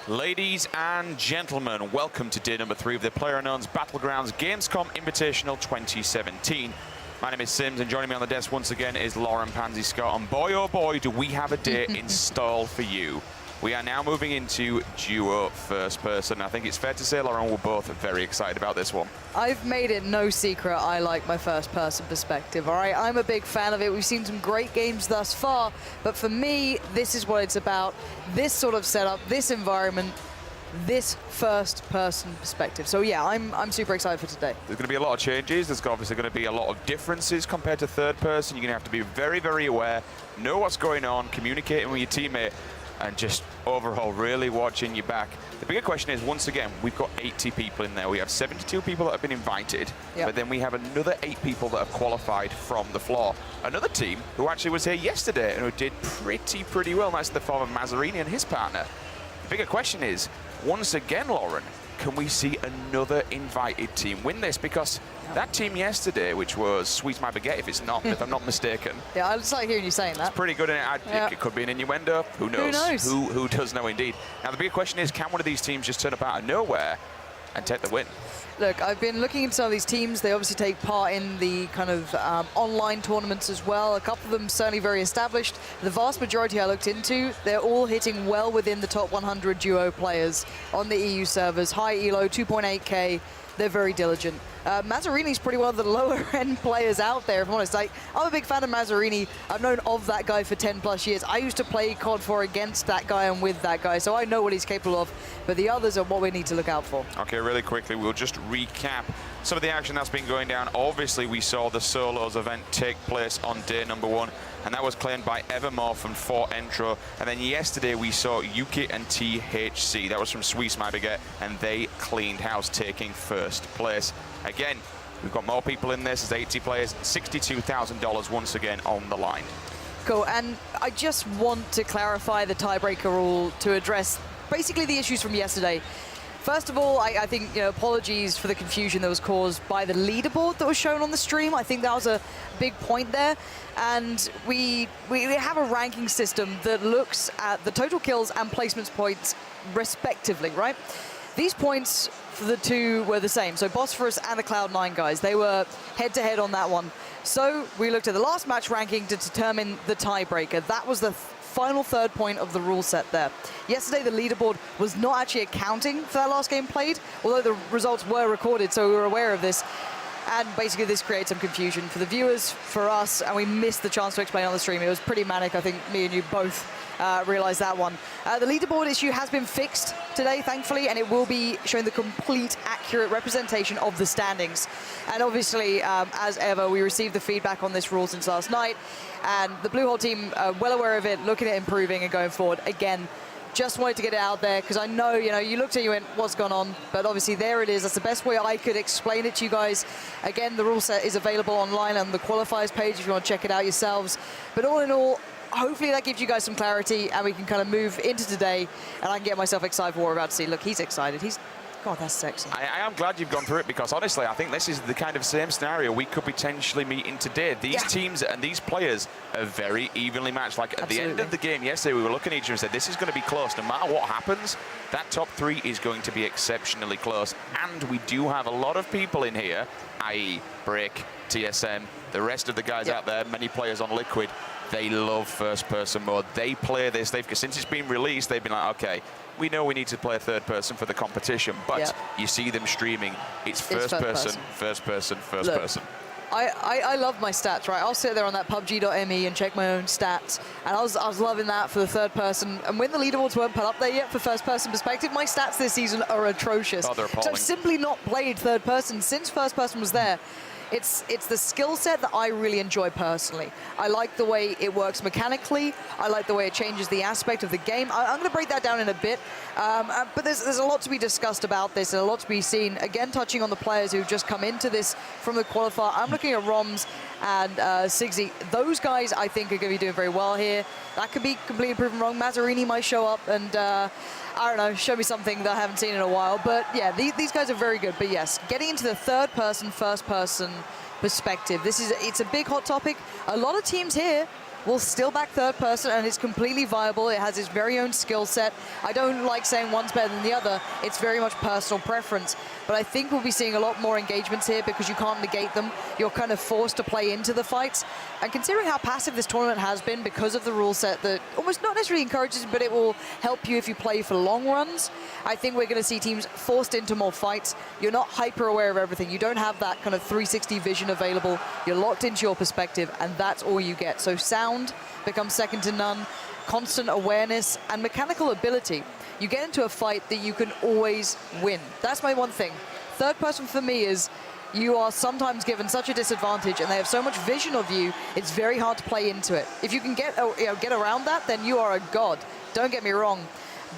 Ladies and gentlemen, welcome to day number 3 of the PlayerUnknown's Battlegrounds Gamescom Invitational 2017. My name is Sims, and joining me on the desk once again is Lauren Pansy Scott. And boy, oh boy, do we have a day in store for you. We are now moving into duo first person. I think it's fair to say, Lauren, we're both very excited about this one. I've made it no secret I like my first person perspective, all right? I'm a big fan of it. We've seen some great games thus far, but for me, this is what it's about. This sort of setup, this environment, this first person perspective. So yeah, I'm super excited for today. There's going to be a lot of changes. There's obviously going to be a lot of differences compared to third person. You're going to have to be very, very aware, know what's going on, communicating with your teammate, and just overall really watching your back. The bigger question is, once again, we've got 80 people in there. We have 72 people that have been invited, but then we have another 8 people that have qualified from the floor. Another team who actually was here yesterday and who did pretty well. That's the form of Mazzarini and his partner. The bigger question is, once again, Lauren, can we see another invited team win this? Because that team yesterday, which was Sweet My Baguette, if I'm not mistaken. Yeah, I just like hearing you saying that. It's pretty good, and it could be an innuendo. Who knows? Who knows? Who does know, indeed. Now, the bigger question is, can one of these teams just turn up out of nowhere and take the win? Look, I've been looking into some of these teams. They obviously take part in the kind of online tournaments as well. A couple of them certainly very established. The vast majority I looked into, they're all hitting well within the top 100 duo players on the EU servers. High elo, 2.8k. They're very diligent. Mazzarini's pretty one of the lower end players out there, if I'm honest. I'm a big fan of Mazzarini. I've known of that guy for 10 plus years. I used to play COD 4 against that guy and with that guy, so I know what he's capable of, but the others are what we need to look out for. Okay, really quickly, we'll just recap some of the action that's been going down. Obviously, we saw the solos event take place on day number 1, and that was claimed by Evermorph and 4Entro. And then yesterday, we saw Yuki and THC. That was from Sweet My Baguette, and they cleaned house, taking first place. Again, we've got more people in this. There's 80 players, $62,000 once again on the line. Cool, and I just want to clarify the tiebreaker rule to address basically the issues from yesterday. First of all, I think, apologies for the confusion that was caused by the leaderboard that was shown on the stream. I think that was a big point there. And we have a ranking system that looks at the total kills and placements points respectively, right? These points for the two were the same. So Bosphorus and the Cloud9 guys, they were head-to-head on that one. So we looked at the last match ranking to determine the tiebreaker. That was the final third point of the rule set there. Yesterday, the leaderboard was not actually accounting for that last game played, although the results were recorded, so we were aware of this. And basically, this creates some confusion for the viewers, for us, and we missed the chance to explain on the stream. It was pretty manic. I think me and you both realized that one. The leaderboard issue has been fixed today, thankfully, and it will be showing the complete, accurate representation of the standings. And obviously, as ever, we received the feedback on this rule since last night, and the Blue Hole team are well aware of it, looking at improving and going forward. Again, just wanted to get it out there, because I know, you looked at it, you went, what's gone on? But obviously, there it is. That's the best way I could explain it to you guys. Again, the rule set is available online on the qualifiers page if you want to check it out yourselves. But all in all, hopefully that gives you guys some clarity, and we can kind of move into today, and I can get myself excited for what we're about to see. Look, he's excited. God, that's sexy. I am glad you've gone through it, because honestly, I think this is the kind of same scenario we could potentially meet in today. These teams and these players are very evenly matched. Like at the end of the game yesterday, we were looking at each other and said, this is going to be close. No matter what happens, that top 3 is going to be exceptionally close. And we do have a lot of people in here, i.e. Break, TSM, the rest of the guys out there, many players on Liquid. They love first-person mode. They play this. Since it's been released, they've been like, okay, we know we need to play third person for the competition, but you see them streaming. It's first person, first person, first person. I love my stats, right? I'll sit there on that pubg.me and check my own stats, and I was loving that for the third person. And when the leaderboards weren't put up there yet for first person perspective, my stats this season are atrocious. Oh, they're appalling. So I've simply not played third person since first person was there. It's the skill set that I really enjoy personally. I like the way it works mechanically. I like the way it changes the aspect of the game. I'm going to break that down in a bit. But there's a lot to be discussed about this and a lot to be seen. Again, touching on the players who've just come into this from the qualifier. I'm looking at Roms and Sigsy. Those guys, I think, are going to be doing very well here. That could be completely proven wrong. Mazzarini might show up and I don't know, show me something that I haven't seen in a while. But yeah, these guys are very good. But yes, getting into the third person, first person perspective. It's a big hot topic. A lot of teams here will still back third person, and it's completely viable. It has its very own skill set. I don't like saying one's better than the other. It's very much personal preference. But I think we'll be seeing a lot more engagements here because you can't negate them. You're kind of forced to play into the fights. And considering how passive this tournament has been because of the rule set that almost not necessarily encourages it, but it will help you if you play for long runs, I think we're going to see teams forced into more fights. You're not hyper aware of everything. You don't have that kind of 360 vision available. You're locked into your perspective, and that's all you get. So sound becomes second to none, constant awareness, and mechanical ability. You get into a fight that you can always win. That's my one thing. Third person for me is you are sometimes given such a disadvantage, and they have so much vision of you, it's very hard to play into it. If you can get around that, then you are a god. Don't get me wrong.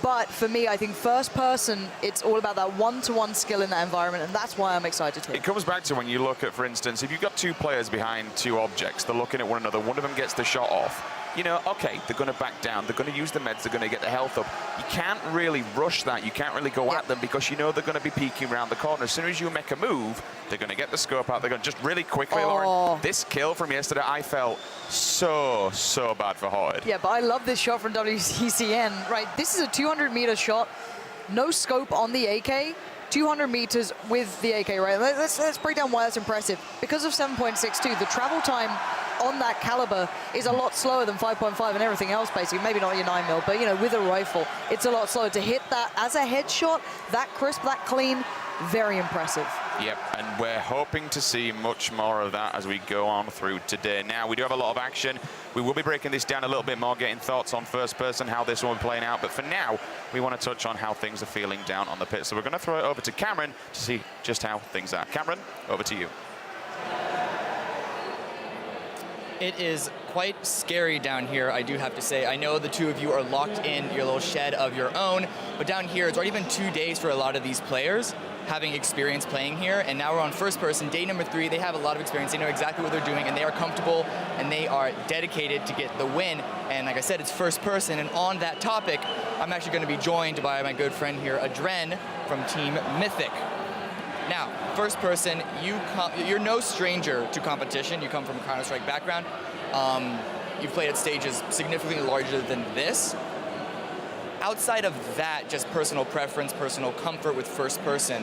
But for me, I think first person, it's all about that one-to-one skill in that environment, and that's why I'm excited here. It comes back to when you look at, for instance, if you've got two players behind two objects, they're looking at one another, one of them gets the shot off. You know, okay, they're going to back down, they're going to use the meds, they're going to get the health up. You can't really rush that, you can't really go at them because you know they're going to be peeking around the corner. As soon as you make a move, they're going to get the scope out, they're going to just really quickly, Lauren. This kill from yesterday, I felt so bad for Horde. Yeah, but I love this shot from WCCN, right? This is a 200-meter shot, no scope on the AK, 200 meters with the AK, right? Let's break down why that's impressive. Because of 7.62, the travel time on that caliber is a lot slower than 5.5 and everything else, basically. Maybe not your 9mm, but, you know, with a rifle, it's a lot slower. To hit that as a headshot, that crisp, that clean, very impressive. Yep, and we're hoping to see much more of that as we go on through today. Now, we do have a lot of action. We will be breaking this down a little bit more, getting thoughts on first person, how this one will be playing out. But for now, we want to touch on how things are feeling down on the pit. So we're going to throw it over to Cameron to see just how things are. Cameron, over to you. It is quite scary down here, I do have to say. I know the two of you are locked in your little shed of your own, but down here, it's already been 2 days for a lot of these players having experience playing here, and now we're on first person, day number 3. They have a lot of experience, they know exactly what they're doing, and they are comfortable, and they are dedicated to get the win. And like I said, it's first person, and on that topic, I'm actually going to be joined by my good friend here, Adren, from Team Mythic. Now, first person, you're no stranger to competition. You come from a Counter-Strike background. You've played at stages significantly larger than this. Outside of that, just personal preference, personal comfort with first person,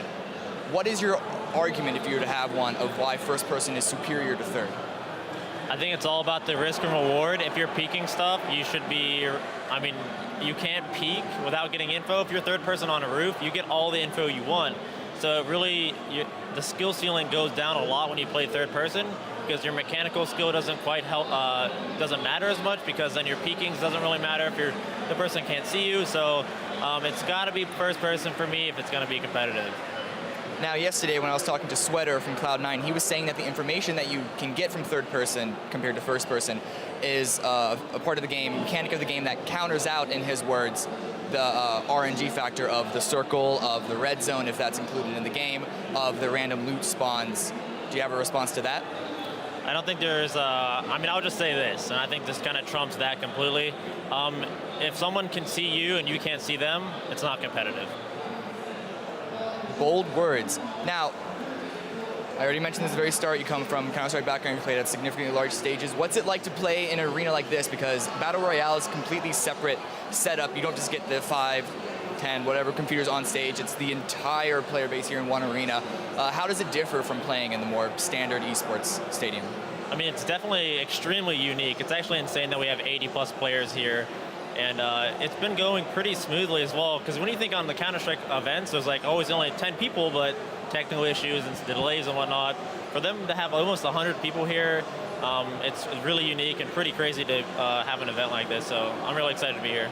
what is your argument, if you were to have one, of why first person is superior to third? I think it's all about the risk and reward. If you're peeking stuff, you should be, I mean, you can't peek without getting info. If you're third person on a roof, you get all the info you want. So really, the skill ceiling goes down a lot when you play third person because your mechanical skill doesn't quite help, doesn't matter as much because then your peekings doesn't really matter if the person can't see you. So it's got to be first person for me if it's going to be competitive. Now, yesterday when I was talking to Sweater from Cloud9, he was saying that the information that you can get from third person compared to first person is a part of the game, mechanic of the game that counters out, in his words, the RNG factor of the circle, of the red zone, if that's included in the game, of the random loot spawns. Do you have a response to that? I don't think there's, I mean, I'll just say this, and I think this kind of trumps that completely. If someone can see you and you can't see them, it's not competitive. Bold words. Now, I already mentioned this at the very start, you come from Counter-Strike background, you played at significantly large stages. What's it like to play in an arena like this? Because Battle Royale is a completely separate setup. You don't just get the 5, 10, whatever computers on stage. It's the entire player base here in one arena. How does it differ from playing in the more standard esports stadium? I mean, it's definitely extremely unique. It's actually insane that we have 80+ players here. And it's been going pretty smoothly as well, because when you think on the Counter-Strike events, there's like always only 10 people, but technical issues and delays and whatnot. For them to have almost 100 people here, it's really unique and pretty crazy to have an event like this. So I'm really excited to be here.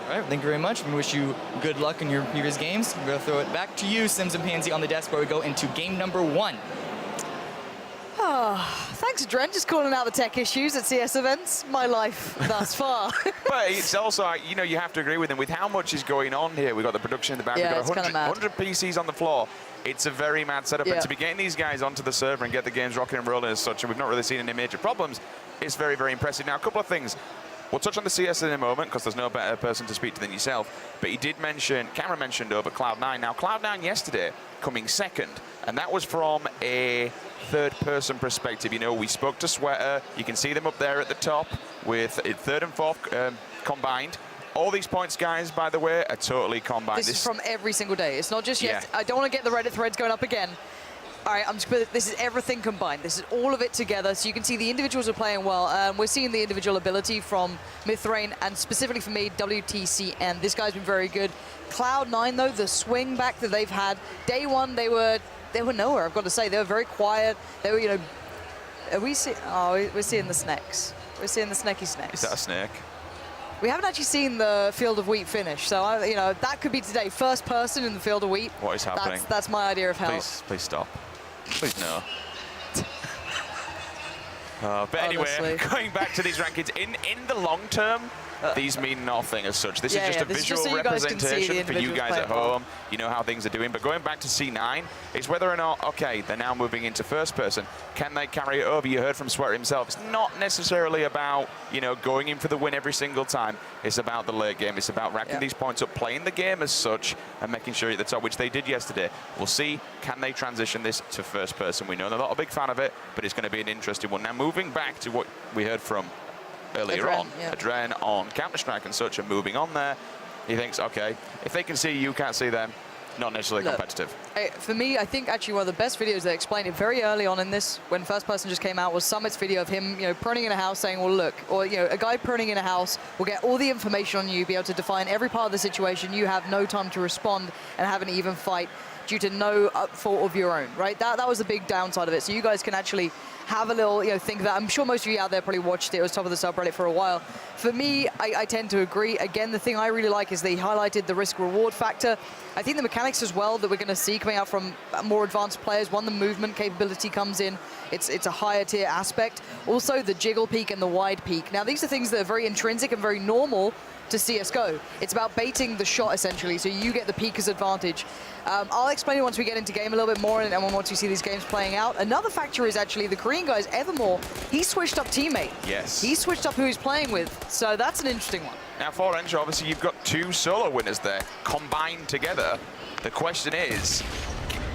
All right, thank you very much. We wish you good luck in your previous games. I'm going to throw it back to you, Sims and Pansy, on the desk, where we go into game number 1. Thanks, Adren, just calling out the tech issues at CS events. My life thus far. But it's also, you know, you have to agree with him. With how much is going on here, we've got the production in the back, Yeah, we've got it's 100 PCs on the floor. It's a very mad setup. Yeah. And to be getting these guys onto the server and get the games rocking and rolling as such, and we've not really seen any major problems, it's very, very impressive. Now, a couple of things. We'll touch on the CS in a moment, because there's no better person to speak to than yourself. But he did mention, Cameron mentioned over Cloud9. Now, Cloud9 yesterday, coming second. and that was from a third-person perspective. You know, we spoke to Sweater. You can see them up there at the top with third and fourth combined. All these points, guys, by the way, are totally combined. This is from every single day. It's not just yes. I don't want to get the Reddit threads going up again. All right, this is everything combined. This is all of it together, so you can see the individuals are playing well. We're seeing the individual ability from Mythrain, and specifically for me, WTC, and this guy's been very good. Cloud9, though, the swing back that they've had, day one, they were nowhere, I've got to say. They were very quiet. They were, you know, we're seeing the snakes. We're seeing the snaky snakes. Is that a snake? We haven't actually seen the Field of Wheat finish, so, you know, that could be today. First person in the Field of Wheat. What is happening? That's my idea of how. Please stop. Please no. But anyway, going back to these rankings, in the long term, these mean nothing as such. This is just a visual representation for you guys at home. You know how things are doing. But going back to C9, it's whether or not, okay, they're now moving into first person. Can they carry it over? You heard from Sweater himself. It's not necessarily about, you know, going in for the win every single time. It's about the late game. It's about racking these points up, playing the game as such, and making sure you're at the top, which they did yesterday. We'll see, can they transition this to first person? We know they're not a big fan of it, but it's going to be an interesting one. Now, moving back to what we heard from earlier on, Adren on Counter-Strike and such, and moving on there, he thinks, okay, if they can see you, can't see them, not necessarily competitive. For me, I think actually one of the best videos that explained it very early on in this, when first person just came out, was Summit's video of him, you know, proning in a house saying, well, look, or, you know, a guy proning in a house will get all the information on you, be able to define every part of the situation. You have no time to respond and have an even fight due to no fault of your own, right? That was the big downside of it. So you guys can actually have a little, you know, think of that. I'm sure most of you out there probably watched it. It was top of the subreddit for a while. For me, I tend to agree. Again, the thing I really like is they highlighted the risk-reward factor. I think the mechanics as well that we're going to see coming out from more advanced players. One, the movement capability comes in. It's a higher tier aspect. Also, the jiggle peak and the wide peak. Now, these are things that are very intrinsic and very normal to CSGO. It's about baiting the shot, essentially, so you get the peaker's advantage. I'll explain it once we get into game a little bit more, and once you see these games playing out. Another factor is actually the Korean guys, Evermore, he switched up teammate. Yes. He switched up who he's playing with, so that's an interesting one. Now, for Entra, obviously, you've got two solo winners there, combined together. The question is,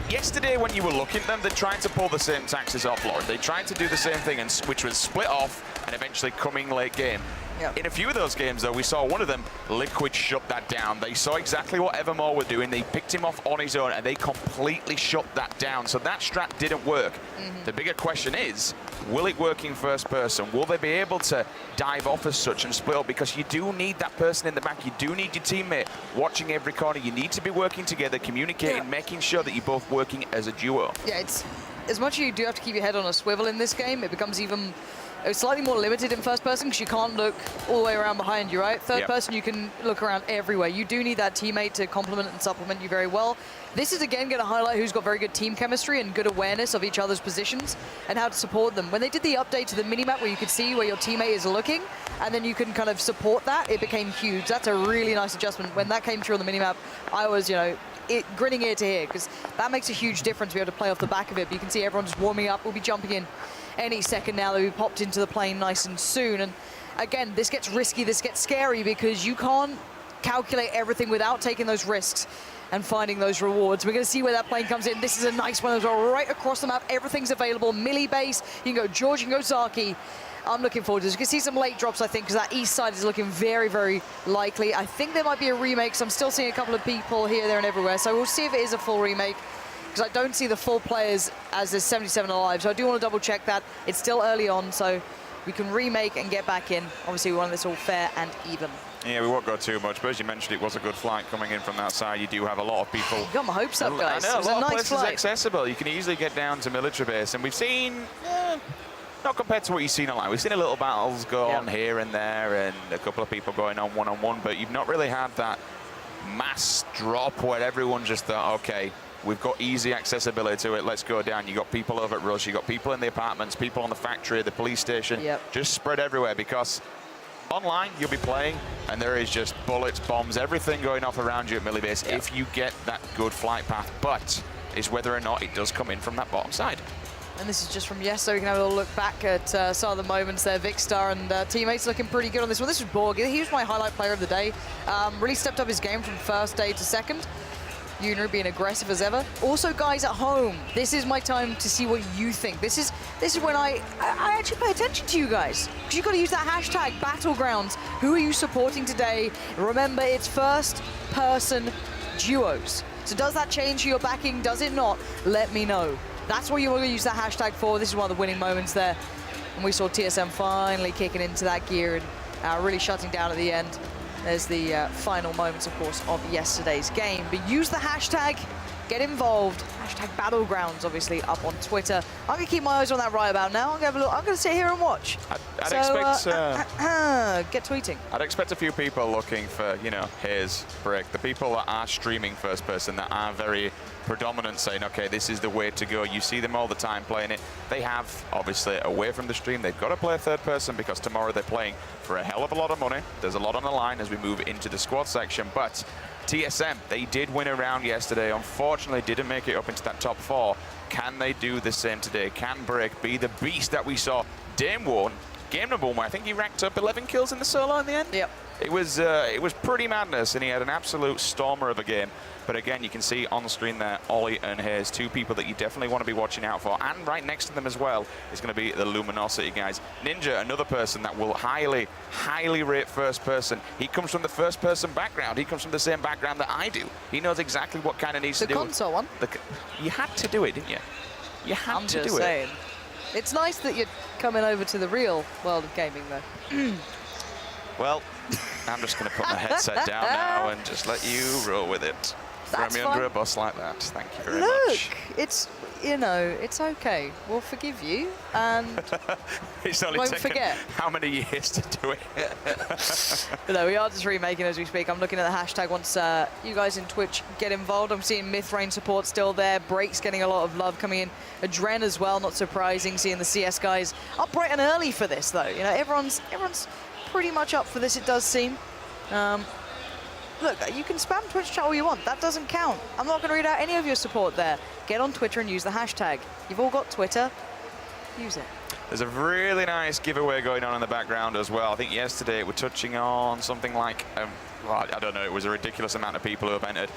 yesterday when you were looking at them, they tried to pull the same taxes off Lord. They tried to do the same thing, which was split off and eventually coming late game. Yep. In a few of those games, though, we saw one of them, Liquid, shut that down. They saw exactly what Evermore were doing. They picked him off on his own, and they completely shut that down. So that strat didn't work. The bigger question is, will it work in first person? Will they be able to dive off as such and split up? Because you do need that person in the back. You do need your teammate watching every corner. You need to be working together, communicating, making sure that you're both working as a duo. Yeah, it's as much as you do have to keep your head on a swivel in this game, it becomes even slightly more limited in first person because you can't look all the way around behind you, right? Third person, you can look around everywhere. You do need that teammate to complement and supplement you very well. This is, again, going to highlight who's got very good team chemistry and good awareness of each other's positions and how to support them. When they did the update to the minimap where you could see where your teammate is looking and then you can kind of support that, it became huge. That's a really nice adjustment. When that came through on the minimap, I was, you know, grinning ear to ear because that makes a huge difference to be able to play off the back of it. But you can see everyone just warming up. We'll be jumping in any second now that we popped into the plane nice and soon. And again, this gets risky, this gets scary because you can't calculate everything without taking those risks and finding those rewards. We're going to see where that plane comes in. This is a nice one as well, right across the map. Everything's available. Millie base, you can go George, you can go Zaki. I'm looking forward to this. You can see some late drops, I think, because that east side is looking very, very likely. I think there might be a remake, so I'm still seeing a couple of people here, there, and everywhere. So we'll see if it is a full remake, because I don't see the full players as there's 77 alive. So I do want to double check that. It's still early on, so we can remake and get back in. Obviously, we want this all fair and even. Yeah, we won't go too much, but as you mentioned, it was a good flight coming in from that side. You do have a lot of people. You got my hopes up, guys. I know, it was a lot a of nice places flight. accessible. You can easily get down to military base, and we've seen, not compared to what you've seen online, we've seen a little battles go on here and there, and a couple of people going on one-on-one, but you've not really had that mass drop where everyone just thought, okay, we've got easy accessibility to it, let's go down. You got people over at Rush, you got people in the apartments, people on the factory, the police station, just spread everywhere, because online you'll be playing and there is just bullets, bombs, everything going off around you at Millie Base if you get that good flight path, but it's whether or not it does come in from that bottom side. And this is just from so we can have a little look back at some of the moments there. Vicstar and teammates looking pretty good on this one. This was Borg. He was my highlight player of the day. Really stepped up his game from first day to second. Unir being aggressive as ever. Also, guys at home, this is my time to see what you think. This is when I actually pay attention to you guys, because you've got to use that hashtag Battlegrounds. Who are you supporting today? Remember, it's first-person duos. So does that change who you're backing? Does it not? Let me know. That's what you want to use that hashtag for. This is one of the winning moments there. And we saw TSM finally kicking into that gear and really shutting down at the end. There's the final moments, of course, of yesterday's game. But use the hashtag, get involved. Hashtag Battlegrounds, obviously, up on Twitter. I'm going to keep my eyes on that right about now. I'm going to sit here and watch. I'd expect... get tweeting. I'd expect a few people looking for, you know, here's Brick. The people that are streaming first person, that are very predominant, saying, okay, this is the way to go. You see them all the time playing it. They have, obviously, away from the stream, they've got to play third person because tomorrow they're playing for a hell of a lot of money. There's a lot on the line as we move into the squad section, but TSM, they did win a round yesterday. Unfortunately, didn't make it up into that top 4. Can they do the same today? Can Brick be the beast that we saw Dame won? Game number 1, I think he racked up 11 kills in the solo in the end. Yep. It was pretty madness, and he had an absolute stormer of a game. But again, you can see on the screen there, Ollie and Hayes, 2 people that you definitely want to be watching out for. And right next to them as well is going to be the Luminosity guys. Ninja, another person that will highly, highly rate first person. He comes from the first person background. He comes from the same background that I do. He knows exactly what kind of needs to do. The console one? You had to do it, didn't you? You had to do it. It's nice that you're coming over to the real world of gaming, though. Well, I'm just going to put my headset down now and just let you roll with it. Throw me under a bus like that. Thank you very much. Look, it's, you know, it's okay. We'll forgive you, and it's only won't taken forget. how many years to do it? But no, we are just remaking as we speak. I'm looking at the hashtag once you guys in Twitch get involved. I'm seeing Mythrain support still there. Break's getting a lot of love coming in. Adren as well, not surprising. Seeing the CS guys up bright and early for this, though. You know, everyone's pretty much up for this, it does seem. Look, you can spam Twitch chat all you want. That doesn't count. I'm not going to read out any of your support there. Get on Twitter and use the hashtag. You've all got Twitter. Use it. There's a really nice giveaway going on in the background as well. I think yesterday we're touching on something like, well, I don't know, it was a ridiculous amount of people who have entered.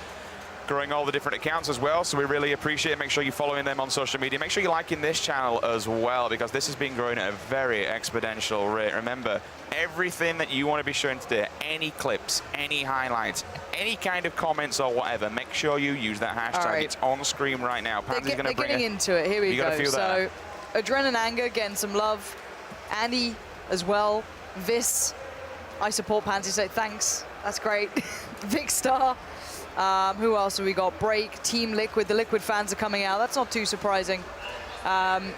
Growing all the different accounts as well, so we really appreciate it. Make sure you're following them on social media. Make sure you're liking this channel as well, because this has been growing at a very exponential rate. Remember, everything that you want to be showing today, any clips, any highlights, any kind of comments or whatever, make sure you use that hashtag. Right. It's on screen right now. Pansy's going to bring getting into it. Here we go. Feel so, Adren and Anger getting some love. Andy as well. Vis, I support Pansy, so thanks. That's great. Vic Star. Who else have we got? Break, Team Liquid. The Liquid fans are coming out. That's not too surprising.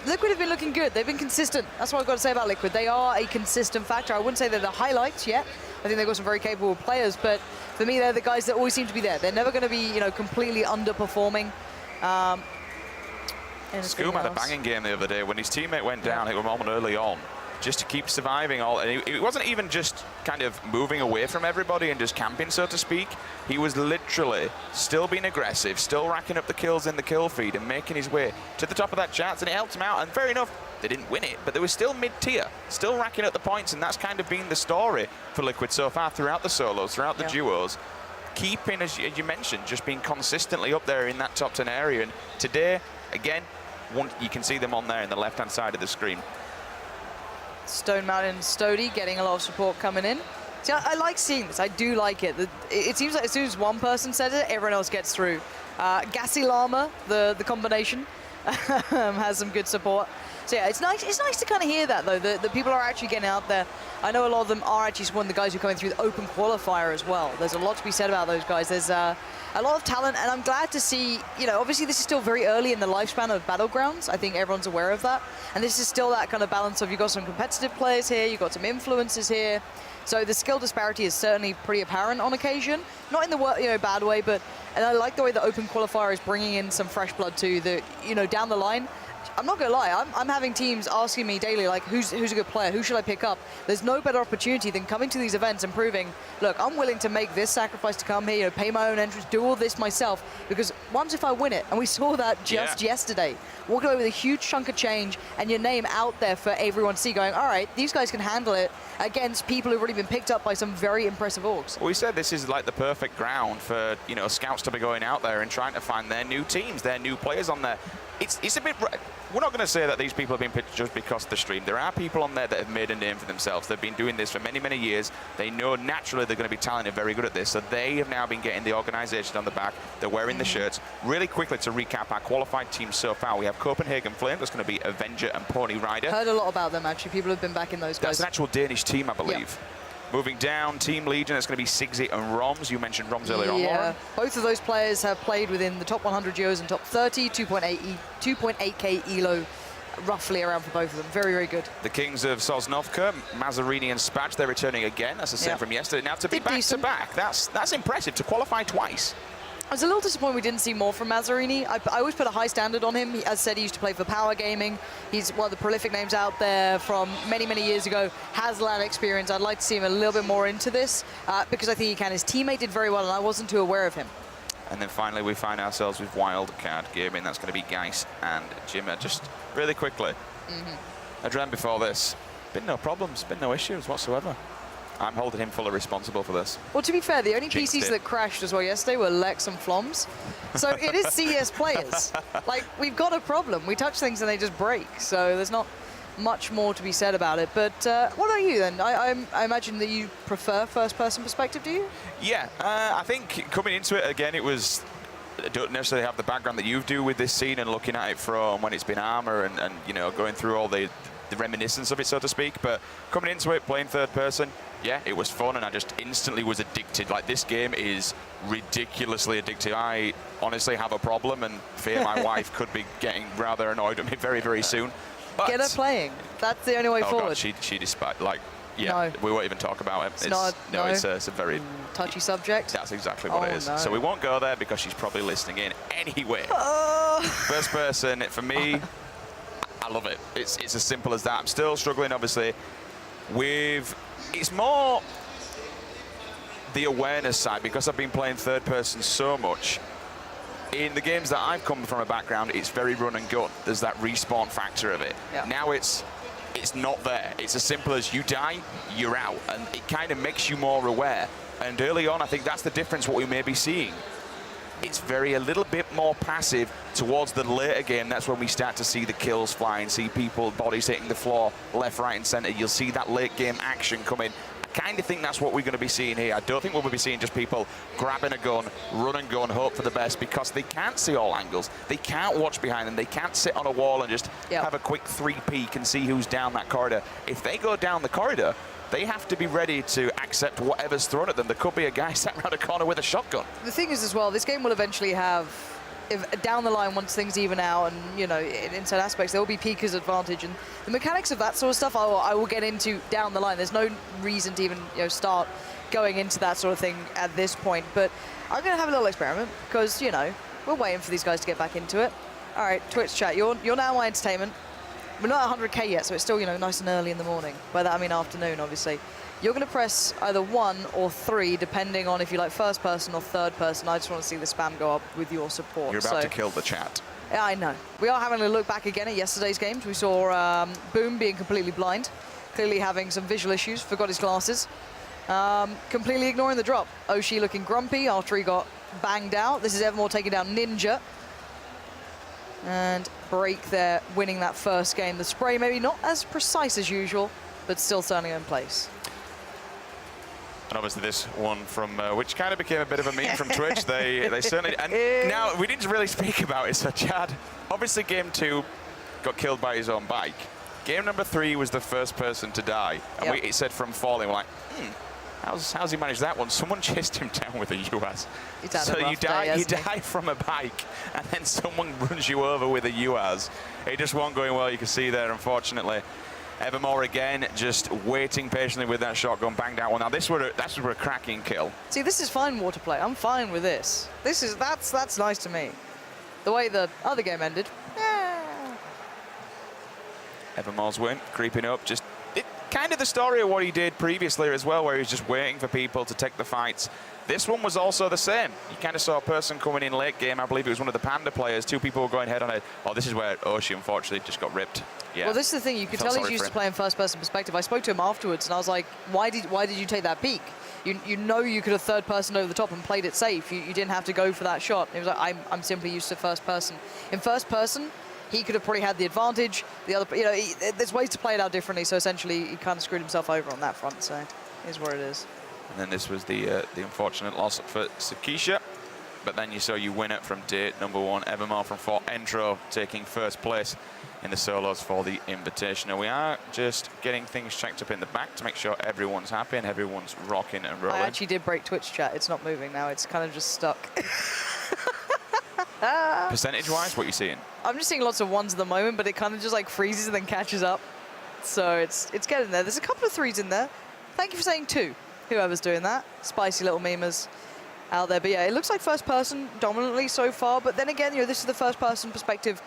Liquid have been looking good. They've been consistent. That's what I've got to say about Liquid. They are a consistent factor. I wouldn't say they're the highlights yet. I think they've got some very capable players, but for me, they're the guys that always seem to be there. They're never going to be, you know, completely underperforming. Scoom had a banging game the other day. When his teammate went down, it was moment early on, just to keep surviving all. And it wasn't even just kind of moving away from everybody and just camping, so to speak. He was literally still being aggressive, still racking up the kills in the kill feed and making his way to the top of that charts, and it helped him out. And fair enough, they didn't win it, but they were still mid-tier, still racking up the points, and that's kind of been the story for Liquid so far throughout the solos, throughout the duos. Keeping, as you mentioned, just being consistently up there in that top 10 area. And today, again, you can see them on there in the left-hand side of the screen. Stone Mountain Stody getting a lot of support coming in. See, I like seeing this. I do like it. It seems like as soon as one person says it, everyone else gets through. Gassy Llama, the combination, has some good support. So yeah, it's nice to kind of hear that, though, that people are actually getting out there. I know a lot of them are actually one of the guys who are coming through the open qualifier as well. There's a lot to be said about those guys. There's a lot of talent, and I'm glad to see, you know, obviously this is still very early in the lifespan of Battlegrounds. I think everyone's aware of that. And this is still that kind of balance of you've got some competitive players here, you've got some influencers here. So the skill disparity is certainly pretty apparent on occasion. Not in the bad way, but and I like the way the open qualifier is bringing in some fresh blood too. That, you know, down the line, I'm not gonna lie, I'm having teams asking me daily, like, who's a good player, who should I pick up? There's no better opportunity than coming to these events and proving, look, I'm willing to make this sacrifice to come here, you know, pay my own entrance, do all this myself, because once if I win it, and we saw that just yesterday, walking away with a huge chunk of change and your name out there for everyone to see, going, all right, these guys can handle it against people who've already been picked up by some very impressive orgs. Well, we said this is like the perfect ground for, you know, scouts to be going out there and trying to find their new teams, their new players on there. It's a bit... We're not going to say that these people have been picked just because of the stream. There are people on there that have made a name for themselves. They've been doing this for many, many years. They know naturally they're going to be talented, very good at this. So they have now been getting the organization on the back. They're wearing the shirts. Really quickly to recap our qualified teams so far, we have Copenhagen Flame. That's going to be Avenger and Pony Rider. Heard a lot about them, actually. People have been backing those guys. That's an actual Danish team, I believe. Yep. Moving down, Team Legion, it's going to be Sigzy and Roms. You mentioned Roms earlier on, Lauren. Both of those players have played within the top 100 Euros and top 30, 2.8k ELO, roughly around for both of them. Very, very good. The Kings of Sosnovka, Mazzarini and Spatch, they're returning again. That's the same from yesterday. Now to be back-to-back, that's impressive. To qualify twice. I was a little disappointed we didn't see more from Mazzarini. I always put a high standard on him. As said, he used to play for Power Gaming. He's one of the prolific names out there from many, many years ago. Has a lot of experience. I'd like to see him a little bit more into this because I think he can. His teammate did very well, and I wasn't too aware of him. And then finally, we find ourselves with Wildcard Gaming. That's going to be Geis and Jimmer. Just really quickly, Adren, before this, been no problems, been no issues whatsoever. I'm holding him fully responsible for this. Well, to be fair, the only PCs that crashed as well yesterday were Lex and Floms. So it is CS players. Like, we've got a problem. We touch things and they just break. So there's not much more to be said about it. But what about you then? I imagine that you prefer first-person perspective, do you? Yeah, I think coming into it, again, it was... I don't necessarily have the background that you do with this scene and looking at it from when it's been Armour and you know, going through all the reminiscence of it, so to speak. But coming into it, playing third person, yeah, it was fun, and I just instantly was addicted. Like, this game is ridiculously addictive. I honestly have a problem, and fear my wife could be getting rather annoyed at me very, very soon. But get her playing. That's the only way forward. God, she despite, like, yeah, we won't even talk about it. It's a very touchy subject. That's exactly what it is. No. So we won't go there because she's probably listening in anyway. First person, for me, I love it. It's as simple as that. I'm still struggling, obviously, with... It's more the awareness side, because I've been playing third person so much. In the games that I've come from a background, it's very run and gun. There's that respawn factor of it. Yeah. Now it's not there. It's as simple as you die, you're out. And it kind of makes you more aware. And early on, I think that's the difference what we may be seeing. It's a little bit more passive towards the later game. That's when we start to see the kills fly and see people, bodies hitting the floor, left, right, and center. You'll see that late game action coming. I kind of think that's what we're going to be seeing here. I don't think we'll be seeing just people grabbing a gun, run and gun, hope for the best, because they can't see all angles. They can't watch behind them. They can't sit on a wall and just have a quick 3-peek and see who's down that corridor. If they go down the corridor, they have to be ready to accept whatever's thrown at them. There could be a guy sat around a corner with a shotgun. The thing is as well, this game will eventually have, down the line, once things even out and, you know, in certain aspects, there will be Pika's advantage. And the mechanics of that sort of stuff I will get into down the line. There's no reason to even, you know, start going into that sort of thing at this point. But I'm going to have a little experiment because, you know, we're waiting for these guys to get back into it. All right, Twitch chat, you're now my entertainment. We're not 100k yet, so it's still, you know, nice and early in the morning. By that I mean afternoon, obviously. You're going to press either 1 or 3, depending on if you like first person or third person. I just want to see the spam go up with your support. You're about to kill the chat. Yeah, I know. We are having a look back again at yesterday's games. We saw Boom being completely blind, clearly having some visual issues, forgot his glasses, completely ignoring the drop. Oshi looking grumpy after he got banged out. This is Evermore taking down Ninja. And Break there, winning that first game. The spray maybe not as precise as usual, but still standing in place. And obviously this one from, which kind of became a bit of a meme from Twitch. They certainly, and now we didn't really speak about it, so Chad, obviously game 2 got killed by his own bike. Game number 3 was the first person to die. And it said from falling, we're like, how's he managed that one? Someone chased him down with a US. So you die from a bike, and then someone runs you over with a US. It just wasn't going well, you can see there, unfortunately. Evermore again, just waiting patiently with that shotgun, banged out one. Now that's a cracking kill. See, this is fine water play. I'm fine with this. That's nice to me. The way the other game ended, Evermore's win, creeping up, just kind of the story of what he did previously as well, where he was just waiting for people to take the fights. This one was also the same. You kind of saw a person coming in late game. I believe it was one of the Panda players. 2 people were going head on head. Oh, this is where Oshi unfortunately just got ripped. Yeah. Well, this is the thing. You could tell he's used to playing first-person perspective. I spoke to him afterwards, and I was like, "Why did you take that peek? You know you could have third-person over the top and played it safe. You didn't have to go for that shot." And he was like, "I'm simply used to first-person. In first-person, he could have probably had the advantage. The other, there's ways to play it out differently. So essentially, he kind of screwed himself over on that front. So, here's where it is." And then this was the unfortunate loss for Sakisha. But then you saw you win it from date number 1, Evermore from 4, Entro taking first place in the solos for the Invitational. We are just getting things checked up in the back to make sure everyone's happy and everyone's rocking and rolling. I actually did break Twitch chat. It's not moving now. It's kind of just stuck. Percentage-wise, what are you seeing? I'm just seeing lots of 1s at the moment, but it kind of just like freezes and then catches up. So it's getting there. There's a couple of 3s in there. Thank you for saying 2. Whoever's doing that. Spicy little memers out there. But yeah, it looks like first person dominantly so far. But then again, this is the first person perspective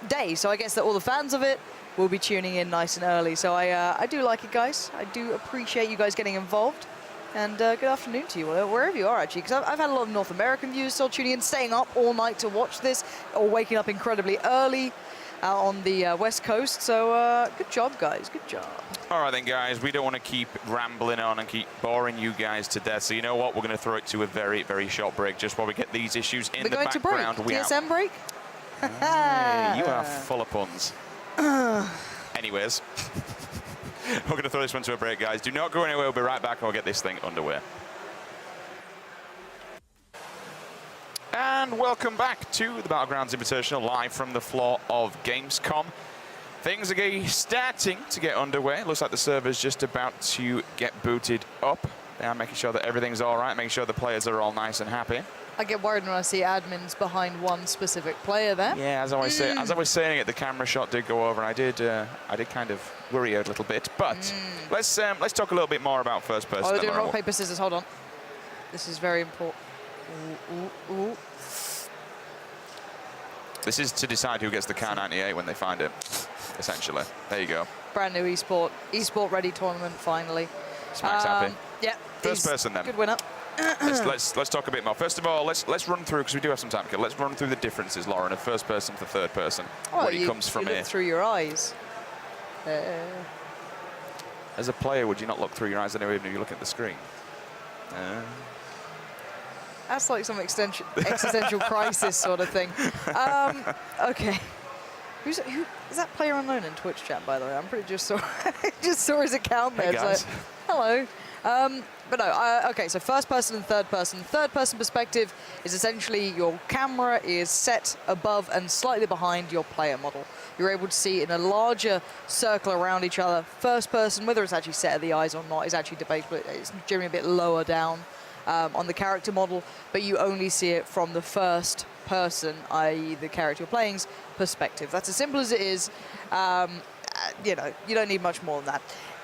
day. So I guess that all the fans of it will be tuning in nice and early. So I do like it, guys. I do appreciate you guys getting involved. And good afternoon to you, wherever you are, actually. Because I've had a lot of North American viewers still tuning in, staying up all night to watch this, or waking up incredibly early on the West Coast. So good job, guys. Good job. All right, then, guys. We don't want to keep rambling on and keep boring you guys to death. So you know what? We're going to throw it to a very, very short break just while we get these issues in the background. We're going to break. TSM break? Hey, you are full of puns. Anyways, we're going to throw this one to a break, guys. Do not go anywhere. We'll be right back and we'll get this thing underway. And welcome back to the Battlegrounds Invitational, live from the floor of Gamescom. Things are starting to get underway. Looks like the server's just about to get booted up. They are making sure that everything's all right, making sure the players are all nice and happy. I get worried when I see admins behind one specific player there. Yeah, as I was saying it, the camera shot did go over, and I did kind of worry a little bit. But let's talk a little bit more about first person. Oh, they're doing rock, paper, scissors. Hold on. This is very important. Ooh. This is to decide who gets the Car 98 when they find it, essentially. There you go. Brand new esport ready tournament finally. Smack's happy. Yeah. First person then. Good winner. let's talk a bit more. First of all, let's run through, because we do have some time. Let's run through the differences, Lauren, of first person to third person. Well, what it comes from you here. look through your eyes. As a player, would you not look through your eyes anyway when you look at the screen? That's like some existential crisis sort of thing. Okay. Who is that player unknown in Twitch chat, by the way? I'm pretty just saw his account there. Hey, guys. It's like, hello. But no, okay, so first person and third person. Third person perspective is essentially your camera is set above and slightly behind your player model. You're able to see in a larger circle around each other. First person, whether it's actually set at the eyes or not, is actually debatable. It's generally a bit lower down on the character model, but you only see it from the first person, i.e. the character you're playing's perspective. That's as simple as it is. You don't need much more than that.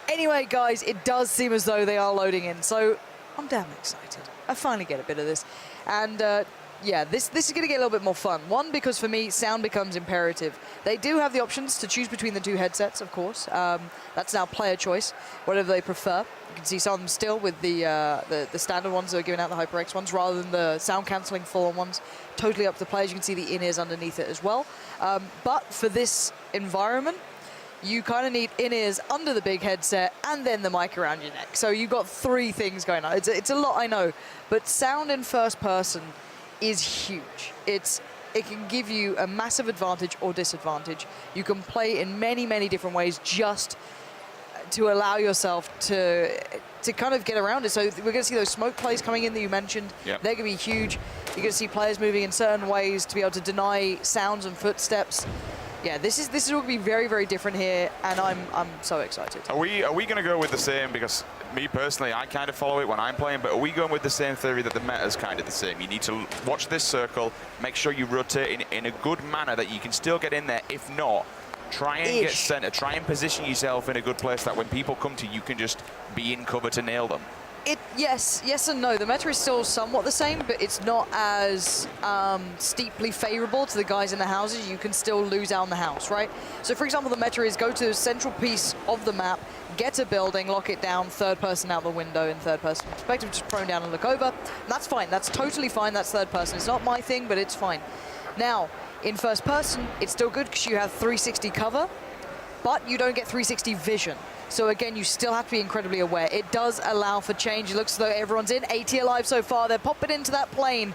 Anyway, guys, it does seem as though they are loading in, so I'm damn excited. I finally get a bit of this. And yeah, this is going to get a little bit more fun. One, because for me, sound becomes imperative. They do have the options to choose between the two headsets, of course. That's now player choice, whatever they prefer. You can see some of them still with the standard ones that are giving out the HyperX ones, rather than the sound-cancelling full-on ones. Totally up to the players. You can see the in-ears underneath it as well. But for this environment, you kind of need in-ears under the big headset and then the mic around your neck. So you've got 3 things going on. It's a lot, I know, but sound in first person is huge. It can give you a massive advantage or disadvantage. You can play in many, many different ways just to allow yourself to kind of get around it. So we're going to see those smoke plays coming in that you mentioned. Yep. They're going to be huge. You're going to see players moving in certain ways to be able to deny sounds and footsteps. Yeah, this is going to be very, very different here, and I'm so excited. Are we going to go with the same? Because me personally, I kind of follow it when I'm playing. But are we going with the same theory that the meta's kind of the same? You need to watch this circle, make sure you rotate in a good manner that you can still get in there. If not, try and get center. Try and position yourself in a good place that when people come to you, you can just be in cover to nail them. Yes and no. The meta is still somewhat the same, but it's not as steeply favorable to the guys in the houses. You can still lose out on the house, right? So for example, the meta is go to the central piece of the map, get a building, lock it down, third person out the window in third person perspective, just prone down and look over. And that's fine, that's totally fine, that's third person. It's not my thing, but it's fine. Now, in first person, it's still good because you have 360 cover, but you don't get 360 vision. So again, you still have to be incredibly aware. It does allow for change. It looks as though everyone's in. 80 alive so far. They're popping into that plane.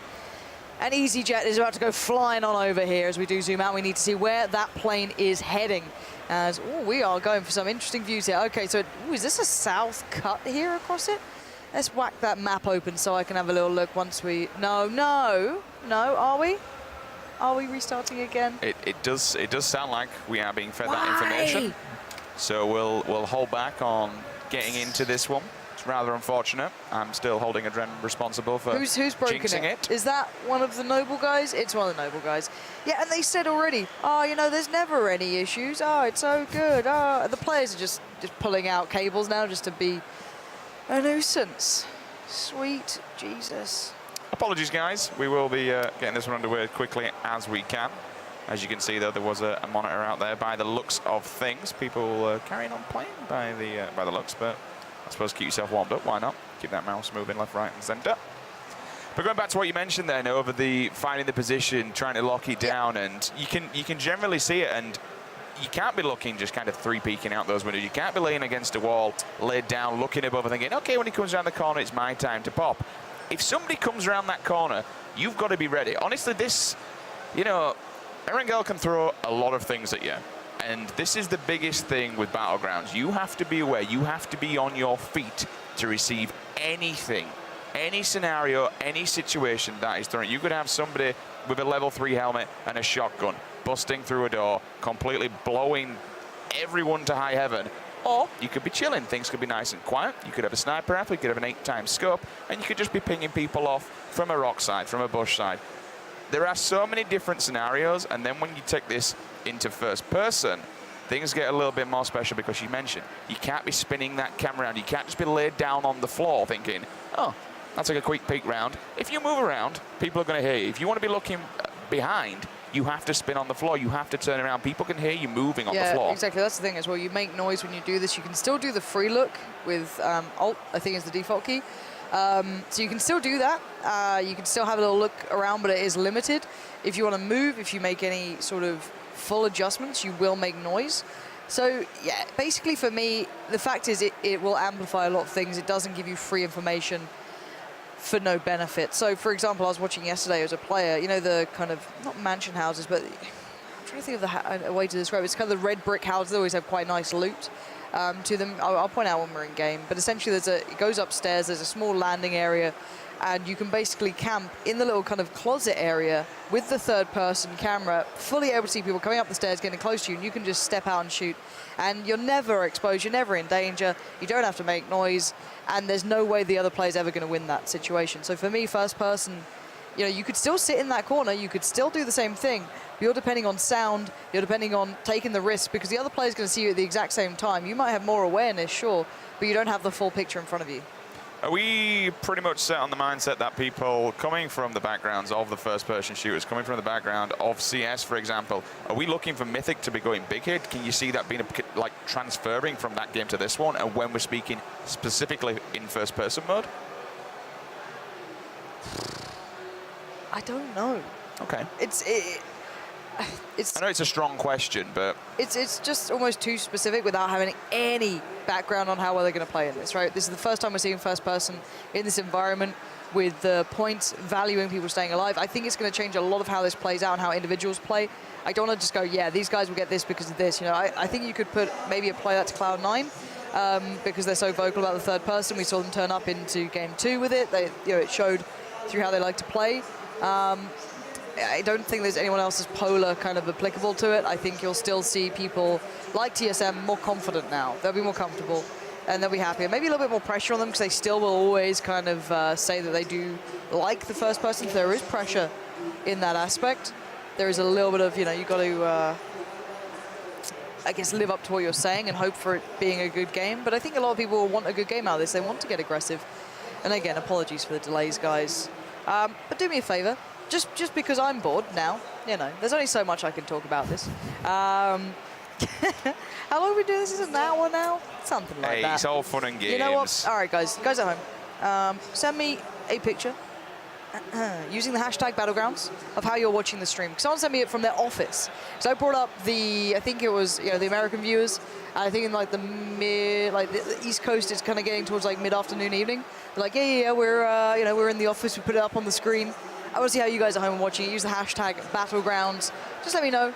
And EasyJet is about to go flying on over here as we do zoom out. We need to see where that plane is heading. As we are going for some interesting views here. Okay, so is this a south cut here across it? Let's whack that map open so I can have a little look once we... No, are we? Are we restarting again? It does sound like we are being fed that information. So we'll hold back on getting into this one. It's rather unfortunate. I'm still holding Adren responsible for who's broken jinxing it. Is that one of the noble guys? It's one of the noble guys. Yeah, and they said already, oh, you know, there's never any issues. Oh, it's so good. Oh, the players are just pulling out cables now just to be a nuisance. Sweet Jesus. Apologies, guys. We will be getting this one underway as quickly as we can. As you can see, though, there was a monitor out there by the looks of things. People carrying on playing by the looks, but I suppose keep yourself warmed up. Why not? Keep that mouse moving left, right, and centre. But going back to what you mentioned then, over the finding the position, trying to lock it down, and you can generally see it, and you can't be looking just kind of three-peeking out those windows. You can't be laying against a wall, laid down, looking above and thinking, okay, when he comes around the corner, it's my time to pop. If somebody comes around that corner, you've got to be ready. Honestly, this, you know, Erangel can throw a lot of things at you, and this is the biggest thing with Battlegrounds. You have to be aware, you have to be on your feet to receive anything, any scenario, any situation that is thrown. You could have somebody with a level 3 helmet and a shotgun busting through a door, completely blowing everyone to high heaven, or you could be chilling. Things could be nice and quiet. You could have a sniper rifle, you could have an 8x scope, and you could just be pinging people off from a rock side, from a bush side. There are so many different scenarios, and then when you take this into first person, things get a little bit more special because you mentioned you can't be spinning that camera around. You can't just be laid down on the floor thinking, oh, that's like a quick peek round. If you move around, people are going to hear you. If you want to be looking behind, you have to spin on the floor. You have to turn around. People can hear you moving on the floor. Yeah, exactly. That's the thing as well. You make noise when you do this. You can still do the free look with Alt, I think is the default key. So you can still do that. You can still have a little look around, but it is limited. If you want to move, if you make any sort of full adjustments, you will make noise. So yeah, basically for me, the fact is it will amplify a lot of things. It doesn't give you free information for no benefit. So for example, I was watching yesterday as a player, you know, the kind of, not mansion houses, but I'm trying to think of a way to describe it. It's kind of the red brick houses. They always have quite nice loot. To them. I'll point out when we're in game, but essentially it goes upstairs, there's a small landing area, and you can basically camp in the little kind of closet area with the third person camera, fully able to see people coming up the stairs, getting close to you, and you can just step out and shoot. And you're never exposed, you're never in danger, you don't have to make noise, and there's no way the other player's ever going to win that situation. So for me, first person, you know, you could still sit in that corner, you could still do the same thing, but you're depending on sound, you're depending on taking the risk, because the other player's going to see you at the exact same time. You might have more awareness, sure, but you don't have the full picture in front of you. Are we pretty much set on the mindset that people coming from the backgrounds of the first-person shooters, coming from the background of CS, for example, are we looking for Mythic to be going big here? Can you see that being like transferring from that game to this one, and when we're speaking specifically in first-person mode? I don't know. Okay. I know it's a strong question, but it's just almost too specific without having any background on how well they're going to play in this, right? This is the first time we're seeing first person in this environment with the points valuing people staying alive. I think it's going to change a lot of how this plays out and how individuals play. I don't want to just go, yeah, these guys will get this because of this. You know, I think you could put maybe apply that to Cloud9 because they're so vocal about the third person. We saw them turn up into game 2 with it. They, you know, it showed through how they like to play. I don't think there's anyone else's polar kind of applicable to it. I think you'll still see people like TSM more confident now. They'll be more comfortable and they'll be happier. Maybe a little bit more pressure on them because they still will always kind of say that they do like the first person. There is pressure in that aspect. There is a little bit of, you know, you've got to, I guess, live up to what you're saying and hope for it being a good game. But I think a lot of people want a good game out of this. They want to get aggressive. And again, apologies for the delays, guys. But do me a favor, just because I'm bored now, you know, there's only so much I can talk about this. How long have we doing this? Is it an hour now? Something like that. Hey, it's all fun and games. You know what? All right, guys at home, send me a picture using the hashtag Battlegrounds of how you're watching the stream. Someone sent me it from their office. So I brought up I think it was, you know, the American viewers. I think in like the East Coast, it's kind of getting towards like mid-afternoon, evening. They're like, yeah, we're, you know, we're in the office. We put it up on the screen. I want to see how you guys at home are watching it. Use the hashtag Battlegrounds. Just let me know.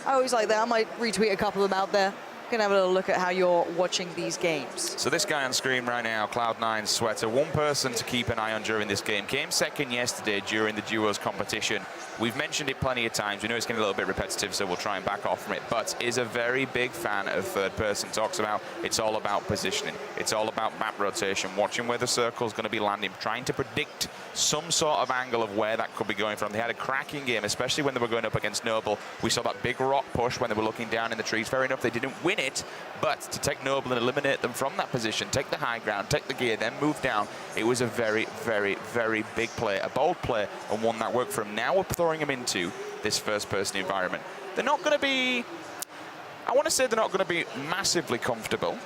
I always like that. I might retweet a couple of them out there. Gonna have a little look at how you're watching these games. So this guy on screen right now, Cloud9 Sweater, one person to keep an eye on during this game. Came second yesterday during the duos competition. We've mentioned it plenty of times. We know it's getting a little bit repetitive, so we'll try and back off from it. But is a very big fan of third person. Talks about it's all about positioning. It's all about map rotation, watching where the circle's going to be landing, trying to predict some sort of angle of where that could be going from. They had a cracking game, especially when they were going up against Noble. We saw that big rock push when they were looking down in the trees. Fair enough, they didn't win it, but to take Noble and eliminate them from that position, take the high ground, take the gear, then move down, it was a very, very, very big play, a bold play, and one that worked for them. Now we're throwing them into this first-person environment. They're not going to be, I want to say they're not going to be massively comfortable.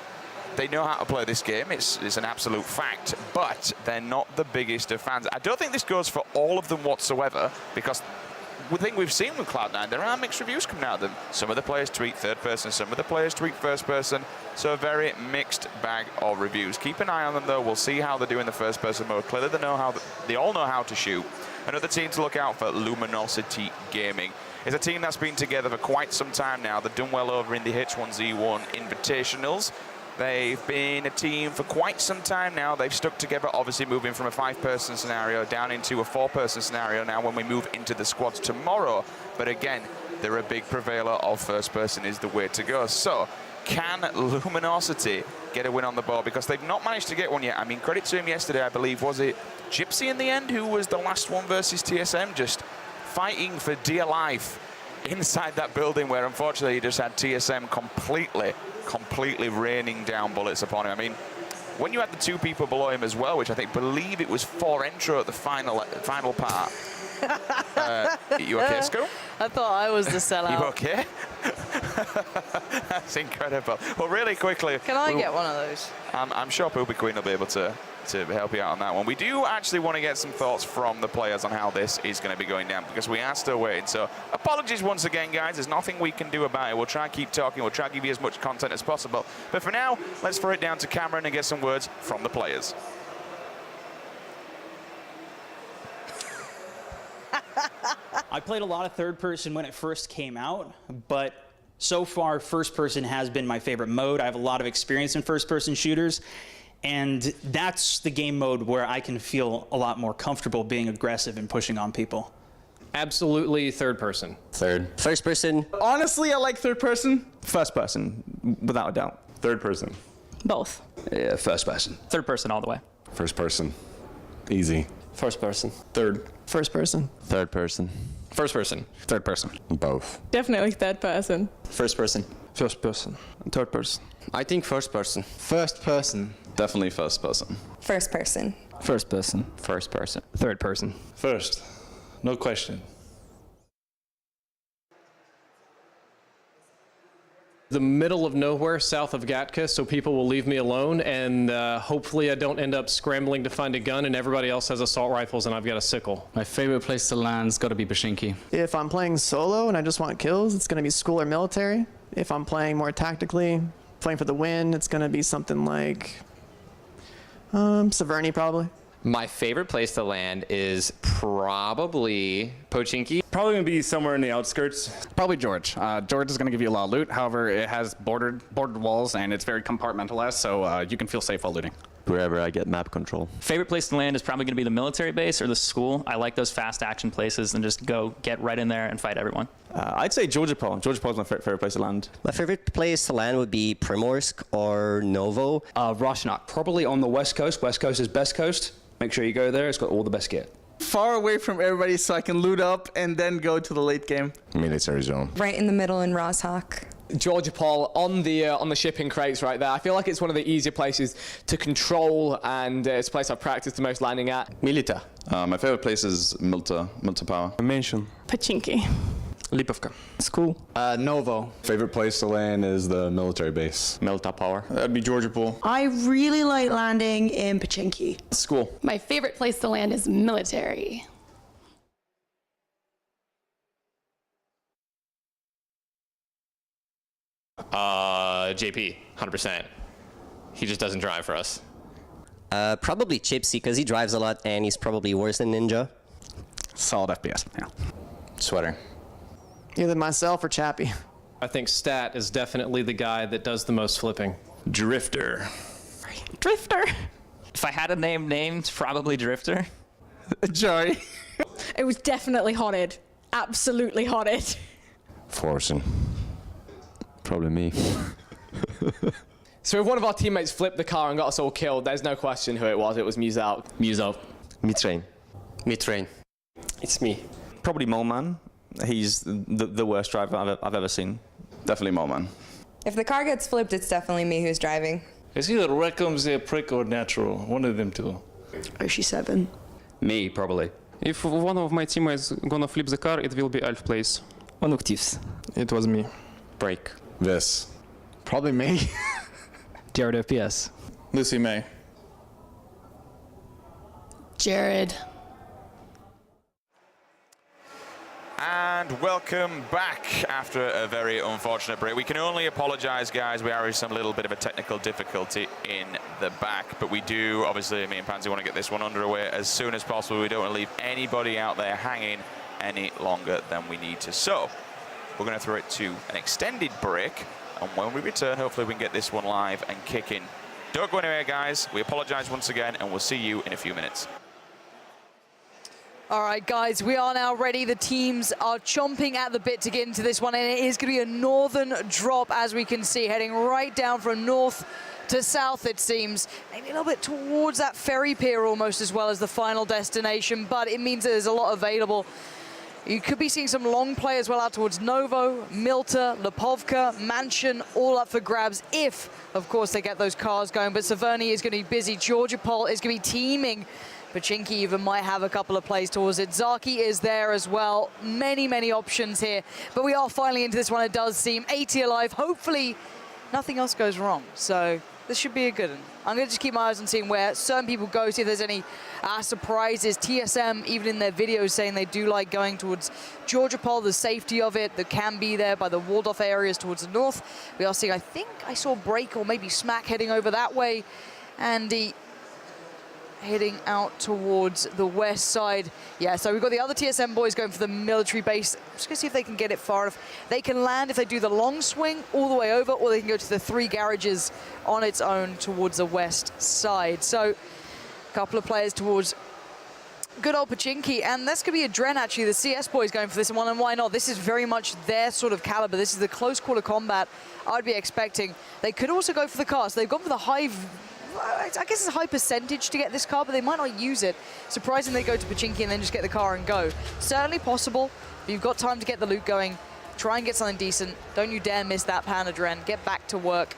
They know how to play this game, it's an absolute fact, but they're not the biggest of fans. I don't think this goes for all of them whatsoever, because the thing we've seen with Cloud9, there are mixed reviews coming out of them. Some of the players tweet third person, some of the players tweet first person, so a very mixed bag of reviews. Keep an eye on them though, we'll see how they do in the first person mode. Clearly they all know how to shoot. Another team to look out for, Luminosity Gaming. It's a team that's been together for quite some time now. They've done well over in the H1Z1 Invitationals. They've been a team for quite some time now. They've stuck together, obviously moving from a 5-person scenario down into a 4-person scenario now when we move into the squads tomorrow. But again, they're a big prevailer of first person is the way to go. So can Luminosity get a win on the board? Because they've not managed to get one yet. I mean, credit to him yesterday, I believe, was it Gypsy in the end, who was the last one versus TSM, just fighting for dear life inside that building where unfortunately he just had TSM completely raining down bullets upon him. I mean, when you had the 2 people below him as well, which I believe it was 4 intro at the final part. You okay, Sco? I thought I was the sellout. You okay? That's incredible. Well, really quickly. Can I get one of those? I'm sure pubg Queen will be able to help you out on that one. We do actually want to get some thoughts from the players on how this is going to be going down, because we are still waiting. So apologies once again, guys. There's nothing we can do about it. We'll try and keep talking. We'll try and give you as much content as possible. But for now, let's throw it down to Cameron and get some words from the players. I played a lot of third person when it first came out, but so far first person has been my favorite mode. I have a lot of experience in first person shooters, and that's the game mode where I can feel a lot more comfortable being aggressive and pushing on people. Absolutely third person. Third. First person. Honestly, I like third person. First person, without a doubt. Third person. Both. Yeah, first person. Third person all the way. First person. Easy. First person. Third. First person. Third person. First person. Third person. Both. Definitely third person. First person. First person. Third person. I think first person. First person. Definitely first person. First person. First person. First person. Third person. First. No question. The middle of nowhere south of Gatka, so people will leave me alone, and hopefully I don't end up scrambling to find a gun and everybody else has assault rifles and I've got a sickle. My favorite place to land's got to be Bashinki. If I'm playing solo and I just want kills, it's going to be school or military. If I'm playing more tactically, playing for the win, it's going to be something like Severny probably. My favorite place to land is probably Pochinki. Probably gonna be somewhere in the outskirts. Probably George. George is going to give you a lot of loot. However, it has bordered walls and it's very compartmentalized, so you can feel safe while looting. Wherever I get map control. Favorite place to land is probably going to be the military base or the school. I like those fast action places and just go get right in there and fight everyone. I'd say Georgopol. Georgopol's my favorite place to land. My favorite place to land would be Primorsk or Novo. Roshnok, probably on the west coast. West coast is best coast. Make sure you go there. It's got all the best gear. Far away from everybody so I can loot up and then go to the late game. Military zone. Right in the middle in Rosshok. Georgia Paul on the shipping crates right there. I feel like it's one of the easier places to control, and it's a place I've practiced the most landing at. Milita. My favorite place is Milta Power. Mansion. Pachinki. Lipovka. School. Novo. Favorite place to land is the military base. Milta Power. That'd be Georgia Pool. I really like landing in Pachinki. School. My favorite place to land is military. JP, 100%. He just doesn't drive for us. Probably Chipsy, because he drives a lot and he's probably worse than Ninja. Solid FPS, yeah. Sweater. Either myself or Chappie. I think Stat is definitely the guy that does the most flipping. Drifter. Drifter. If I had a name named, probably Drifter. Joey. It was definitely hotted. Absolutely hotted. Forcing. Probably me. So if one of our teammates flipped the car and got us all killed, there's no question who it was. It was Muzel. Muzel. Mid-train. Mid-train. It's me. Probably Moleman. He's the worst driver I've ever seen. Definitely Moleman. If the car gets flipped, it's definitely me who's driving. It's either Reckham, Prick, or Natural. One of them two. Oshi7. Me, probably. If one of my teammates gonna flip the car, it will be Alf Place. Onuktivs. It was me. Break. This. Probably me. Jared FPS. Lucy May. Jared. And welcome back after a very unfortunate break. We can only apologize, guys. We are in some little bit of a technical difficulty in the back, but we do, obviously, me and Pansy want to get this one underway as soon as possible. We don't want to leave anybody out there hanging any longer than we need to. So we're going to throw it to an extended break, and when we return, hopefully we can get this one live and kicking. Don't go anywhere, guys. We apologize once again, and we'll see you in a few minutes. All right, guys, we are now ready. The teams are chomping at the bit to get into this one, and it is going to be a northern drop, as we can see, heading right down from north to south, it seems. Maybe a little bit towards that ferry pier almost, as well as the final destination, but it means that there's a lot available. You could be seeing some long play as well out towards Novo, Milta, Lipovka, Mansion, all up for grabs if, of course, they get those cars going. But Severny is going to be busy. Georgia Pol is going to be teaming. Pachinki even might have a couple of plays towards it. Zaki is there as well. Many, many options here. But we are finally into this one. It does seem 80 alive. Hopefully, nothing else goes wrong. So this should be a good one. I'm going to just keep my eyes on seeing where certain people go, see if there's any surprises. TSM, even in their videos, saying they do like going towards Georgia Pol, the safety of it that can be there by the walled off areas towards the north. We are seeing, I think I saw Break or maybe Smack heading over that way. Andy heading out towards the west side. Yeah, so we've got the other TSM boys going for the military base. I'm just gonna see if they can get it far enough. They can land if they do the long swing all the way over, or they can go to the 3 garages on its own towards the west side. So a couple of players towards good old Pachinki, and that's gonna be a Dren actually. The CS boys going for this one, and why not? This is very much their sort of caliber. This is the close quarter combat I'd be expecting. They could also go for the car, so they've gone for the high, I guess it's a high percentage to get this car, but they might not use it. Surprising they go to Pachinki and then just get the car and go. Certainly possible, but you've got time to get the loot going. Try and get something decent. Don't you dare miss that Panda Dren. Get back to work.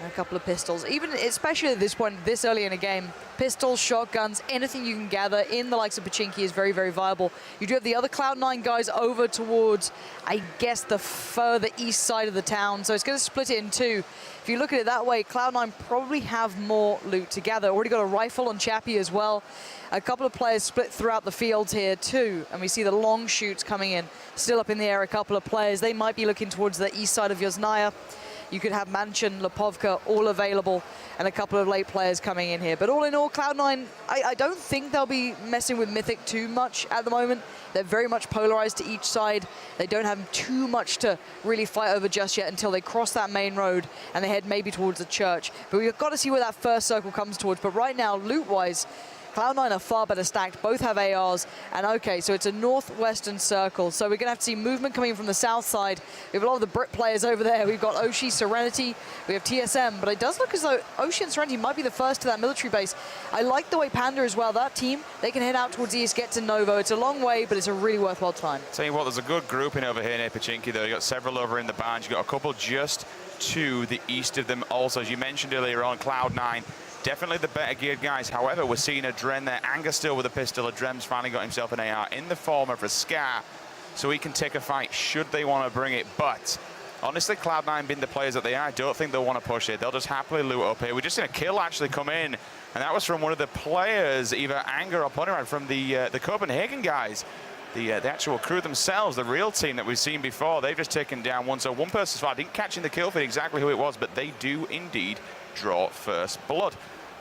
And a couple of pistols. Even, especially at this point, this early in a game, pistols, shotguns, anything you can gather in the likes of Pachinki is very, very viable. You do have the other Cloud9 guys over towards, I guess, the further east side of the town, so it's going to split it in two. If you look at it that way, Cloud9 probably have more loot to gather. Already got a rifle on Chappie as well. A couple of players split throughout the field here too, and we see the long shoots coming in. Still up in the air, a couple of players. They might be looking towards the east side of Yosnaya. You could have Mansion, Lipovka all available, and a couple of late players coming in here. But all in all, Cloud9, I don't think they'll be messing with Mythic too much at the moment. They're very much polarized to each side. They don't have too much to really fight over just yet until they cross that main road and they head maybe towards the church. But we've got to see where that first circle comes towards. But right now, loot-wise, Cloud9 are far better stacked, both have ARs, and okay, so it's a northwestern circle, so we're gonna have to see movement coming from the south side. We have a lot of the Brit players over there. We've got Oshi, Serenity, we have TSM, but it does look as though Oshi and Serenity might be the first to that military base. I like the way Panda as well, that team, they can head out towards east, get to Novo. It's a long way, but it's a really worthwhile time. Tell you what, there's a good grouping over here near Pachinki, though. You got several over in the barns. You got a couple just to the east of them also. As you mentioned earlier on, Cloud9, definitely the better geared guys. However, we're seeing a Dren there. Anger still with a pistol. Drem's finally got himself an AR in the form of a Scar, so he can take a fight should they want to bring it. But honestly, Cloud9 being the players that they are, I don't think they'll want to push it. They'll just happily loot up here. We're just seen a kill actually come in, and that was from one of the players, either Anger or Ponderad, from the Copenhagen guys. The actual crew themselves, the real team that we've seen before, they've just taken down one. So one person's far. Didn't catch in the kill feed exactly who it was, but they do indeed draw first blood.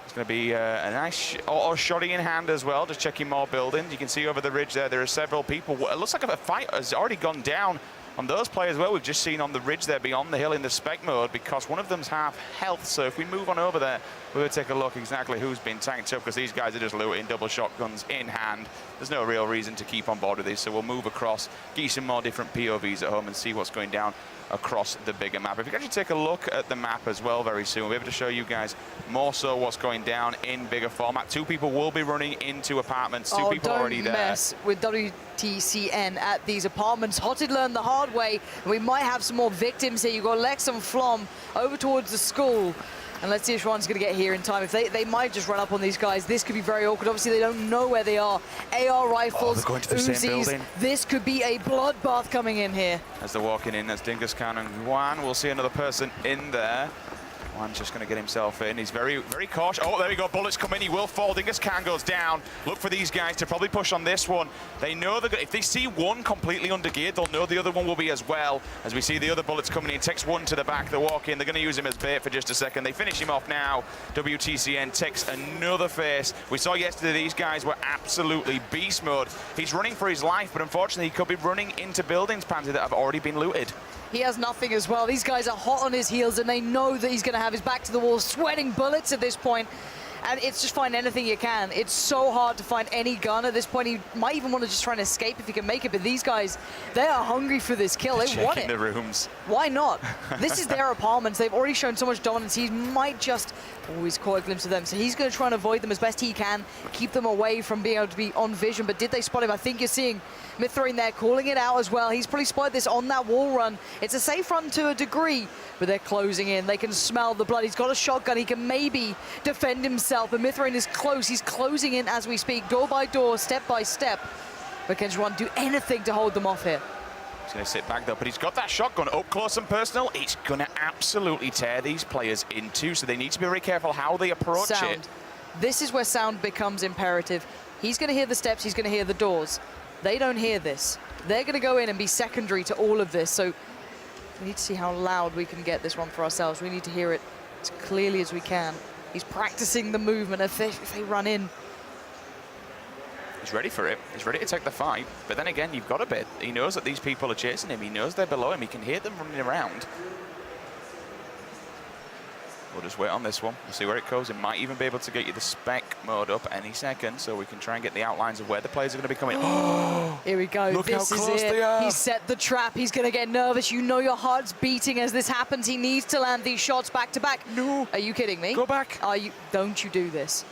It's going to be a nice auto shotty in hand as well, just checking more buildings. You can see over the ridge there are several people. It looks like a fight has already gone down on those players. Well, we've just seen on the ridge there beyond the hill in the spec mode, because one of them's half health. So if we move on over there, we'll take a look exactly who's been tanked up, because these guys are just looting, double shotguns in hand. There's no real reason to keep on board with this, so we'll move across, get you some more different POVs at home and see what's going down across the bigger map. If you can actually take a look at the map as well very soon, we'll be able to show you guys more so what's going down in bigger format. 2 people will be running into apartments. 2 people already there. Don't mess with WTCN at these apartments. Hotted learned the hard way, and we might have some more victims here. You've got Lex and Flom over towards the school. And let's see if Ron's going to get here in time. If they might just run up on these guys. This could be very awkward. Obviously, they don't know where they are. AR rifles, they're going to the same building. This could be a bloodbath coming in here. As they're walking in, that's Dingus Khan and Juan. We'll see another person in there. Juan's just going to get himself in. He's very, very cautious. Oh, there we go. Bullets come in. He will fall. Dingus Khan goes down. Look for these guys to probably push on this one. They know that if they see one completely undergeared, they'll know the other one will be as well. As we see the other bullets coming in, takes one to the back. They walk in. They're going to use him as bait for just a second. They finish him off now. WTCN takes another face. We saw yesterday these guys were absolutely beast mode. He's running for his life, but unfortunately he could be running into buildings, Pansy, that have already been looted. He has nothing as well. These guys are hot on his heels, and they know that he's going to have his back to the wall, sweating bullets at this point. And it's just find anything you can. It's so hard to find any gun at this point. He might even want to just try and escape if he can make it. But these guys, they are hungry for this kill. They want it. The rooms. Why not? This is their apartments. They've already shown so much dominance. He might just always caught a glimpse of them. So he's going to try and avoid them as best he can, keep them away from being able to be on vision. But did they spot him? I think you're seeing Mithrain there calling it out as well. He's probably spotted this on that wall run. It's a safe run to a degree, but they're closing in. They can smell the blood. He's got a shotgun. He can maybe defend himself, but Mithrain is close. He's closing in as we speak, door by door, step by step. But can Juan do anything to hold them off here? He's going to sit back though, but he's got that shotgun up close and personal. It's going to absolutely tear these players in two, so they need to be very careful how they approach it. This is where sound becomes imperative. He's going to hear the steps. He's going to hear the doors. They don't hear this. They're going to go in and be secondary to all of this. So we need to see how loud we can get this one for ourselves. We need to hear it as clearly as we can. He's practicing the movement if they run in. He's ready for it. He's ready to take the fight. But then again, you've got a bit. He knows that these people are chasing him. He knows they're below him. He can hear them running around. We'll just wait on this one. We'll see where it goes. It might even be able to get you the spec mode up any second, so we can try and get the outlines of where the players are going to be coming. Here we go. Look this how is close it. they are. He set the trap. He's going to get nervous. You know your heart's beating as this happens. He needs to land these shots back to back. No. Are you kidding me? Go back. Don't you do this.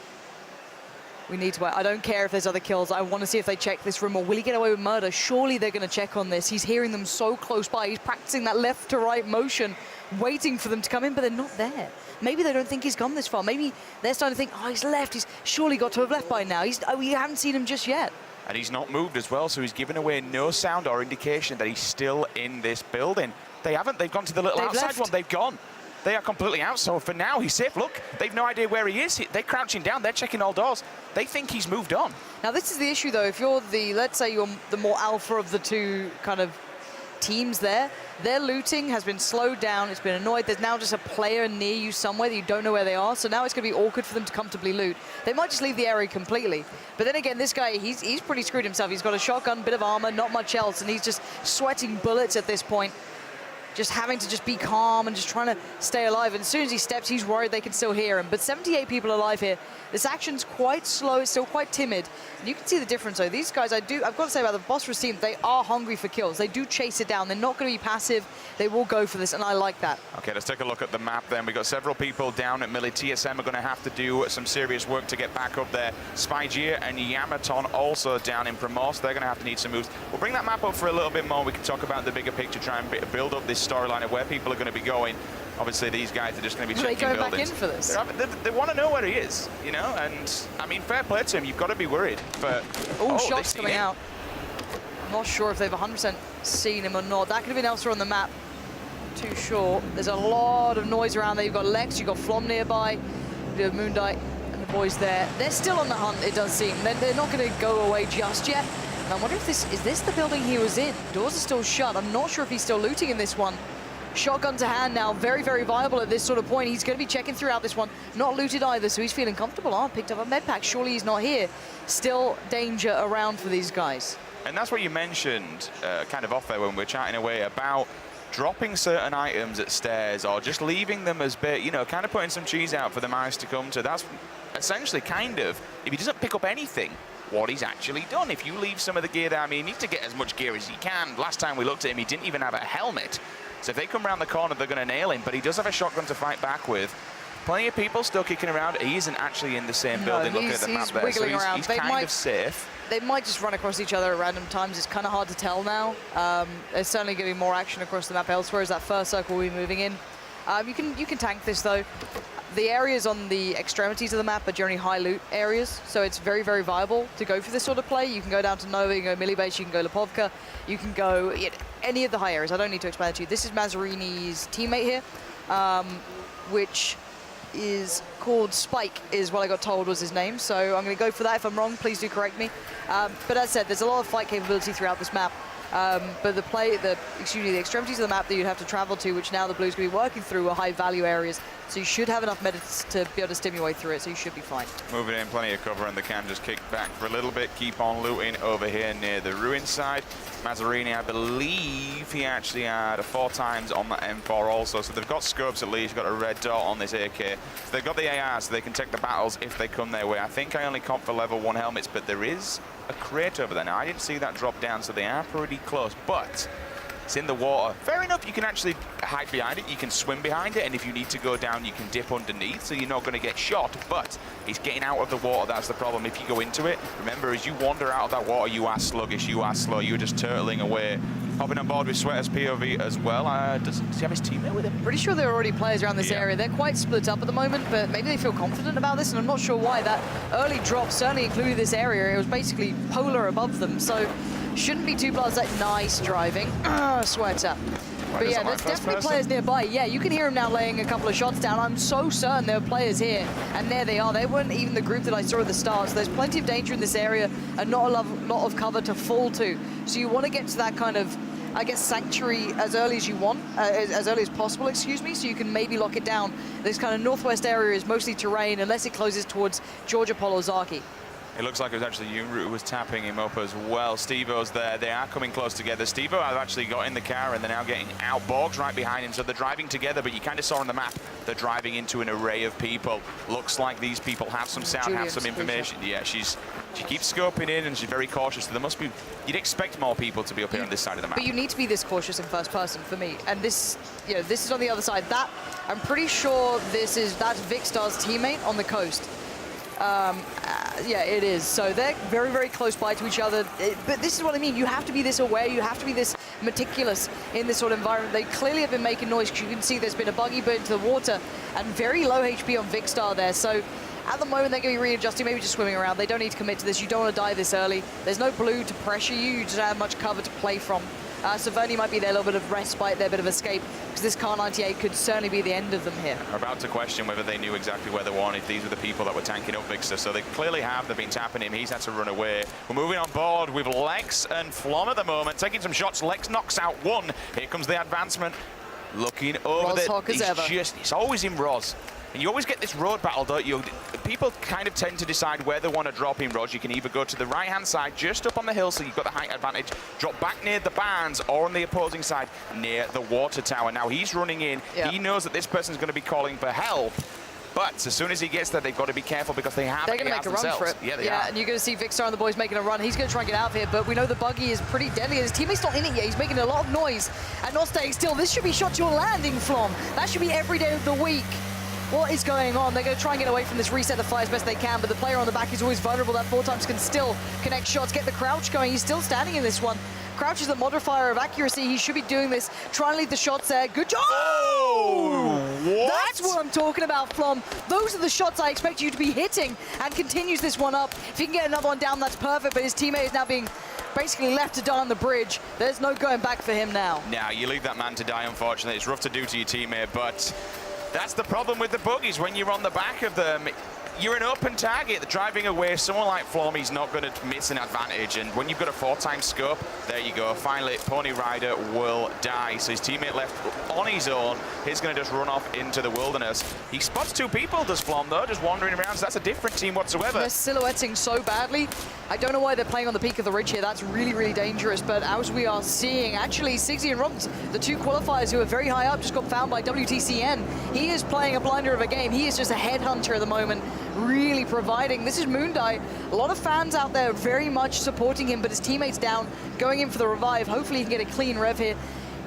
We need to wait. I don't care if there's other kills. I want to see if they check this room, or will he get away with murder? Surely they're going to check on this. He's hearing them so close by. He's practicing that left to right motion, waiting for them to come in, but they're not there. Maybe they don't think he's gone this far. Maybe they're starting to think, oh, he's left. He's surely got to have left by now. We haven't seen him just yet. And he's not moved as well, so he's given away no sound or indication that he's still in this building. They haven't. They've gone to the little outside one. They've gone. They are completely out, so for now, he's safe. Look, they've no idea where he is. They're crouching down. They're checking all doors. They think he's moved on. Now, this is the issue, though. If you're let's say you're the more alpha of the two kind of teams there, their looting has been slowed down. It's been annoyed. There's now just a player near you somewhere that you don't know where they are, so now it's going to be awkward for them to comfortably loot. They might just leave the area completely. But then again, this guy, he's pretty screwed himself. He's got a shotgun, bit of armor, not much else, and he's just sweating bullets at this point. just having to just be calm and just trying to stay alive. And as soon as he steps, he's worried they can still hear him. But 78 people alive here. This action's quite slow. It's still quite timid. And you can see the difference, though. These guys, I've got to say about the Bosphorus team, they are hungry for kills. They do chase it down. They're not going to be passive. They will go for this, and I like that. Okay, let's take a look at the map then. We've got several people down at Millie. TSM are going to have to do some serious work to get back up there. Spygear and Yamaton also down in Promos. They're going to have to need some moves. We'll bring that map up for a little bit more. We can talk about the bigger picture, try and build up this storyline of where people are going to be going. Obviously, these guys are just going to be checking buildings. Are they going back in for this? They want to know where he is, you know? And, I mean, fair play to him. You've got to be worried. But, shots coming out. I'm not sure if they've 100% seen him or not. That could have been elsewhere on the map. Too sure. There's a lot of noise around there. You've got Lex, you've got Flom nearby, you have Moondite and the boys there. They're still on the hunt, it does seem. They're not going to go away just yet. And I wonder if is this the building he was in? Doors are still shut. I'm not sure if he's still looting in this one. Shotgun to hand now, very, very viable at this sort of point. He's going to be checking throughout this one. Not looted either, so he's feeling comfortable. Picked up a med pack. Surely he's not here. Still danger around for these guys. And that's what you mentioned kind of off there when we were chatting away about dropping certain items at stairs or just leaving them as bait, you know, kind of putting some cheese out for the mice to come to. That's essentially kind of, if he doesn't pick up anything, what he's actually done. If you leave some of the gear there, I mean, he needs to get as much gear as he can. Last time we looked at him, he didn't even have a helmet. So if they come around the corner, they're going to nail him. But he does have a shotgun to fight back with. Plenty of people still kicking around. He isn't actually in the same building. Looking at the map there, so he's kind of safe. They might just run across each other at random times. It's kind of hard to tell now. There's certainly going to be more action across the map elsewhere as that first circle will be moving in. You can tank this, though. The areas on the extremities of the map are generally high loot areas, so it's very, very viable to go for this sort of play. You can go down to Nova, you can go Millie Base, you can go Lipovka, you can go any of the high areas. I don't need to explain it to you. This is Mazzarini's teammate here, which is called Spike, is what I got told was his name, so I'm going to go for that. If I'm wrong, please do correct me. But as I said, there's a lot of fight capability throughout this map. But the extremities of the map that you'd have to travel to, which now the Blues going to be working through, are high value areas. So you should have enough medits to be able to stimulate through it, so you should be fine. Moving in, plenty of cover, and they can just kick back for a little bit, keep on looting over here near the ruin side. Mazzarini, I believe he actually had a 4 times on that M4 also, so they've got scopes at least, got a red dot on this AK. So they've got the AR, so they can take the battles if they come their way. I think I only comp for level 1 helmets, but there is a crate over there. Now, I didn't see that drop down, so they are pretty close, but it's in the water. Fair enough, you can actually hide behind it, you can swim behind it, and if you need to go down, you can dip underneath, so you're not going to get shot, but it's getting out of the water, that's the problem. If you go into it, remember, as you wander out of that water, you are sluggish, you are slow, you're just turtling away. Hopping on board with Sweater's POV as well. Does he have his teammate with him? Pretty sure there are already players around this area. They're quite split up at the moment, but maybe they feel confident about this, and I'm not sure why. That early drop certainly included this area. It was basically polar above them, so shouldn't be too blasé. Nice driving. Sweater. But yeah, there's definitely players nearby. Yeah, you can hear him now laying a couple of shots down. I'm so certain there are players here, and there they are. They weren't even the group that I saw at the start, so there's plenty of danger in this area and not a lot of cover to fall to. So you want to get to that kind of, I guess, sanctuary as early as you want, as early as possible, excuse me, so you can maybe lock it down. This kind of northwest area is mostly terrain unless it closes towards Georgia Polozaki. It looks like it was actually Yunru who was tapping him up as well. Steve-O's there. They are coming close together. Steve-O have actually got in the car and they're now getting out. Borg's right behind him, so they're driving together, but you kind of saw on the map, they're driving into an array of people. Looks like these people have some sound, have some information. Yeah, she keeps scoping in and she's very cautious. So there must be, you'd expect more people to be up here on this side of the map. But you need to be this cautious in first person for me. And this, this is on the other side. That, I'm pretty sure that's Vicstar's teammate on the coast. Yeah, it is. So they're very, very close by to each other. But this is what I mean. You have to be this aware. You have to be this meticulous in this sort of environment. They clearly have been making noise, because you can see there's been a buggy burnt into the water and very low HP on Vicstar there. So at the moment, they're going to be readjusting, maybe just swimming around. They don't need to commit to this. You don't want to die this early. There's no blue to pressure you. You just don't have much cover to play from. So Vernie might be there, a little bit of respite there, a bit of escape, because this Car 98 could certainly be the end of them here. I'm about to question whether they knew exactly where they were, if these were the people that were tanking up Victor. So they clearly have. They've been tapping him. He's had to run away. We're moving on board with Lex and Flom at the moment, taking some shots. Lex knocks out one. Here comes the advancement. Looking over there. As ever. It's always in Roz. And you always get this road battle, don't you? People kind of tend to decide where they want to drop in, Rog. You can either go to the right-hand side, just up on the hill, so you've got the height advantage, drop back near the barns, or on the opposing side, near the water tower. Now, he's running in. Yeah. He knows that this person's going to be calling for help. But as soon as he gets there, they've got to be careful because they have They're going to make a run for it. Yeah, they are. And you're going to see Vikkstar and the boys making a run. He's going to try and get out of here, but we know the buggy is pretty deadly. His teammate's not in it yet. He's making a lot of noise and not staying still. This should be shot to a landing, Flom. That should be every day of the week. What is going on? They're going to try and get away from this reset the fire as best they can, but the player on the back is always vulnerable. That 4x can still connect shots, get the crouch going. He's still standing in this one. Crouch is the modifier of accuracy. He should be doing this. Try and lead the shots there. Good job! Oh! What? That's what I'm talking about, Flom. Those are the shots I expect you to be hitting, and continues this one up. If he can get another one down, that's perfect, but his teammate is now being basically left to die on the bridge. There's no going back for him now. Now, you leave that man to die, unfortunately. It's rough to do to your teammate, but that's the problem with the buggies. When you're on the back of them, you're an open target. Driving away, someone like Flomy's not going to miss an advantage. And when you've got a 4x scope, there you go. Finally, Pony Rider will die. So his teammate left on his own. He's going to just run off into the wilderness. He spots two people, does Flom, though, just wandering around. So that's a different team whatsoever. They're silhouetting so badly. I don't know why they're playing on the peak of the ridge here. That's really, really dangerous. But as we are seeing, actually, Sigsy and Robbins, the two qualifiers who are very high up, just got found by WTCN. He is playing a blinder of a game. He is just a headhunter at the moment, really providing. This is Moondai. A lot of fans out there very much supporting him, but his teammates down, going in for the revive. Hopefully he can get a clean rev here.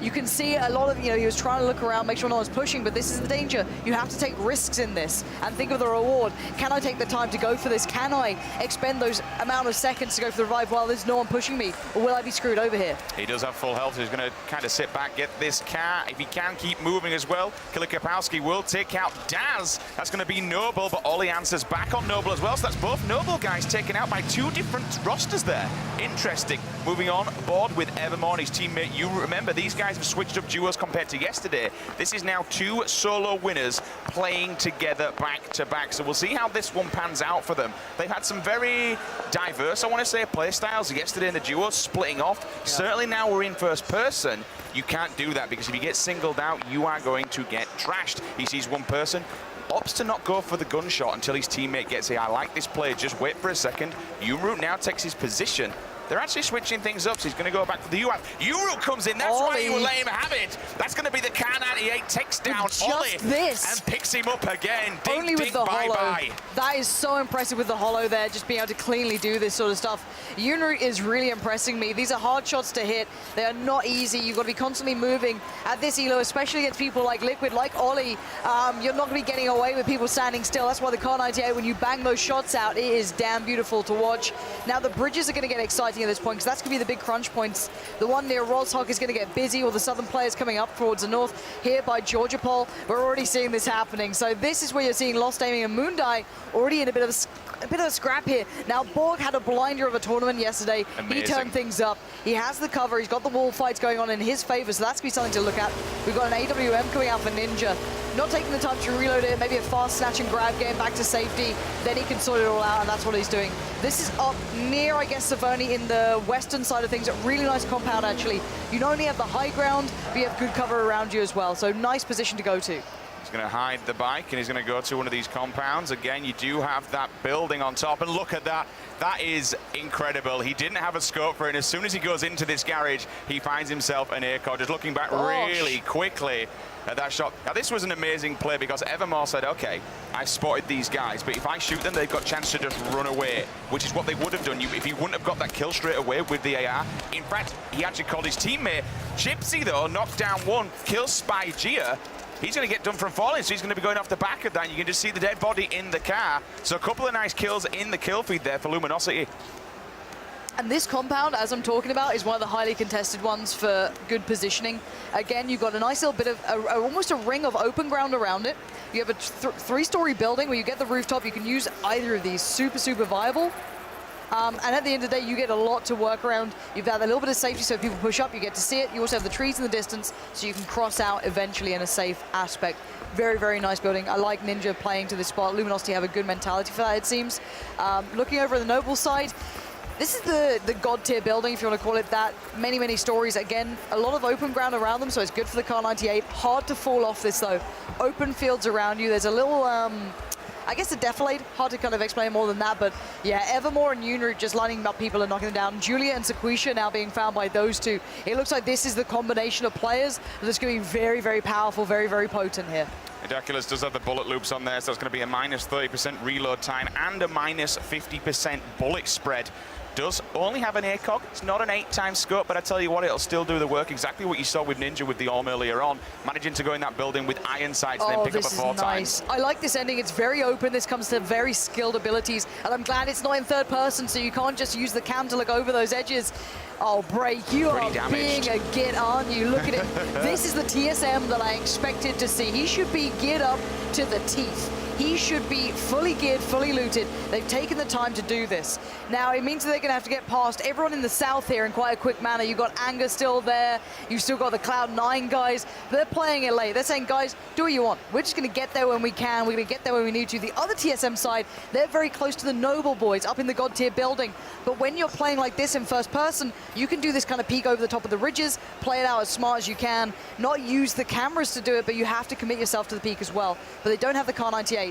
You can see a lot of, he was trying to look around, make sure no one's pushing, but this is the danger. You have to take risks in this and think of the reward. Can I take the time to go for this? Can I expend those amount of seconds to go for the revive while there's no one pushing me? Or will I be screwed over here? He does have full health. He's going to kind of sit back, get this car. If he can keep moving as well, Killer Kapowski will take out Daz. That's going to be Noble, but Ollie answers back on Noble as well. So that's both Noble guys taken out by two different rosters there. Interesting. Moving on board with Evermore and his teammate. You remember, these guys have switched up duos compared to yesterday. This is now two solo winners playing together back to back. So we'll see how this one pans out for them. They've had some very diverse, I want to say, play styles yesterday in the duos, splitting off. Yeah. Certainly now we're in first person. You can't do that because if you get singled out, you are going to get trashed. He sees one person, opts to not go for the gunshot until his teammate gets here. I like this play. Just wait for a second. Yumru now takes his position. They're actually switching things up, so he's going to go back for the UAV. Yuru comes in, that's why you let him have it. That's going to be the Kar 98, takes down Ollie and picks him up again. Dink, only with dink, the bye, holo. bye. That is so impressive with the holo there, just being able to cleanly do this sort of stuff. Yunru is really impressing me. These are hard shots to hit. They are not easy. You've got to be constantly moving at this elo, especially against people like Liquid, like Ollie. You're not going to be getting away with people standing still. That's why the Kar 98, when you bang those shots out, it is damn beautiful to watch. Now the bridges are going to get exciting at this point, because that's going to be the big crunch points. The one near Roshok is going to get busy, or the southern players coming up towards the north here by Georgia Pol. We're already seeing this happening. So this is where you're seeing Lost Aiming and Moondai already in a bit of a scrap here. Now Borg had a blinder of a tournament yesterday. Amazing. He turned things up. He has the cover. He's got the wall fights going on in his favor, so that's going to be something to look at. We've got an AWM coming out for Ninja. Not taking the time to reload it, maybe a fast snatch and grab, getting back to safety. Then he can sort it all out, and that's what he's doing. This is up near, I guess, Savoni in the western side of things. A really nice compound, actually. You not only have the high ground, but you have good cover around you as well. So nice position to go to. He's going to hide the bike, and he's going to go to one of these compounds. Again, you do have that building on top, and look at that. That is incredible. He didn't have a scope for it, and as soon as he goes into this garage, he finds himself an ACOG. Just looking back really quickly at that shot. Now, this was an amazing play because Evermore said, okay, I spotted these guys, but if I shoot them, they've got a chance to just run away, which is what they would have done if he wouldn't have got that kill straight away with the AR. In fact, he actually called his teammate. Gypsy, though, knocked down one, kills Spy Gia. He's going to get done from falling, so he's going to be going off the back of that. You can just see the dead body in the car. So a couple of nice kills in the kill feed there for Luminosity. And this compound, as I'm talking about, is one of the highly contested ones for good positioning. Again, you've got a nice little bit of, almost a ring of open ground around it. You have a three-story building where you get the rooftop. You can use either of these, super, super viable. And at the end of the day, you get a lot to work around. You've got a little bit of safety, so if people push up, you get to see it. You also have the trees in the distance, so you can cross out eventually in a safe aspect. Very, very nice building. I like Ninja playing to this spot. Luminosity have a good mentality for that, it seems. Looking over at the Noble side, This is the god tier building, if you want to call it that. Many, many stories. Again, a lot of open ground around them, so it's good for the Car 98. Hard to fall off this, though. Open fields around you. There's a little, I guess a defilade. Hard to kind of explain more than that, but yeah, Evermore and Unroot just lining up people and knocking them down. Julia and Sequisha now being found by those two. It looks like this is the combination of players that's going to be very, very powerful, very, very potent here. Ridiculous does have the bullet loops on there, so it's going to be a minus 30% reload time and a minus 50% bullet spread. Does only have an ACOG. It's not an 8-time scope, but I tell you what, it'll still do the work. Exactly what you saw with Ninja with the Orm earlier on, managing to go in that building with iron sights and then pick up a 4 times. I like this ending. It's very open. This comes to very skilled abilities, and I'm glad it's not in third person, so you can't just use the cam to look over those edges. Oh, Break, you are being a git, aren't you? Look at it. This is the TSM that I expected to see. He should be geared up to the teeth. He should be fully geared, fully looted. They've taken the time to do this. Now, it means that they're going to have to get past everyone in the south here in quite a quick manner. You've got Anger still there. You've still got the Cloud9 guys. They're playing it late. They're saying, guys, do what you want. We're just going to get there when we can. We're going to get there when we need to. The other TSM side, they're very close to the Noble boys up in the God tier building. But when you're playing like this in first person, you can do this kind of peek over the top of the ridges, play it out as smart as you can, not use the cameras to do it, but you have to commit yourself to the peak as well. But they don't have the Car 98.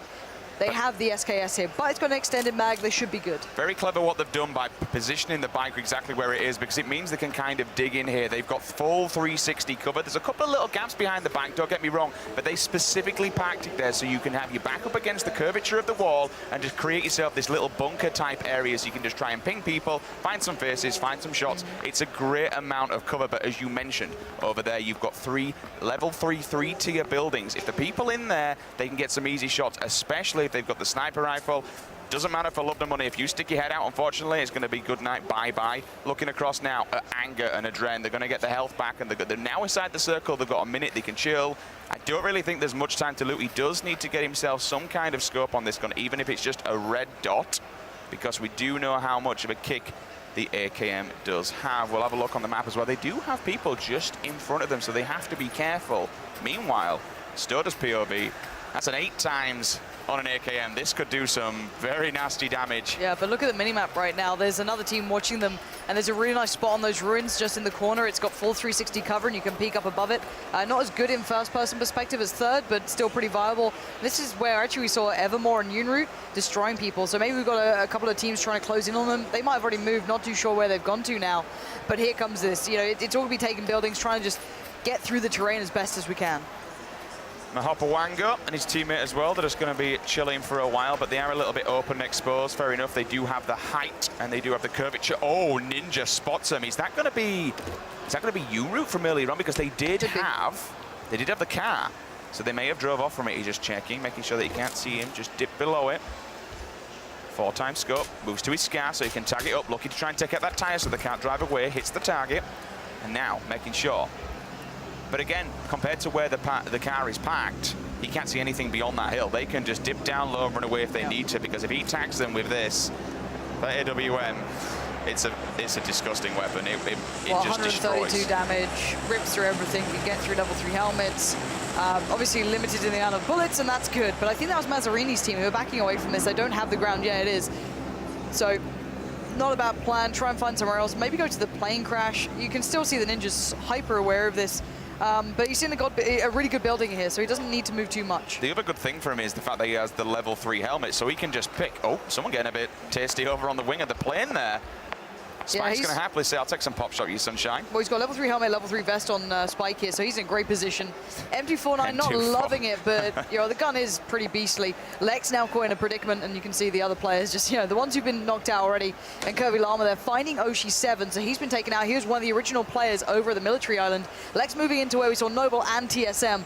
They have the SKS here, but it's got an extended mag. They should be good. Very clever what they've done by positioning the bike exactly where it is, because it means they can kind of dig in here. They've got full 360 cover. There's a couple of little gaps behind the bike, don't get me wrong, but they specifically packed it there so you can have your back up against the curvature of the wall and just create yourself this little bunker type area so you can just try and ping people, find some faces, find some shots. It's a great amount of cover, but as you mentioned, over there you've got 3 level 3 tier buildings. If the people in there, they can get some easy shots, especially if they've got the sniper rifle. Doesn't matter for love nor money. If you stick your head out, unfortunately, it's going to be good night, bye-bye. Looking across now at Anger and Adren, they're going to get the health back, and they're now inside the circle. They've got a minute, they can chill. I don't really think there's much time to loot. He does need to get himself some kind of scope on this gun, even if it's just a red dot, because we do know how much of a kick the AKM does have. We'll have a look on the map as well. They do have people just in front of them, so they have to be careful. Meanwhile, Stoda's POV, that's an 8 times on an AKM. This could do some very nasty damage. Yeah, but look at the minimap right now. There's another team watching them, and there's a really nice spot on those ruins just in the corner. It's got full 360 cover, and you can peek up above it. Not as good in first-person perspective as third, but still pretty viable. This is where actually we saw Evermore and Unroot destroying people. So maybe we've got a couple of teams trying to close in on them. They might have already moved, not too sure where they've gone to now. But here comes this. You know, it's all going to be taking buildings, trying to just get through the terrain as best as we can. Mahopawanga and his teammate as well, they're just going to be chilling for a while, but they are a little bit open and exposed. Fair enough, they do have the height and they do have the curvature. Oh, Ninja spots him. Is that going to be Unroot from earlier on? Because they did have the car, so they may have drove off from it. He's just checking, making sure that you can't see him. Just dip below it. 4-time scope, moves to his scar so he can tag it up. Looking to try and take out that tire so they can't drive away. Hits the target, and now making sure. But again, compared to where the car is parked, he can't see anything beyond that hill. They can just dip down low and run away if they need to, because if he tags them with this, that AWM, it's a disgusting weapon. It well, just 132 destroys. damage, rips through everything, can get through level 3 helmets. Obviously limited in the amount of bullets, and that's good. But I think that was Mazzarini's team who are backing away from this. They don't have the ground yet, it is. So, not a bad plan. Try and find somewhere else. Maybe go to the plane crash. You can still see the Ninja's hyper aware of this. But you've seen a really good building here, so he doesn't need to move too much. The other good thing for him is the fact that he has the level 3 helmet, so he can just pick. Oh, someone getting a bit tasty over on the wing of the plane there. Spike's going to happily say, I'll take some pop shot, you sunshine. Well, he's got level 3 helmet, level 3 vest on Spike here, so he's in great position. M249 not loving it, but you know, the gun is pretty beastly. Lex now caught in a predicament, and you can see the other players, just, you know, the ones who've been knocked out already, and Kirby Llama, they're finding Oshi 7, so he's been taken out. He was one of the original players over at the military island. Lex moving into where we saw Noble and TSM.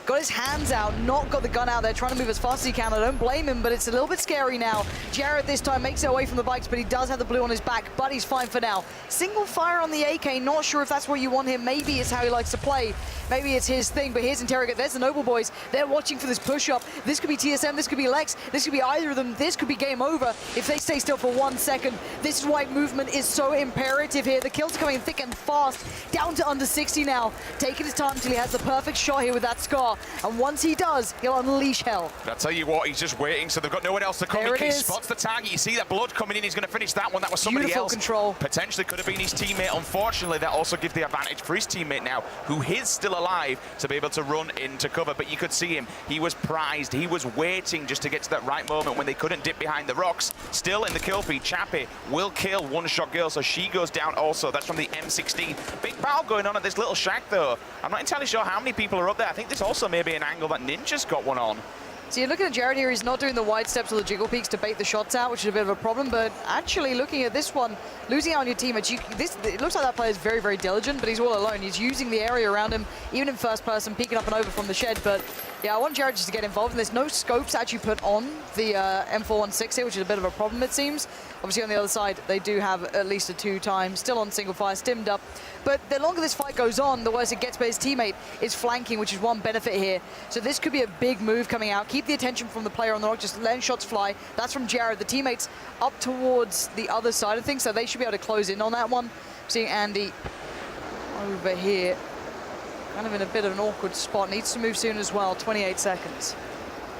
Got his hands out, not got the gun out there, trying to move as fast as he can. I don't blame him, but it's a little bit scary now. Jared this time makes it away from the bikes, but he does have the blue on his back, but he's fine for now. Single fire on the AK, not sure if that's what you want him. Maybe it's how he likes to play. Maybe it's his thing, but here's Interrogate. There's the Noble boys. They're watching for this push-up. This could be TSM, this could be Lex, this could be either of them. This could be game over if they stay still for 1 second. This is why movement is so imperative here. The kills are coming thick and fast, down to under 60 now. Taking his time until he has the perfect shot here with that scar. are. And once he does, he'll unleash hell. But I tell you what, he's just waiting, so they've got no one else to come. There He it is. spots the target. You see that blood coming in. He's going to finish that one. That was somebody Beautiful else. Control. Potentially could have been his teammate. Unfortunately, that also gives the advantage for his teammate now, who is still alive, to be able to run into cover. But you could see him. He was prized. He was waiting just to get to that right moment when they couldn't dip behind the rocks. Still in the kill feed. Chappie will kill one-shot girl, so she goes down also. That's from the M16. Big battle going on at this little shack, though. I'm not entirely sure how many people are up there. I think there's also maybe an angle that Ninja's got one on. So you're looking at Jared here, he's not doing the wide steps or the jiggle peaks to bait the shots out, which is a bit of a problem, but actually looking at this one, losing out on your team, it looks like that player is very, very diligent, but he's all alone. He's using the area around him, even in first person, peeking up and over from the shed, but yeah, I want Jared just to get involved, and there's no scopes actually put on the M416 here, which is a bit of a problem, it seems. Obviously on the other side, they do have at least a 2-time, still on single fire, stimmed up, but the longer this fight goes on, the worse it gets, but his teammate is flanking, which is one benefit here. So this could be a big move coming out. Keep the attention from the player on the rock, just letting shots fly. That's from Jared. The teammates up towards the other side of things, so they should be able to close in on that one. Seeing Andy over here, kind of in a bit of an awkward spot. Needs to move soon as well, 28 seconds.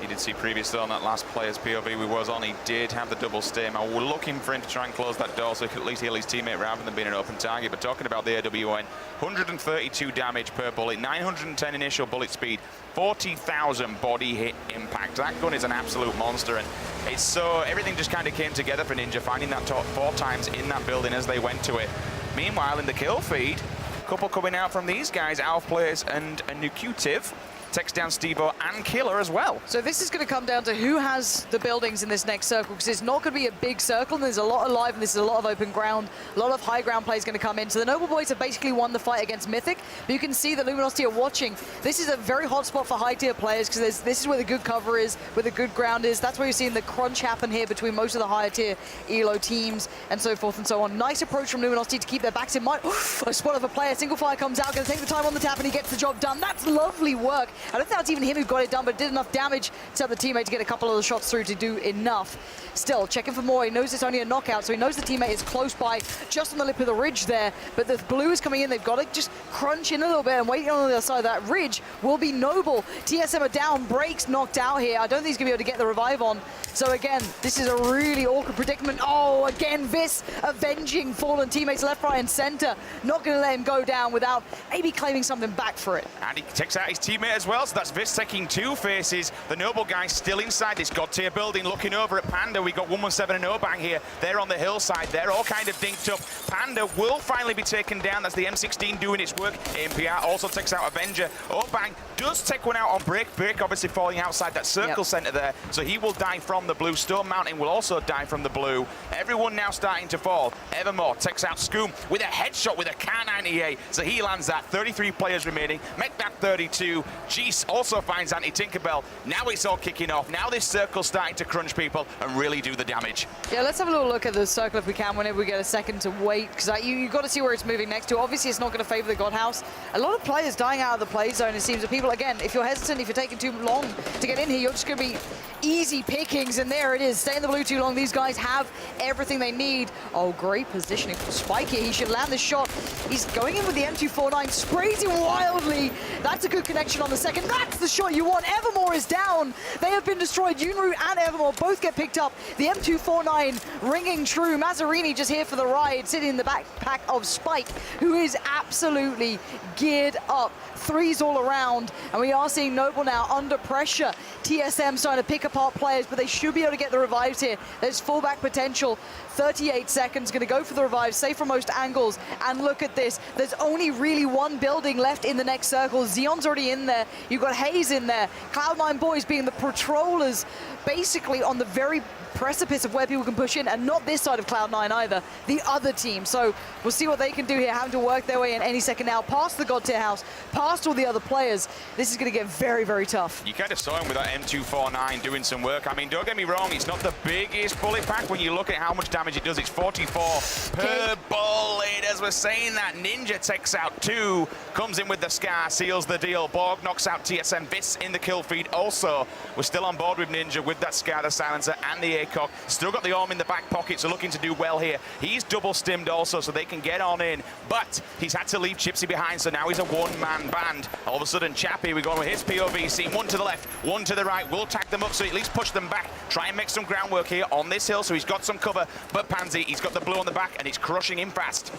He did see previously on that last player's POV we was on, he did have the double stim. We're looking for him to try and close that door so he could at least heal his teammate rather than being an open target. But talking about the AWN, 132 damage per bullet, 910 initial bullet speed, 40,000 body hit impact. That gun is an absolute monster, and it's so everything just kind of came together for Ninja, finding that top 4 times in that building as they went to it. Meanwhile, in the kill feed, a couple coming out from these guys, Alf Players and a Nucutive. Takes down Stevo and Killer as well. So this is going to come down to who has the buildings in this next circle, because it's not going to be a big circle, and there's a lot alive, and this is a lot of open ground. A lot of high ground play is going to come in. So the Noble Boys have basically won the fight against Mythic, but you can see that Luminosity are watching. This is a very hot spot for high tier players, because this is where the good cover is, where the good ground is. That's where you're seeing the crunch happen here between most of the higher tier ELO teams and so forth and so on. Nice approach from Luminosity to keep their backs in mind. A spot of a player, single fire comes out, going to take the time on the tap, and he gets the job done. That's lovely work. I don't think that's even him who got it done, but did enough damage to the teammate to get a couple of the shots through to do enough. Still, checking for more. He knows it's only a knockout, so he knows the teammate is close by, just on the lip of the ridge there. But the blue is coming in. They've got to just crunch in a little bit, and waiting on the other side of that ridge will be Noble. TSM are down, breaks knocked out here. I don't think he's going to be able to get the revive on. So again, this is a really awkward predicament. Oh, again, Vis avenging fallen teammates left, right, and center. Not going to let him go down without maybe claiming something back for it. And he takes out his teammate as well, so that's Vis taking 2 faces. The Noble guy still inside this god tier building, looking over at Panda. We got 117 and Obang here. They're on the hillside. They're all kind of dinked up. Panda will finally be taken down. That's the M16 doing its work. AMPR also takes out Avenger. Obang does take one out on Break. Break obviously falling outside that circle center there, so he will die from the blue. Stone Mountain will also die from the blue. Everyone now starting to fall. Evermore takes out Scoom with a headshot with a Kar98, so he lands that. 33 players remaining. Make that 32. Jeez also finds Anti-Tinkerbell. Now it's all kicking off. Now this circle's starting to crunch people and really do the damage. Yeah, let's have a little look at the circle if we can, whenever we get a second to wait, because you've got to see where it's moving next to. Obviously, it's not going to favor the God House. A lot of players dying out of the play zone, it seems. That people, again, if you're hesitant, if you're taking too long to get in here, you're just going to be easy pickings, and there it is. Stay in the blue too long. These guys have everything they need. Oh, great positioning for Spike here. He should land the shot. He's going in with the M249, sprays him wildly. That's a good connection on the second. That's the shot you want. Evermore is down. They have been destroyed. Yunru and Evermore both get picked up. The M249 ringing true. Mazzarini just here for the ride, sitting in the backpack of Spike, who is absolutely geared up. 3s all around, and we are seeing Noble now under pressure. TSM starting to pick apart players, but they should be able to get the revives here. There's fallback potential. 38 seconds, going to go for the revive, safe from most angles, and look at this. There's only really one building left in the next circle. Xeon's already in there. You've got Hayes in there. Cloud9 boys being the patrollers, basically on the very precipice of where people can push in, and not this side of Cloud9 either, the other team. So we'll see what they can do here, having to work their way in any second now, past the God tier house, past all the other players. This is going to get very, very tough. You kind of saw him with that M249 doing some work. I mean, don't get me wrong, it's not the biggest bullet pack when you look at how much damage it does. It's 44 per bullet as we're saying that, Ninja takes out 2, comes in with the Scar, seals the deal. Borg knocks out TSM. Vis in the kill feed also. We're still on board with Ninja with that Scar, the silencer, and the ACOG. Still got the arm in the back pocket, so looking to do well here. He's double stimmed also, so they can get on in, but he's had to leave Chipsy behind, so now he's a one-man band. All of a sudden, Chappie, we're going with his POV, seeing 1 to the left, 1 to the right. We'll tag them up, so at least push them back. Try and make some groundwork here on this hill, so he's got some cover, but Pansy, he's got the blue on the back, and it's crushing him fast.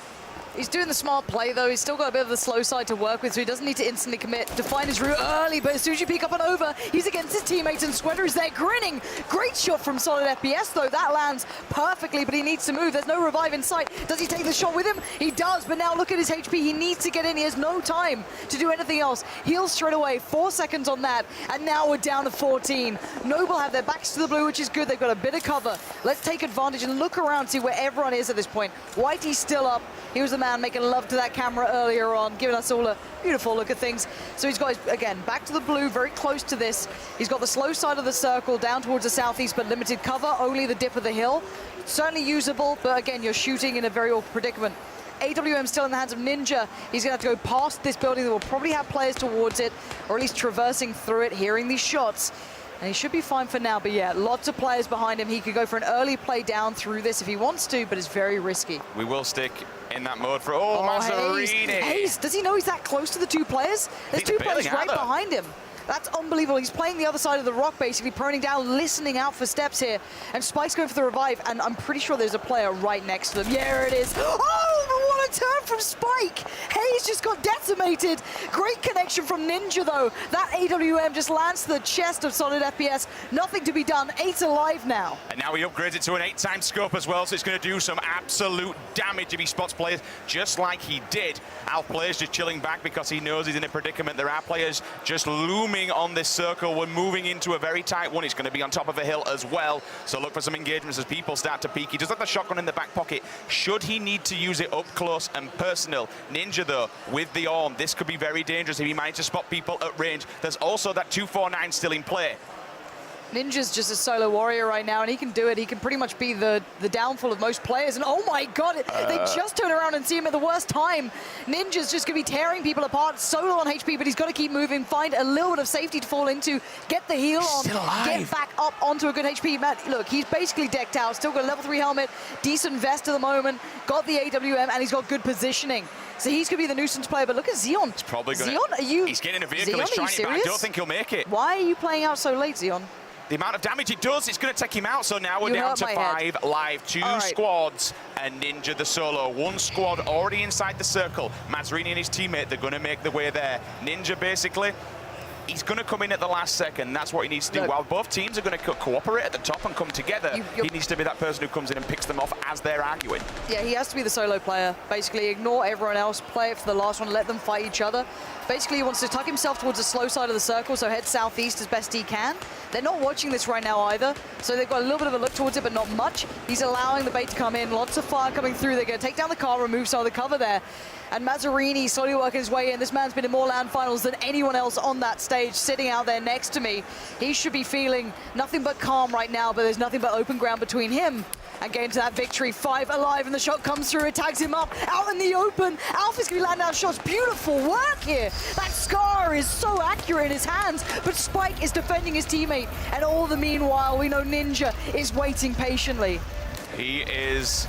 He's doing the smart play, though. He's still got a bit of the slow side to work with, so he doesn't need to instantly commit to find his route early. But as soon as you peek up and over, he's against his teammates, and Sweater is there grinning. Great shot from Solid FPS, though. That lands perfectly, but he needs to move. There's no revive in sight. Does he take the shot with him? He does, but now look at his HP. He needs to get in. He has no time to do anything else. Heals straight away. 4 seconds on that, and now we're down to 14. Noble have their backs to the blue, which is good. They've got a bit of cover. Let's take advantage and look around, see where everyone is at this point. Whitey's still up. He was the man making love to that camera earlier on, giving us all a beautiful look at things. So he's got, again, back to the blue, very close to this. He's got the slow side of the circle down towards the southeast, but limited cover, only the dip of the hill. Certainly usable, but again, you're shooting in a very awkward predicament. AWM still in the hands of Ninja. He's going to have to go past this building that will probably have players towards it, or at least traversing through it, hearing these shots. And he should be fine for now, but yeah, lots of players behind him. He could go for an early play down through this if he wants to, but it's very risky. We will stick in that mode for, Mazzarini. Hayes, does he know he's that close to the 2 players? There's 2 players right behind him. That's unbelievable. He's playing the other side of the rock, basically, proning down, listening out for steps here. And Spike's going for the revive, and I'm pretty sure there's a player right next to them. Yeah, it is. Oh, but what a turn from Spike. Hayes just got decimated. Great connection from Ninja, though. That AWM just lands to the chest of Solid FPS. Nothing to be done. 8 alive now. And now he upgrades it to an 8-time scope as well, so it's going to do some absolute damage if he spots players, just like he did. Alf players just chilling back because he knows he's in a predicament. There are players just looming on this circle. We're moving into a very tight one. He's going to be on top of a hill as well, so look for some engagements as people start to peek. He does have the shotgun in the back pocket should he need to use it up close and personal. Ninja, though, with the arm, this could be very dangerous if he manages to spot people at range. There's also that 249 still in play. Ninja's just a solo warrior right now, and he can do it. He can pretty much be the downfall of most players. And oh my god, they just turn around and see him at the worst time. Ninja's just going to be tearing people apart, solo on HP, but he's got to keep moving, find a little bit of safety to fall into, get the heal on, get back up onto a good HP. Matt, look, he's basically decked out, still got a level 3 helmet, decent vest at the moment, got the AWM, and he's got good positioning. So he's going to be the nuisance player, but look at Xeon. He's probably going Xeon, are you... He's getting a vehicle, Xeon, he's trying it, but I don't think he'll make it. Why are you playing out so late, Xeon? The amount of damage it does, it's going to take him out. So now we're down to 5 live, 2 squads, and Ninja the solo. 1 squad already inside the circle. Mazzarini and his teammate, they're going to make the way there. Ninja basically, he's going to come in at the last second. That's what he needs to do. While both teams are going to cooperate at the top and come together, he needs to be that person who comes in and picks them off as they're arguing. Yeah, he has to be the solo player. Basically, ignore everyone else, play it for the last one, let them fight each other. Basically, he wants to tuck himself towards the slow side of the circle, so head southeast as best he can. They're not watching this right now either, so they've got a little bit of a look towards it, but not much. He's allowing the bait to come in, lots of fire coming through. They're going to take down the car, remove some of the cover there. And Mazzarini slowly working his way in. This man's been in more LAN finals than anyone else on that stage, sitting out there next to me. He should be feeling nothing but calm right now, but there's nothing but open ground between him and getting to that victory. 5 alive, and the shot comes through. It tags him up out in the open. Alpha's going to be landing out shots. Beautiful work here. That Scar is so accurate in his hands, but Spike is defending his teammate. And all the meanwhile, we know Ninja is waiting patiently. He is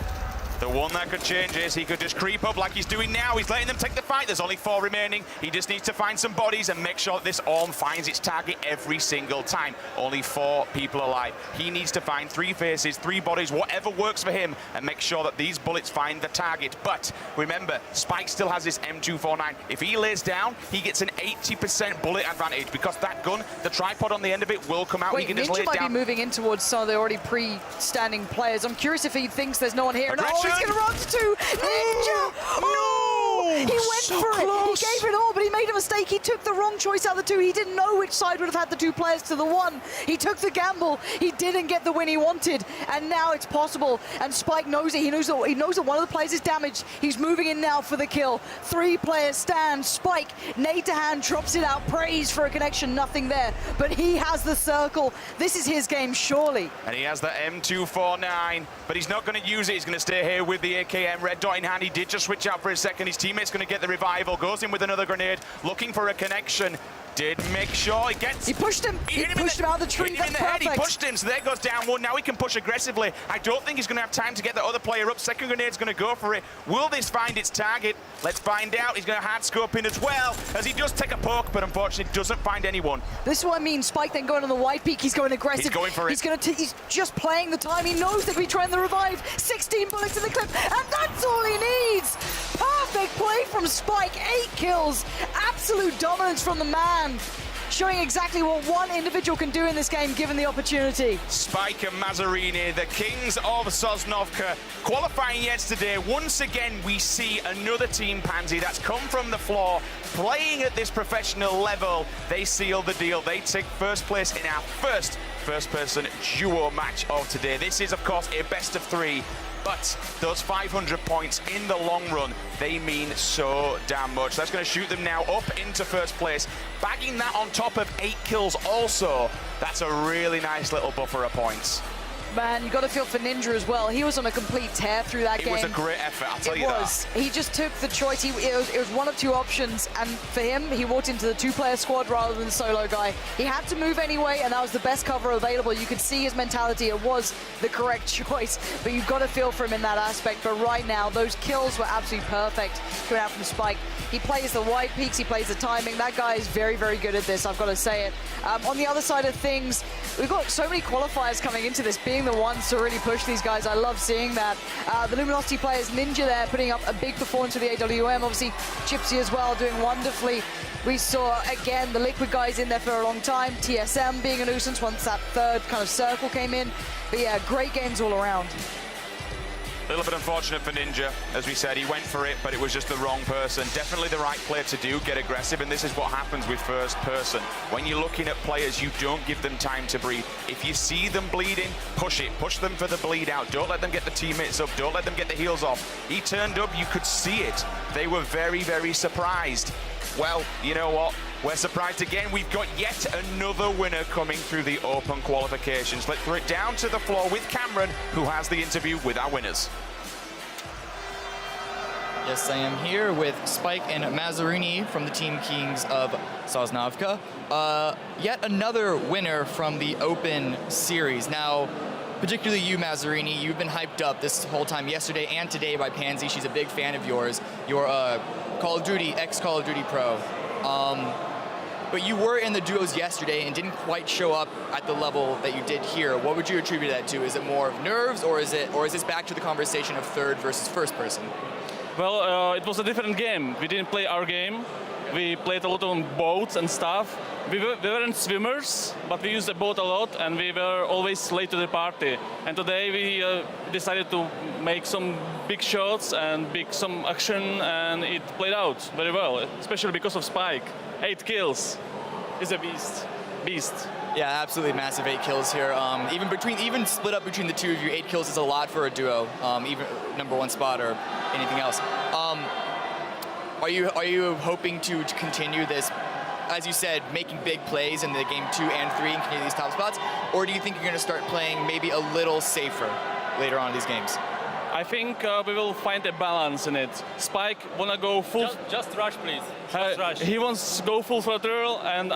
the one that could change this. He could just creep up like he's doing now. He's letting them take the fight. There's only 4 remaining. He just needs to find some bodies and make sure that this arm finds its target every single time. Only 4 people alive. He needs to find 3 faces, 3 bodies, whatever works for him, and make sure that these bullets find the target. But remember, Spike still has this M249. If he lays down, he gets an 80% bullet advantage because that gun, the tripod on the end of it, will come out. Wait, he can just lay Ninja it might down. be moving in towards some of the already pre-standing players. I'm curious if he thinks there's no one here. No, he's going to run to Ninja! No! He went So for close. it. He gave it all, but he made a mistake. He took the wrong choice out of the two. He didn't know which side would have had the 2 players to the 1. He took the gamble. He didn't get the win he wanted, and now it's possible. And Spike knows it. He knows that one of the players is damaged. He's moving in now for the kill. 3 players stand. Spike, nade to hand, drops it out, prays for a connection, nothing there. But he has the circle. This is his game, surely. And he has the M249, but he's not going to use it. He's going to stay here with the AKM, red dot in hand. He did just switch out for a second. His teammate's going to get the revival, goes in with another grenade, looking for a connection. Did make sure he gets... He pushed him. He pushed him out of the tree. Hit him in the head. He pushed him, so there goes down one. Now he can push aggressively. I don't think he's going to have time to get the other player up. Second grenade's going to go for it. Will this find its target? Let's find out. He's going to hard scope in as well, as he does take a poke, but unfortunately doesn't find anyone. This is what I mean. Spike then going on the white peak. He's going aggressive. He's going for it. He's just playing the time. He knows that we're trying to revive. 16 bullets in the clip, and that's all he needs. Perfect play from Spike. 8 kills. Absolute dominance from the man. Showing exactly what one individual can do in this game, given the opportunity. Spike and Mazzarini, the kings of Sosnovka, qualifying yesterday. Once again, we see another team, Pansy, that's come from the floor, playing at this professional level. They seal the deal. They take first place in our first-person duo match of today. This is, of course, a best of 3. But those 500 points in the long run, they mean so damn much. That's going to shoot them now up into first place. Bagging that on top of 8 kills also, that's a really nice little buffer of points. Man, you got to feel for Ninja as well. He was on a complete tear through that game. It was a great effort, I'll tell you that. He just took the choice. It was one of 2 options, and for him, he walked into the 2-player squad rather than the solo guy. He had to move anyway, and that was the best cover available. You could see his mentality. It was the correct choice, but you've got to feel for him in that aspect. But right now, those kills were absolutely perfect coming out from Spike. He plays the white peaks, he plays the timing. That guy is very, very good at this, I've got to say it. On the other side of things, we've got so many qualifiers coming into this, being the ones to really push these guys. I love seeing that. The Luminosity players, Ninja there, putting up a big performance for the AWM. Obviously, Gypsy as well, doing wonderfully. We saw, again, the Liquid guys in there for a long time. TSM being a nuisance once that third kind of circle came in. But yeah, great games all around. A little bit unfortunate for Ninja. As we said, he went for it, but it was just the wrong person. Definitely the right player to do, get aggressive, and this is what happens with first person. When you're looking at players, you don't give them time to breathe. If you see them bleeding, push it. Push them for the bleed out. Don't let them get the teammates up. Don't let them get the heals off. He turned up, you could see it. They were very, very surprised. Well, you know what? We're surprised again. We've got yet another winner coming through the open qualifications. Let's throw it down to the floor with Cameron, who has the interview with our winners. Yes, I am here with Spike and Mazzarini from the Team Kings of Sosnovka. Yet another winner from the Open Series. Now, particularly you, Mazzarini, you've been hyped up this whole time, yesterday and today, by Pansy. She's a big fan of yours. You're a Call of Duty, ex-Call of Duty pro. But you were in the duos yesterday and didn't quite show up at the level that you did here. What would you attribute that to? Is it more of nerves, or is this back to the conversation of third versus first person? Well, it was a different game. We didn't play our game. We played a lot on boats and stuff. We weren't swimmers, but we used the boat a lot, and we were always late to the party. And today we decided to make some big shots and some action, and it played out very well, especially because of Spike. 8 kills. He's a beast. Yeah, absolutely massive 8 kills here. Even split up between the two of you, 8 kills is a lot for a duo, even #1 spot or anything else. Are you hoping to continue this, as you said, making big plays in the game 2 and 3 and continue these top spots, or do you think you're going to start playing maybe a little safer later on in these games? I think we will find a balance in it. Spike wanna go full. Just rush, please. Just rush. He wants to go full throttle, and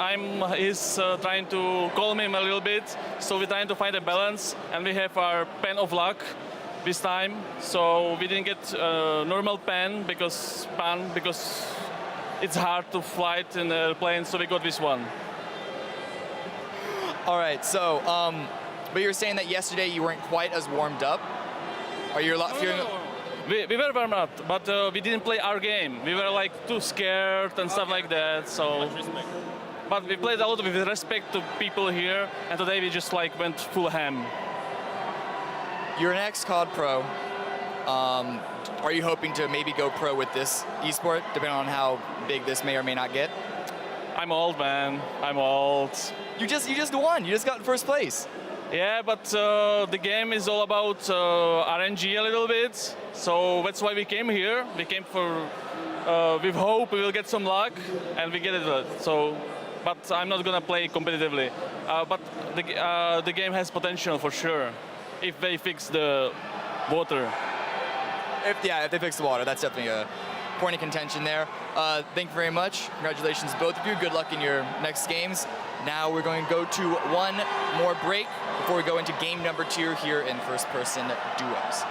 he's trying to calm him a little bit. So we're trying to find a balance, and we have our pen of luck this time. So we didn't get normal pen because it's hard to flight in the plane. So we got this one. All right. So, but you're saying that yesterday you weren't quite as warmed up. Are you feeling? No. We were warm up, but we didn't play our game. We were like too scared and stuff like that. So, but we played a lot with respect to people here, and today we just like went full ham. You're an ex-COD pro. Are you hoping to maybe go pro with this esport, depending on how big this may or may not get? I'm old, man. I'm old. You just won. You just got in first place. Yeah, but the game is all about RNG a little bit. So that's why we came here. We came for with hope we will get some luck, and we get it. So, but I'm not gonna play competitively. But the game has potential for sure if they fix the water. If they fix the water, that's definitely a point of contention there. Thank you very much. Congratulations, both of you. Good luck in your next games. Now we're going to go to one more break before we go into game number 2 here in first-person duos.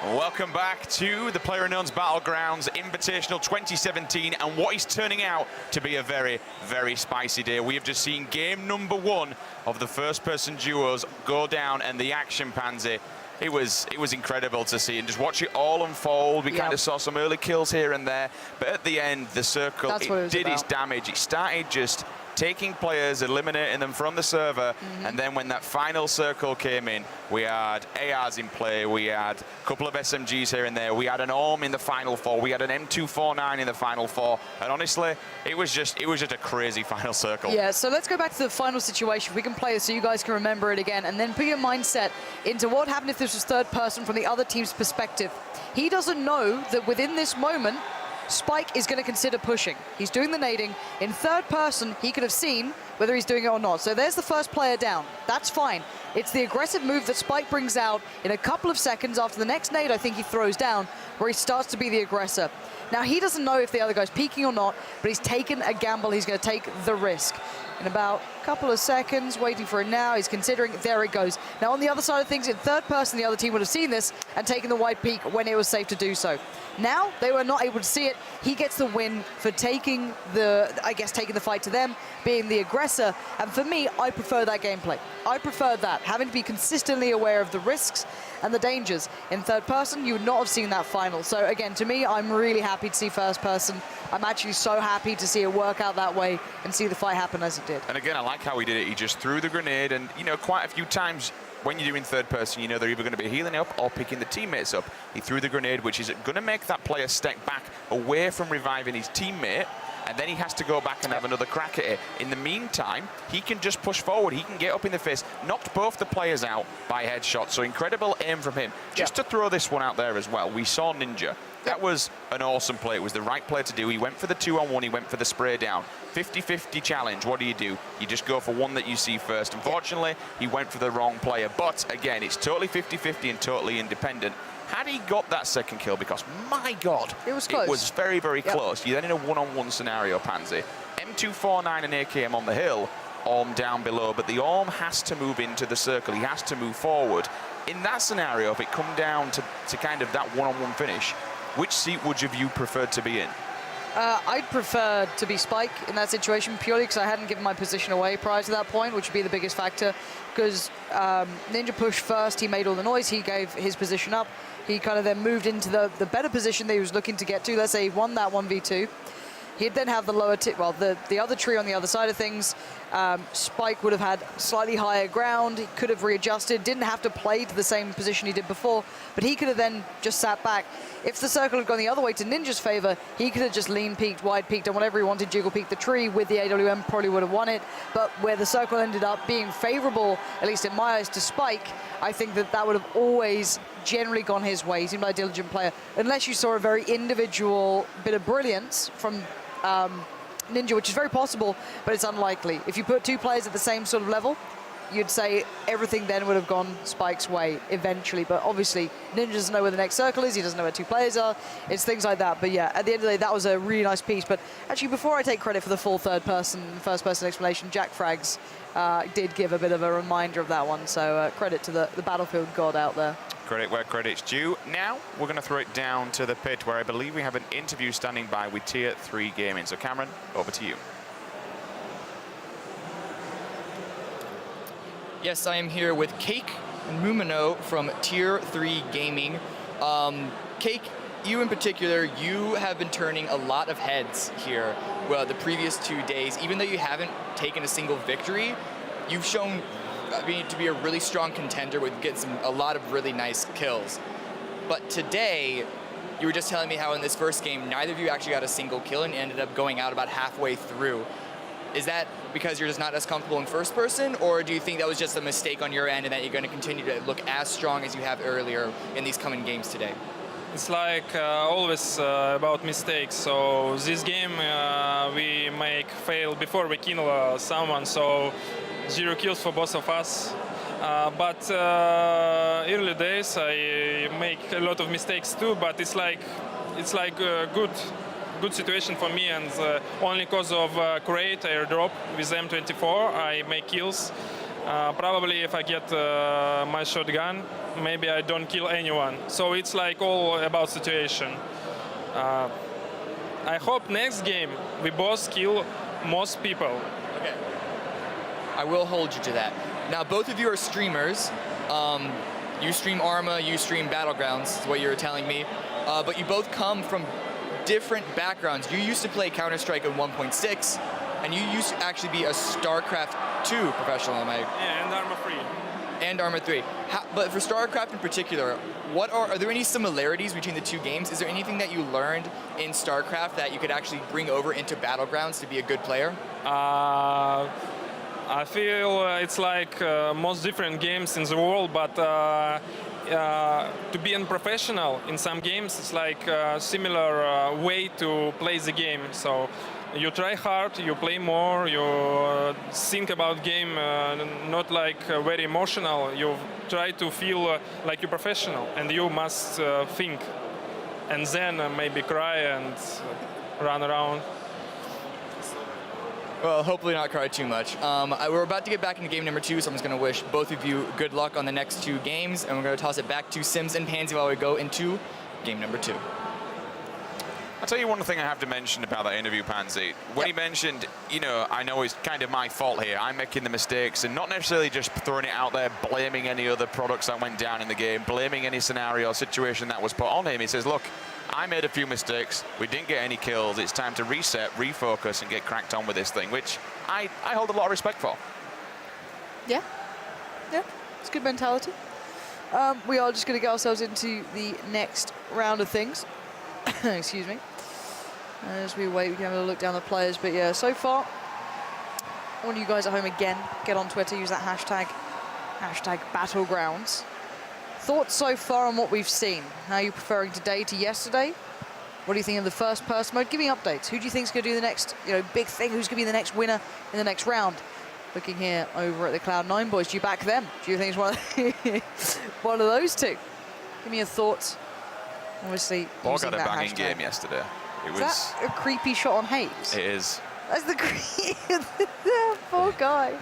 Welcome back to the PlayerUnknown's Battlegrounds Invitational 2017 and what is turning out to be a very, very spicy day. We have just seen game number 1 of the first-person duos go down, and the action, Pansy, it was incredible to see and just watch it all unfold. We kind of saw some early kills here and there, but at the end, the circle, it did its damage. It started just taking players, eliminating them from the server, and then when that final circle came in, we had ARs in play, we had a couple of SMGs here and there, we had an Orm in the final 4, we had an M249 in the final 4, and honestly, it was just a crazy final circle. Yeah, so let's go back to the final situation. We can play it so you guys can remember it again, and then put your mindset into what happened if this was third person from the other team's perspective. He doesn't know that within this moment, Spike is going to consider pushing. He's doing the nading. In third person, he could have seen whether he's doing it or not. So there's the first player down. That's fine. It's the aggressive move that Spike brings out in a couple of seconds after the next nade I think he throws down, where he starts to be the aggressor. Now, he doesn't know if the other guy's peeking or not, but he's taken a gamble. He's going to take the risk. In about a couple of seconds, waiting for it now, he's considering, there it goes. Now, on the other side of things, in third person, the other team would have seen this and taken the wide peek when it was safe to do so. Now, they were not able to see it. He gets the win for taking taking the fight to them, being the aggressor. And for me, I prefer that gameplay. I prefer that, having to be consistently aware of the risks and the dangers. In third person, you would not have seen that final. So again, to me, I'm really happy to see first person. I'm actually so happy to see it work out that way and see the fight happen as it did. And again, I like how he did it. He just threw the grenade, and you know, quite a few times when you're doing third person, you know they're either going to be healing up or picking the teammates up. He threw the grenade, which is going to make that player step back away from reviving his teammate, and then he has to go back and have another crack at it. In the meantime, he can just push forward. He can get up in the face, knocked both the players out by headshot. So incredible aim from him. Just to throw this one out there as well, we saw Ninja. That was an awesome play. It was the right play to do. He went for the 2-on-1. He went for the spray down. 50-50 challenge. What do? You just go for one that you see first. Unfortunately, he went for the wrong player. But again, it's totally 50-50 and totally independent. Had he got that second kill, because my God, it was close. It was very, very close. You're then in a one-on-one scenario, Pansy. M249 and AKM on the hill, Orm down below, but the Orm has to move into the circle. He has to move forward. In that scenario, if it come down to kind of that one-on-one finish, which seat would you preferred to be in? I'd prefer to be Spike in that situation, purely because I hadn't given my position away prior to that point, which would be the biggest factor. Because Ninja pushed first, he made all the noise, he gave his position up. He kind of then moved into the better position that he was looking to get to. Let's say he won that 1v2. He'd then have the lower the other tree on the other side of things. Spike would have had slightly higher ground. He could have readjusted, didn't have to play to the same position he did before, but he could have then just sat back. If the circle had gone the other way to Ninja's favor, he could have just lean peeked, wide peeked, and whatever he wanted, jiggle peeked the tree with the AWM, probably would have won it. But where the circle ended up being favorable, at least in my eyes, to Spike, I think that would have always generally gone his way. He seemed like a diligent player, unless you saw a very individual bit of brilliance from Ninja, which is very possible, but it's unlikely. If you put two players at the same sort of level, you'd say everything then would have gone Spike's way eventually. But obviously, Ninja doesn't know where the next circle is. He doesn't know where two players are. It's things like that. But yeah, at the end of the day, that was a really nice piece. But actually, before I take credit for the full first-person explanation, Jack Frags did give a bit of a reminder of that one. So credit to the Battlefield god out there. Credit where credit's due. Now, we're going to throw it down to the pit, where I believe we have an interview standing by with Tier 3 Gaming. So Cameron, over to you. Yes, I am here with Cake and Mumino from Tier 3 Gaming. Cake, you in particular, you have been turning a lot of heads here the previous 2 days. Even though you haven't taken a single victory, you've shown to be a really strong contender with getting a lot of really nice kills. But today, you were just telling me how in this first game, neither of you actually got a single kill and ended up going out about halfway through. Is that because you're just not as comfortable in first person, or do you think that was just a mistake on your end and that you're going to continue to look as strong as you have earlier in these coming games today? It's like always about mistakes. So this game we make fail before we kill someone, so 0 kills for both of us. But early days I make a lot of mistakes too, but it's like a good situation for me, and only because of crate airdrop with M24 I make kills. Probably if I get my shotgun, maybe I don't kill anyone. So it's like all about situation. I hope next game we both kill most people. Okay. I will hold you to that. Now both of you are streamers. You stream Arma, you stream Battlegrounds, is what you were telling me. But you both come from different backgrounds. You used to play Counter-Strike in 1.6, and you used to actually be a StarCraft 2 professional, am I? Yeah, and Arma 3. And Arma 3. But for StarCraft in particular, are there any similarities between the two games? Is there anything that you learned in StarCraft that you could actually bring over into Battlegrounds to be a good player? I feel it's like most different games in the world, but to be a professional in some games, it's like a similar way to play the game. So you try hard, you play more, you think about game, not like very emotional. You try to feel like you're professional, and you must think, and then maybe cry and run around. Well, hopefully not cry too much. We're about to get back into game number 2, so I'm just going to wish both of you good luck on the next 2 games, and we're going to toss it back to Sims and Pansy while we go into game number 2. I'll tell you one thing I have to mention about that interview, Pansy. When he mentioned, you know, I know it's kind of my fault here. I'm making the mistakes, and not necessarily just throwing it out there, blaming any other products that went down in the game, blaming any scenario or situation that was put on him. He says, look, I made a few mistakes. We didn't get any kills. It's time to reset, refocus, and get cracked on with this thing, which I hold a lot of respect for. Yeah. Yeah, it's good mentality. We are just going to get ourselves into the next round of things. Excuse me. As we wait, we can have a look down the players. But yeah, so far, I want you guys at home again, get on Twitter, use that hashtag Battlegrounds. Thoughts so far on what we've seen? How are you preferring today to yesterday? What do you think of the first person mode? Give me updates. Who do you think is going to do the next, big thing? Who's going to be the next winner in the next round? Looking here over at the Cloud9 boys, do you back them? Do you think it's one of those two? Give me your thoughts. Obviously, Borg had a banging game yesterday. Is that a creepy shot on Hayes? It is. That's the creepy. Poor guy.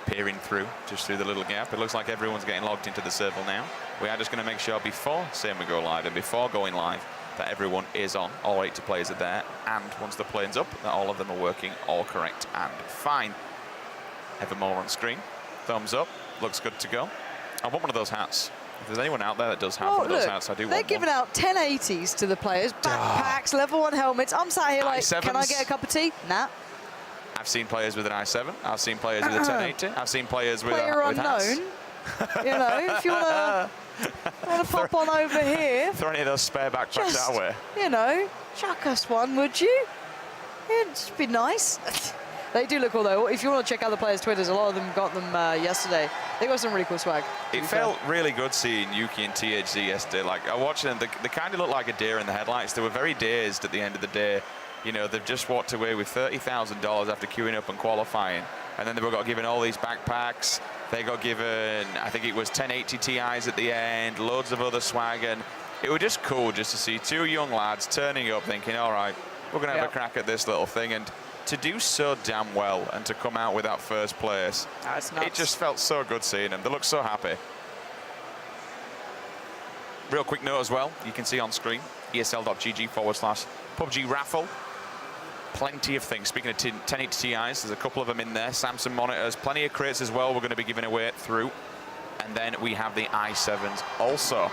Peering through, just through the little gap. It looks like everyone's getting logged into the server now. We are just going to make sure before saying we go live and before going live that everyone is on. All 80 players are there, and once the plane's up, that all of them are working all correct and fine. Evermore on screen. Thumbs up. Looks good to go. I want one of those hats. If there's anyone out there that does have one of those hats, I do want one. They're giving out 1080s to the players, backpacks, level 1 helmets. I'm sat here like, i7s. Can I get a cup of tea? Nah. I've seen players with an i7. I've seen players with a 1080. I've seen players with Player with hats. unknown. If you want to pop on over here. Throw any of those spare backpacks our way. Chuck us one, would you? It'd just be nice. They do look cool, though. If you want to check out the players' Twitters, a lot of them got them yesterday. They got some really cool swag. It felt really good seeing Yuki and THZ yesterday. Like, I watched them, they kind of looked like a deer in the headlights. They were very dazed at the end of the day. They've just walked away with $30,000 after queuing up and qualifying. And then they got given all these backpacks. They got given, I think it was 1080 Ti's at the end, loads of other swag. And it was just cool just to see 2 young lads turning up thinking, all right, we're going to have a crack at this little thing. And to do so damn well and to come out with that first place, it just felt so good seeing them. They look so happy. Real quick note as well, you can see on screen, esl.gg/PUBG raffle. Plenty of things. Speaking of 1080 Ti's, there's a couple of them in there. Samsung monitors, plenty of crates as well we're going to be giving away through. And then we have the i7s also.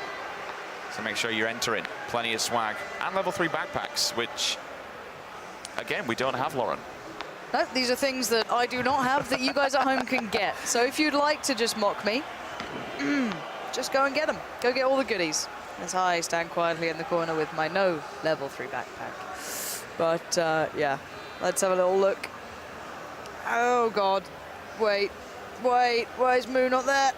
So make sure you're entering. Plenty of swag. And level 3 backpacks, which, again, we don't have, Lauren. No, these are things that I do not have that you guys at home can get. So if you'd like to just mock me, just go and get them. Go get all the goodies. As I stand quietly in the corner with my no level 3 backpack. But yeah, let's have a little look. Oh God, wait, why is Moo not there?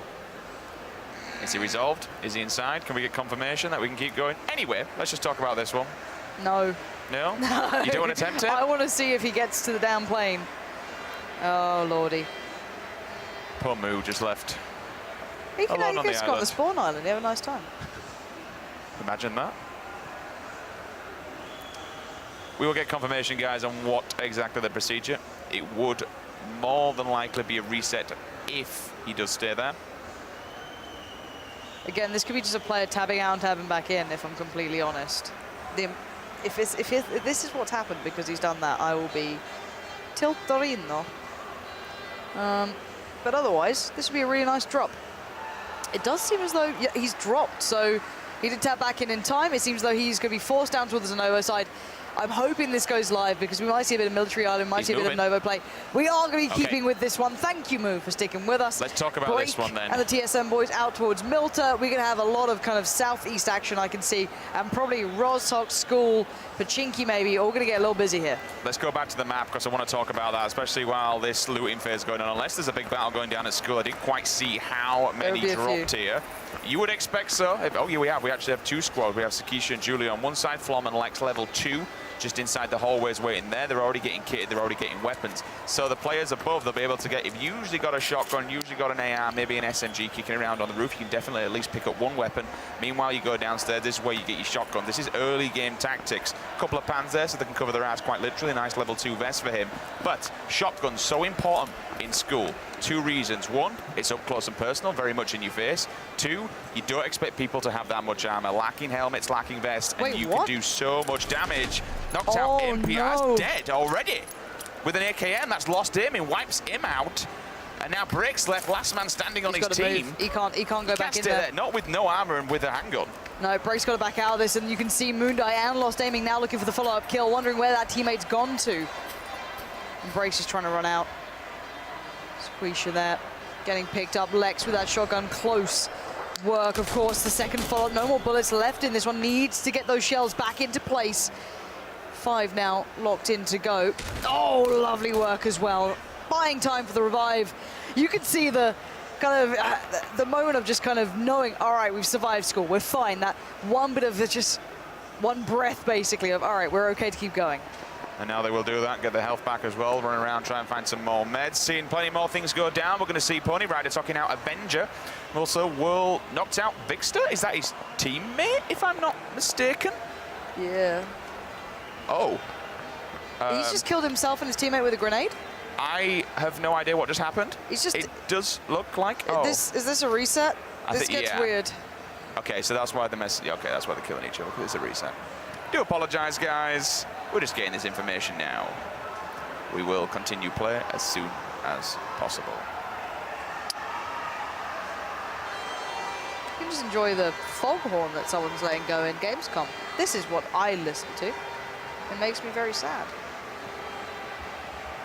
Is he resolved? Is he inside? Can we get confirmation that we can keep going? Anyway, let's just talk about this one. No. No? No. You don't want to attempt it? I want to see if he gets to the down plane. Oh lordy. Poor Moo just left. He can alone on the just got island. the spawn island. He have a nice time. Imagine that. We will get confirmation, guys, on what exactly the procedure. It would more than likely be a reset if he does stay there. Again, this could be just a player tabbing out and tabbing back in, if I'm completely honest. If this is what's happened because he's done that, I will be tiltorino. But otherwise, this would be a really nice drop. It does seem as though he's dropped, so he did tap back in time. It seems as though he's going to be forced down towards the Novo side. I'm hoping this goes live because we might see a bit of Military Island, might see a bit of Novo play. We are going to be keeping with this one. Thank you, Moo, for sticking with us. Let's talk about this one then. And the TSM boys out towards Milta. We're going to have a lot of kind of southeast action, I can see, and probably Rozhok, School, Pachinki maybe, all going to get a little busy here. Let's go back to the map because I want to talk about that, especially while this looting phase is going on. Unless there's a big battle going down at School, I didn't quite see how many dropped here. You would expect so. Oh, yeah, we actually have 2 squads. We have Sakisha and Julia on one side, Flom and Lex level 2. Just inside the hallways waiting there. They're already getting kitted, they're already getting weapons. So the players above, they'll be able to get, if you usually got a shotgun, usually got an AR, maybe an SMG kicking around on the roof, you can definitely at least pick up one weapon. Meanwhile, you go downstairs, this is where you get your shotgun. This is early game tactics. Couple of pans there so they can cover their ass quite literally. Nice level 2 vest for him. But shotgun's so important in School. 2 reasons. 1, it's up close and personal, very much in your face. 2, you don't expect people to have that much armor. Lacking helmets, lacking vests, and you can do so much damage. Knocked out MPR's dead already. With an AKM, that's lost him, it wipes him out. And now Brick's left last man standing on his team. Move. He can't go back in there. Not with no armor and with a handgun. No, Brick's got to back out of this, and you can see Moondai and Lost Aiming now looking for the follow-up kill, wondering where that teammate's gone to. And Brace is trying to run out. Squeesha there, getting picked up. Lex with that shotgun, close work, of course. The second follow-up, no more bullets left in this one. Needs to get those shells back into place. 5 now locked in to go. Oh, lovely work as well. Buying time for the revive. You can see the kind of the moment of just kind of knowing, all right, we've survived School, we're fine. That one bit of just one breath basically of, all right, we're okay to keep going. And now they will do that, get their health back as well, run around, try and find some more meds. Seeing plenty more things go down. We're going to see Pony Rider talking out Avenger. Also, Will knocked out Vixter. Is that his teammate, if I'm not mistaken? Yeah. Oh. He's just killed himself and his teammate with a grenade? I have no idea what just happened. It does look like. Oh. Is this a reset? This gets weird. Okay, so that's why the message. Okay, that's why they're killing each other, because it's a reset. Do apologize, guys. We're just getting this information now. We will continue play as soon as possible. You can just enjoy the foghorn that someone's letting go in Gamescom. This is what I listen to. It makes me very sad.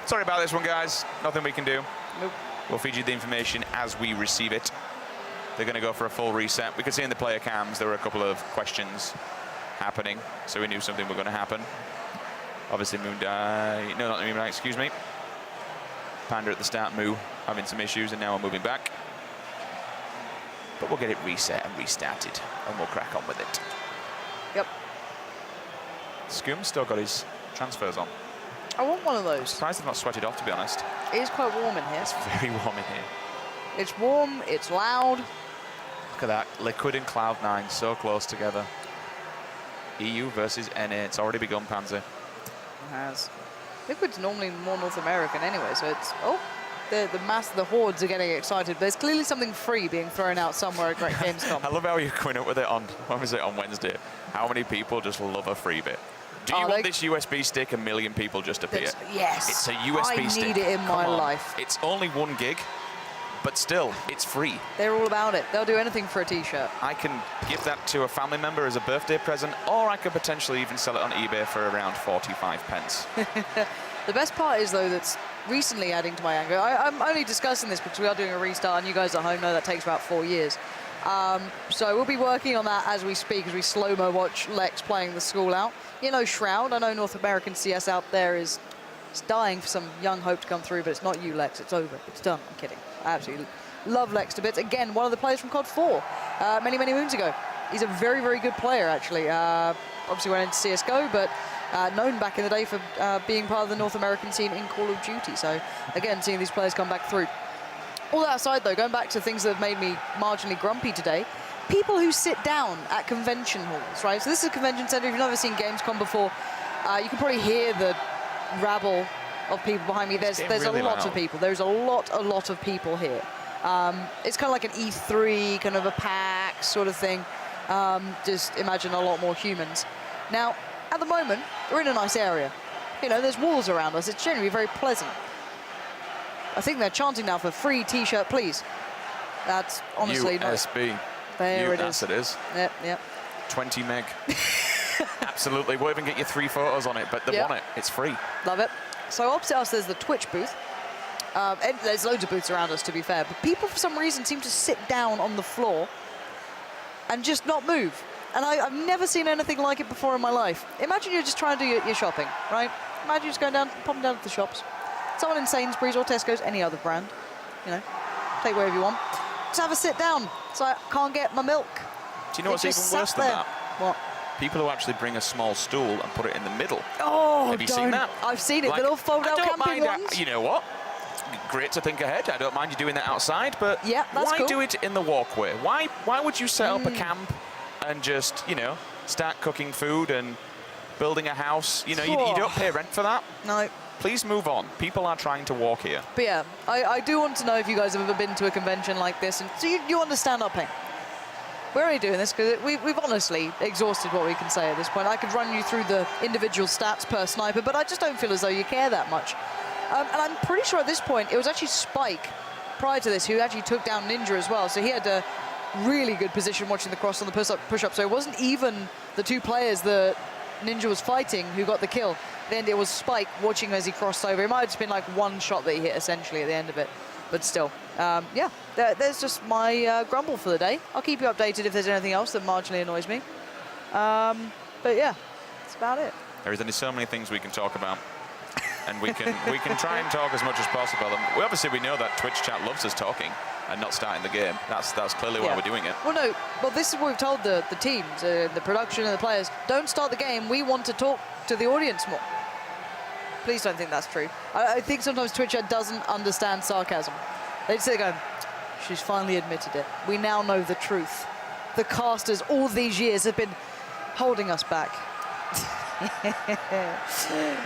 Sorry about this one, guys. Nothing we can do. Nope. We'll feed you the information as we receive it. They're going to go for a full reset. We could see in the player cams there were a couple of questions happening, so we knew something was going to happen. Obviously, Moondai. No, not Moondai, excuse me. Panda at the start, Moo having some issues, and now we're moving back. But we'll get it reset and restarted, and we'll crack on with it. Yep. Scoom's still got his transfers on. I want one of those. Surprised they've not sweated off, to be honest. It is quite warm in here. It's very warm in here. It's warm, it's loud. Look at that, Liquid and Cloud9 so close together. EU versus NA, it's already begun, Panzer. It has. Liquid's normally more North American anyway, so it's, oh, the hordes are getting excited. There's clearly something free being thrown out somewhere at Great Gamescom. I love how you're coming up with it on, when was it, on Wednesday? How many people just love a freebie? Do you want this USB stick? 1 million people just appear. Yes. It's a USB stick. I need it in my life. It's only 1 gig, but still, it's free. They're all about it. They'll do anything for a t-shirt. I can give that to a family member as a birthday present, or I could potentially even sell it on eBay for around 45 pence. The best part is, though, that's recently adding to my anger. I'm only discussing this because we are doing a restart, and you guys at home know that takes about 4 years. So we'll be working on that as we speak, as we slow-mo watch Lex playing the school out. You know, Shroud, I know North American CS out there is dying for some young hope to come through, but it's not you, Lex. It's over. It's done. I'm kidding. I absolutely love Lex to bits. Again, one of the players from COD 4 many, many moons ago. He's a very, very good player, actually. Obviously went into CSGO, but known back in the day for being part of the North American scene in Call of Duty. So, again, seeing these players come back through. All that aside, though, going back to things that have made me marginally grumpy today, people who sit down at convention halls, right? So this is a convention center. If you've never seen Gamescom before, you can probably hear the rabble of people behind me. There's really a lot of people. There's a lot of people here. It's kind of like an E3, kind of a PAX sort of thing. Just imagine a lot more humans. Now, at the moment, we're in a nice area. You know, there's walls around us. It's generally very pleasant. I think they're chanting now for free T-shirt, please. That's honestly USB. Not... There it is. It is. Yep, yep. 20 meg. Absolutely. We'll even get you 3 photos on it, but they want it. It's free. Love it. So opposite us, there's the Twitch booth. And there's loads of booths around us, to be fair. But people, for some reason, seem to sit down on the floor and just not move. And I've never seen anything like it before in my life. Imagine you're just trying to do your shopping, right? Imagine you're just going down, popping down to the shops. Someone in Sainsbury's or Tesco's, any other brand, you know, take wherever you want. Just have a sit down, so I can't get my milk. Do you know what's even worse than that? What? People who actually bring a small stool and put it in the middle. Oh, have you seen that? I've seen it. Like, little fold-out camping ones. You know what? Great to think ahead. I don't mind you doing that outside, but yeah, that's why cool. do it in the walkway? Why would you set up a camp and just, you know, start cooking food and building a house? You know, you don't pay rent for that. No. Please move on. People are trying to walk here. But yeah, I do want to know if you guys have ever been to a convention like this, and so you understand our pain. We're only doing this because we've honestly exhausted what we can say at this point. I could run you through the individual stats per sniper, but I just don't feel as though you care that much. And I'm pretty sure at this point, it was actually Spike, prior to this, who actually took down Ninja as well. So he had a really good position watching the cross on the push-up. So it wasn't even the 2 players that Ninja was fighting who got the kill. Then it was Spike watching as he crossed over. It might have just been like 1 shot that he hit, essentially, at the end of it. But still, yeah, there's just my grumble for the day. I'll keep you updated if there's anything else that marginally annoys me. But yeah, that's about it. There is only so many things we can talk about. And we can try and talk as much as possible. And we know that Twitch chat loves us talking and not starting the game. That's clearly why we're doing it. Well, no. Well, this is what we've told the teams, the production and the players. Don't start the game. We want to talk to the audience more. Please don't think that's true. I think sometimes Twitch chat doesn't understand sarcasm. They just go, she's finally admitted it. We now know the truth. The casters all these years have been holding us back.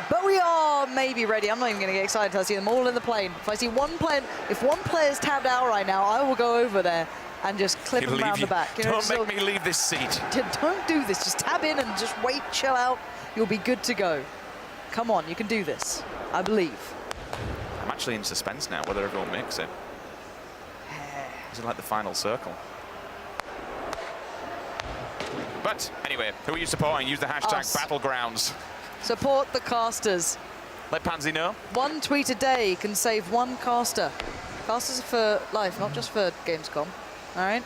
But we are maybe ready. I'm not even going to get excited until I see them all in the plane. If I see one plane, if one player's tabbed out right now, I will go over there and just clip him around the back. You know, don't make me leave this seat. Don't do this. Just tab in and just wait, chill out. You'll be good to go. Come on, you can do this. I believe. I'm actually in suspense now whether everyone makes it. Is it like the final circle? But anyway, who are you supporting? Use the hashtag Battlegrounds. Support the casters. Let Pansy know. 1 tweet a day can save 1 caster. Casters are for life, not just for Gamescom. All right?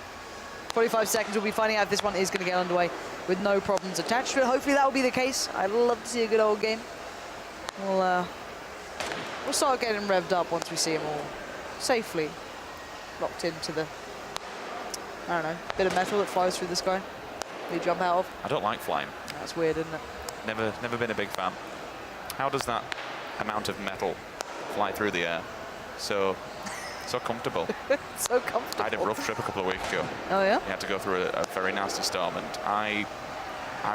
45 seconds, we'll be finding out if this one is going to get underway with no problems attached to it. Hopefully that will be the case. I'd love to see a good old game. We'll start getting revved up once we see them all safely locked into the, I don't know, bit of metal that flies through the sky. You jump out of. I don't like flying. That's weird, isn't it? Never been a big fan. How does that amount of metal fly through the air? So comfortable. So comfortable. I had a rough trip a couple of weeks ago. Oh yeah? We had to go through a very nasty storm, and I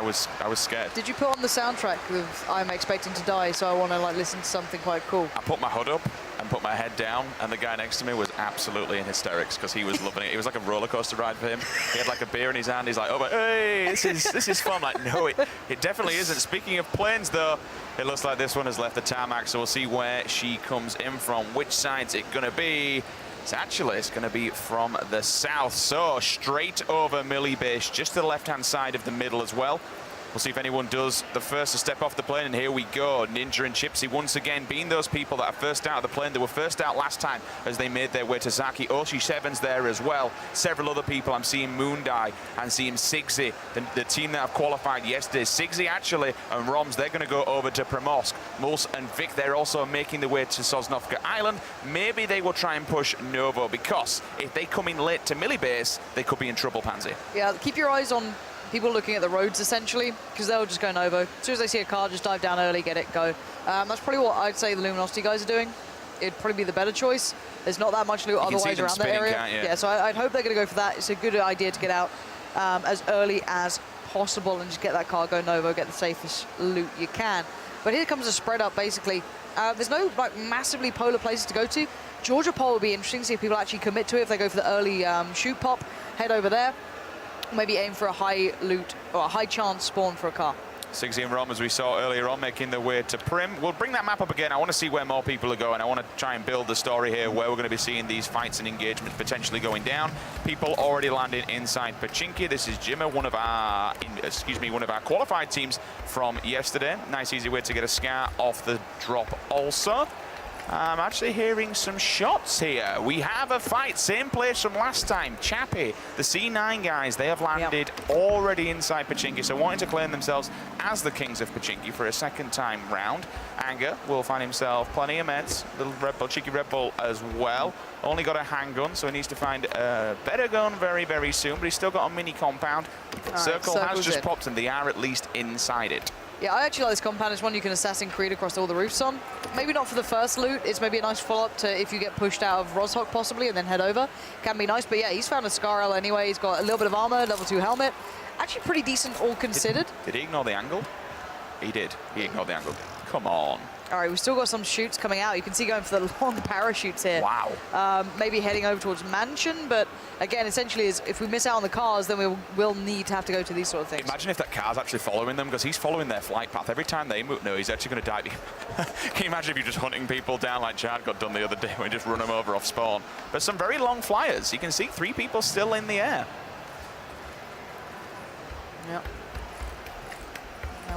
was scared. Did you put on the soundtrack of I'm Expecting to Die, so I want to like listen to something quite cool? I put my hood up and put my head down, and the guy next to me was absolutely in hysterics because he was loving it. It was like a roller coaster ride for him. He had like a beer in his hand. He's like, oh, hey, this is fun. Like, no, it definitely isn't. Speaking of planes, though, it looks like this one has left the tarmac, so we'll see where she comes in from. Which side's it going to be? It's going to be from the south, so straight over Millie Base, just to the left-hand side of the middle as well. We'll see if anyone does the first to step off the plane, and here we go. Ninja and Chipsy once again being those people that are first out of the plane. They were first out last time as they made their way to Zaki. Oshi7's there as well. Several other people. I'm seeing Moondai and seeing Sigsy, the team that have qualified yesterday. Sigsy actually and Roms, they're going to go over to Primorsk. Muls and Vic, they're also making their way to Sosnovka Island. Maybe they will try and push Novo, because if they come in late to Millie Base, they could be in trouble, Pansy. Yeah, keep your eyes on people looking at the roads, essentially, because they'll just go Novo. As soon as they see a car, just dive down early, get it, go. That's probably what I'd say the Luminosity guys are doing. It'd probably be the better choice. There's not that much loot otherwise around that area. Yeah, so I'd hope they're going to go for that. It's a good idea to get out as early as possible and just get that car, go Novo, get the safest loot you can. But here comes a spread up, basically. There's no like massively polar places to go to. Georgia Pole would be interesting to see if people actually commit to it. If they go for the early shoot pop, head over there. Maybe aim for a high loot or a high chance spawn for a car. Sigsy and Rom, as we saw earlier on, making their way to Prim. We'll bring that map up again. I want to see where more people are going. I want to try and build the story here where we're going to be seeing these fights and engagements potentially going down. People already landing inside Pachinki. This is Jimmer, one of our qualified teams from yesterday. Nice easy way to get a scar off the drop also. I'm actually hearing some shots here. We have a fight, same place from last time. Chappie, the C9 guys, they have landed already inside Pachinki, so wanting to claim themselves as the kings of Pachinki for a second time round. Anger will find himself plenty of meds, little Red Bull, cheeky Red Bull as well. Only got a handgun, so he needs to find a better gun very, very soon, but he's still got a mini compound. Circle has just popped, and they are at least inside it. Yeah, I actually like this compound. It's one you can Assassin's Creed across all the roofs on. Maybe not for the first loot. It's maybe a nice follow-up to if you get pushed out of Rozhok possibly and then head over. Can be nice, but yeah, he's found a Scarl anyway. He's got a little bit of armor, level 2 helmet. Actually pretty decent all considered. Did he ignore the angle? He did. He ignored the angle. Come on. All right, we've still got some shoots coming out. You can see going for the long parachutes here. Wow. Maybe heading over towards Mansion, but again, essentially, if we miss out on the cars, then we will need to have to go to these sort of things. Imagine if that car's actually following them, because he's following their flight path. Every time they move, no, he's actually going to die. Can you imagine if you're just hunting people down like Chad got done the other day when we just run them over off spawn? But some very long flyers. You can see 3 people still in the air. Yep.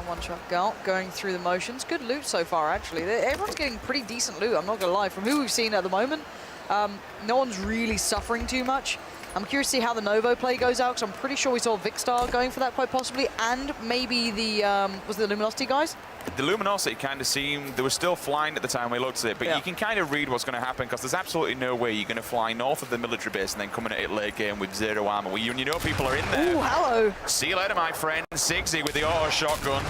One shot goal, going through the motions. Good loot so far, actually. Everyone's getting pretty decent loot, I'm not going to lie. From who we've seen at the moment, no one's really suffering too much. I'm curious to see how the Novo play goes out, because I'm pretty sure we saw Vicstar going for that quite possibly, and maybe the, was it the Luminosity guys? The Luminosity kind of seemed, they were still flying at the time we looked at it, but you can kind of read what's going to happen, because there's absolutely no way you're going to fly north of the military base and then coming at it late game with 0 armor. Well, you know people are in there. Ooh, hello. See you later, my friend. Sigsy with the auto shotgun.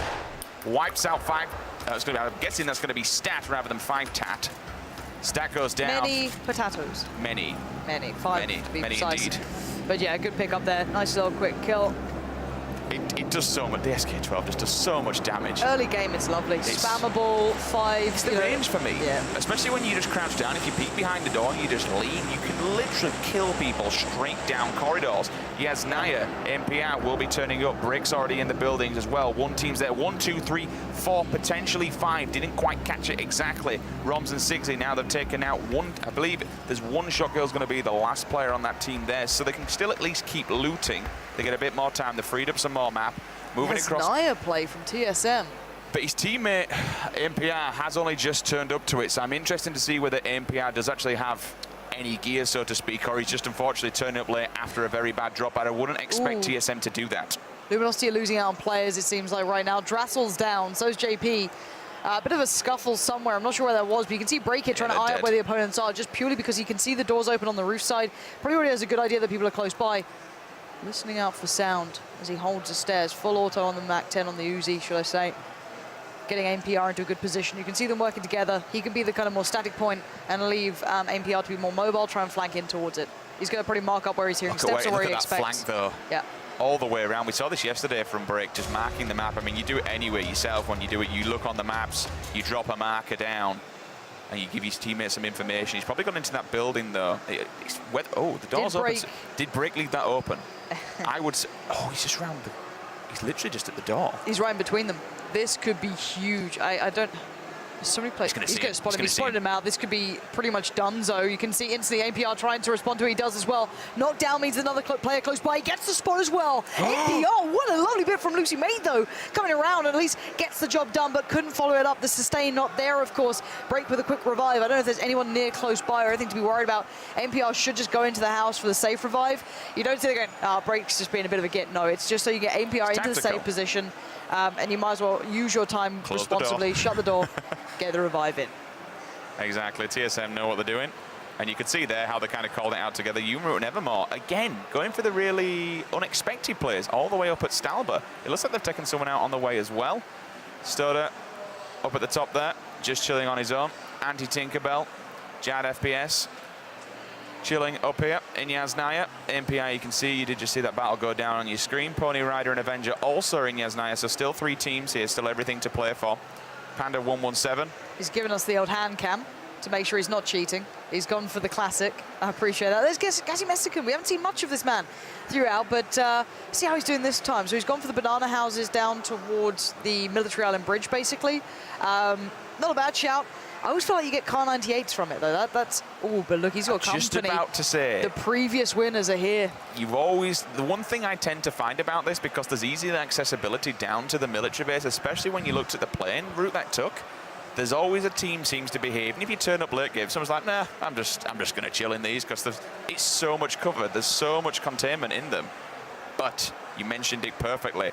Wipes out 5. I'm guessing that's going to be stat rather than 5 tat. Stat goes down. Many potatoes. Many. 5 to be precise. Indeed. But yeah, good pick up there. Nice little quick kill. It does so much. The SK-12 just does so much damage. Early game, it's lovely. Spammable, 5. It's the range for me. Yeah. Especially when you just crouch down. If you peek behind the door and you just lean, you can literally kill people straight down corridors. Yes, Naya, MPR will be turning up. Brick's already in the buildings as well. One team's there. 1, 2, 3, 4, potentially 5. Didn't quite catch it exactly. Roms and Sigsy, now they've taken out 1. I believe there's 1 shotgirl's going to be the last player on that team there. So they can still at least keep looting. They get a bit more time. They freed up some more map. Moving across. Naya play from TSM. But his teammate, MPR, has only just turned up to it. So I'm interested to see whether MPR does actually have any gear, so to speak, or he's just unfortunately turning up late after a very bad drop. I wouldn't expect TSM to do that. Luminosity are losing out on players, it seems like, right now. Drassel's down, so's JP. A bit of a scuffle somewhere. I'm not sure where that was, but you can see Break here trying to eye up where the opponents are, just purely because he can see the doors open on the roof side. Probably already has a good idea that people are close by. Listening out for sound as he holds the stairs. Full auto on the Mac 10 on the Uzi, should I say. Getting MPR into a good position. You can see them working together. He can be the kind of more static point and leave MPR to be more mobile, try and flank in towards it. He's going to probably mark up where he's hearing steps or where he expects. Flank, though. Yeah. All the way around. We saw this yesterday from Break, just marking the map. I mean, you do it anyway yourself when you do it. You look on the maps, you drop a marker down, and you give his teammates some information. He's probably gone into that building, though. Oh, the door's open. Did Break leave that open? I would say, oh, he's just round the... He's literally just at the door. He's right in between them. This could be huge. I don't... So many plays. He's going to spot him. He He's gonna spotted him out. This could be pretty much donezo. You can see instantly APR trying to respond to what he does as well. Knockdown means another player close by. He gets the spot as well. APR, what a lovely bit from Lucy Maid, though. Coming around and at least gets the job done, but couldn't follow it up. The sustain not there, of course. Break with a quick revive. I don't know if there's anyone near close by or anything to be worried about. APR should just go into the house for the safe revive. You don't see they're going, Break's just being a bit of a get. No, it's just so you get APR into the safe position. And you might as well use your time responsibly, shut the door, get the revive in. Exactly. TSM know what they're doing. And you can see there how they kind of called it out together. Unroot and Evermore, again, going for the really unexpected plays all the way up at Stalber. It looks like they've taken someone out on the way as well. Stoda up at the top there, just chilling on his own. Anti-Tinkerbell, Jad FPS, chilling up here in Yasnaya. MPI, you can see, you did just see that battle go down on your screen. Pony Rider and Avenger also in Yasnaya, so still 3 teams here, still everything to play for. Panda 117. He's given us the old hand cam to make sure he's not cheating. He's gone for the classic. I appreciate that. There's Gassy Mexican. We haven't seen much of this man throughout, but see how he's doing this time. So he's gone for the banana houses down towards the Military Island Bridge, basically. Not a bad shout. I always feel like you get Car 98s from it, though. That's but look, he's got company. Just about to say. The previous winners are here. You've always, the one thing I tend to find about this, because there's easy accessibility down to the military base, especially when you looked at the plane route that took, there's always a team seems to behave. And if you turn up late game, someone's like, nah, I'm just going to chill in these because it's so much cover. There's so much containment in them. But you mentioned it perfectly.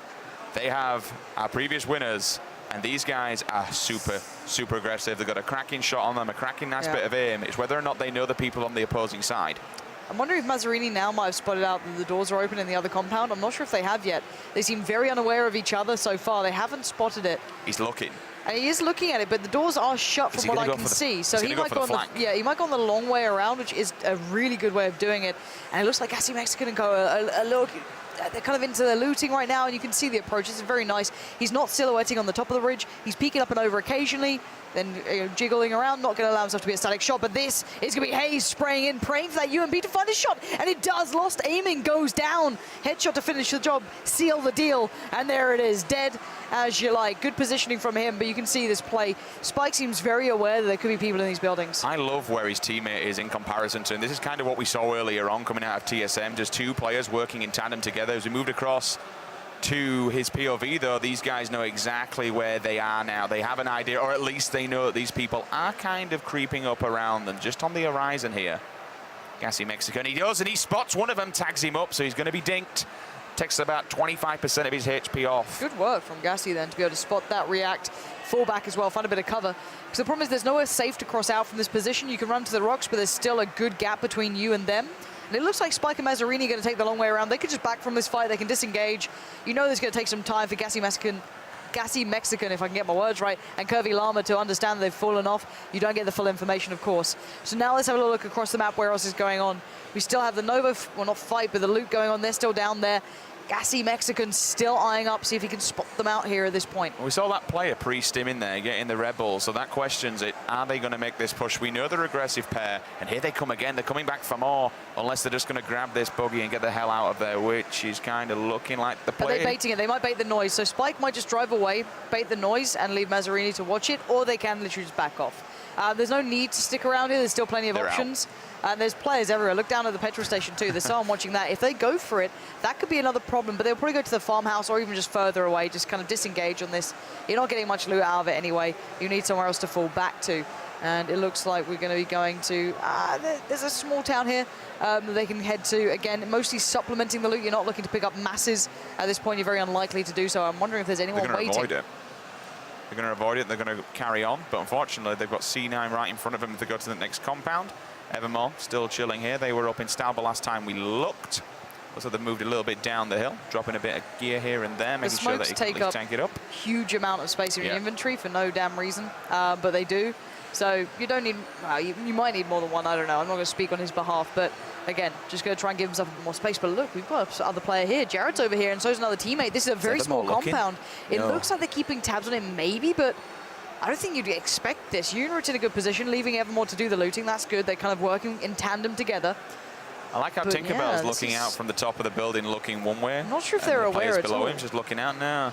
They have our previous winners. And these guys are super, super aggressive. They've got a cracking shot on them, a cracking nice bit of aim. It's whether or not they know the people on the opposing side. I'm wondering if Mazzarini now might have spotted out that the doors are open in the other compound. I'm not sure if they have yet. They seem very unaware of each other so far. They haven't spotted it. He's looking. And he is looking at it, but the doors are shut from what I can see. So he might go on the he might go on the long way around, which is a really good way of doing it. And it looks like Gassy Mexican and go a look. They're kind of into their looting right now, and you can see the approach. It's very nice. He's not silhouetting on the top of the ridge. He's peeking up and over occasionally, then jiggling around, not going to allow himself to be a static shot. But this is going to be Hayes spraying in, praying for that UMP to find a shot, and it does. Lost aiming, goes down. Headshot to finish the job, seal the deal, and there it is. Dead as you like. Good positioning from him, but you can see this play. Spike seems very aware that there could be people in these buildings. I love where his teammate is in comparison to him. This is kind of what we saw earlier on coming out of TSM, just 2 players working in tandem together. As we moved across to his POV, though, these guys know exactly where they are now. They have an idea, or at least they know that these people are kind of creeping up around them, just on the horizon here. Gassy Mexican, he does, and he spots one of them, tags him up, so he's going to be dinked. Takes about 25% of his HP off. Good work from Gassy then to be able to spot that, react, fall back as well, find a bit of cover. Because the problem is there's nowhere safe to cross out from this position. You can run to the rocks, but there's still a good gap between you and them. And it looks like Spike and Mazzarini are going to take the long way around. They could just back from this fight. They can disengage. You know there's going to take some time for Gassy Mexican, if I can get my words right, and Curvy Llama to understand that they've fallen off. You don't get the full information, of course. So now let's have a little look across the map where else is going on. We still have the Nova, well, not fight, but the loot going on. They're still down there. Gassy Mexican still eyeing up, see if he can spot them out here at this point. We saw that player pre-stim in there, getting the Red Bull, so that questions it. Are they going to make this push? We know they're aggressive pair, and here they come again. They're coming back for more, unless they're just going to grab this buggy and get the hell out of there, which is kind of looking like the play. Are they baiting it? They might bait the noise. So Spike might just drive away, bait the noise, and leave Mazzarini to watch it, or they can literally just back off. There's no need to stick around here. There's still plenty of options. And there's players everywhere. Look down at the petrol station too. There's someone watching that. If they go for it, that could be another problem. But they'll probably go to the farmhouse or even just further away, just kind of disengage on this. You're not getting much loot out of it anyway. You need somewhere else to fall back to. And it looks like we're going to be going to... there's a small town here that they can head to. Again, mostly supplementing the loot. You're not looking to pick up masses. At this point, you're very unlikely to do so. I'm wondering if there's anyone waiting. They're going to avoid it. They're going to carry on. But unfortunately, they've got C9 right in front of them to go to the next compound. Evermore still chilling here. They were up in Stalber last time we looked. Looks like they've moved a little bit down the hill, dropping a bit of gear here and there, making sure that you can at least tank it up. Huge amount of space in your inventory for no damn reason, but they do. So you don't need, you might need more than one, I don't know. I'm not going to speak on his behalf, but again, just going to try and give himself a bit more space. But look, we've got another player here. Jared's over here, and so is another teammate. This is a very small compound. It looks like they're keeping tabs on him, maybe, but I don't think you'd expect this. Unit's in a good position, leaving Evermore to do the looting. That's good. They're kind of working in tandem together. I like how Tinkerbell's looking out from the top of the building, looking one way. I'm not sure if they're aware at all. Below him, just looking out now.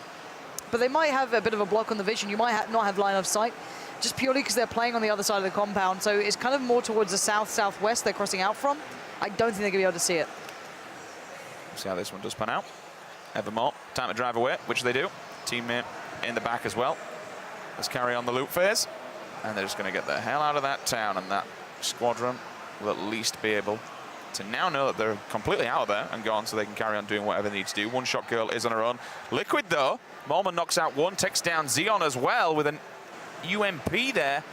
But they might have a bit of a block on the vision. You might not have line of sight. just purely because they're playing on the other side of the compound. So it's kind of more towards the south-southwest they're crossing out from. I don't think they're going to be able to see it. See how this one does pan out. Evermore, time to drive away, which they do. Teammate in the back as well. Let's carry on the loop phase. And they're just going to get the hell out of that town, and that squadron will at least be able to now know that they're completely out of there and gone, so they can carry on doing whatever they need to do. One Shot Girl is on her own. Liquid, though, Molman knocks out one, takes down Xeon as well with an UMP there.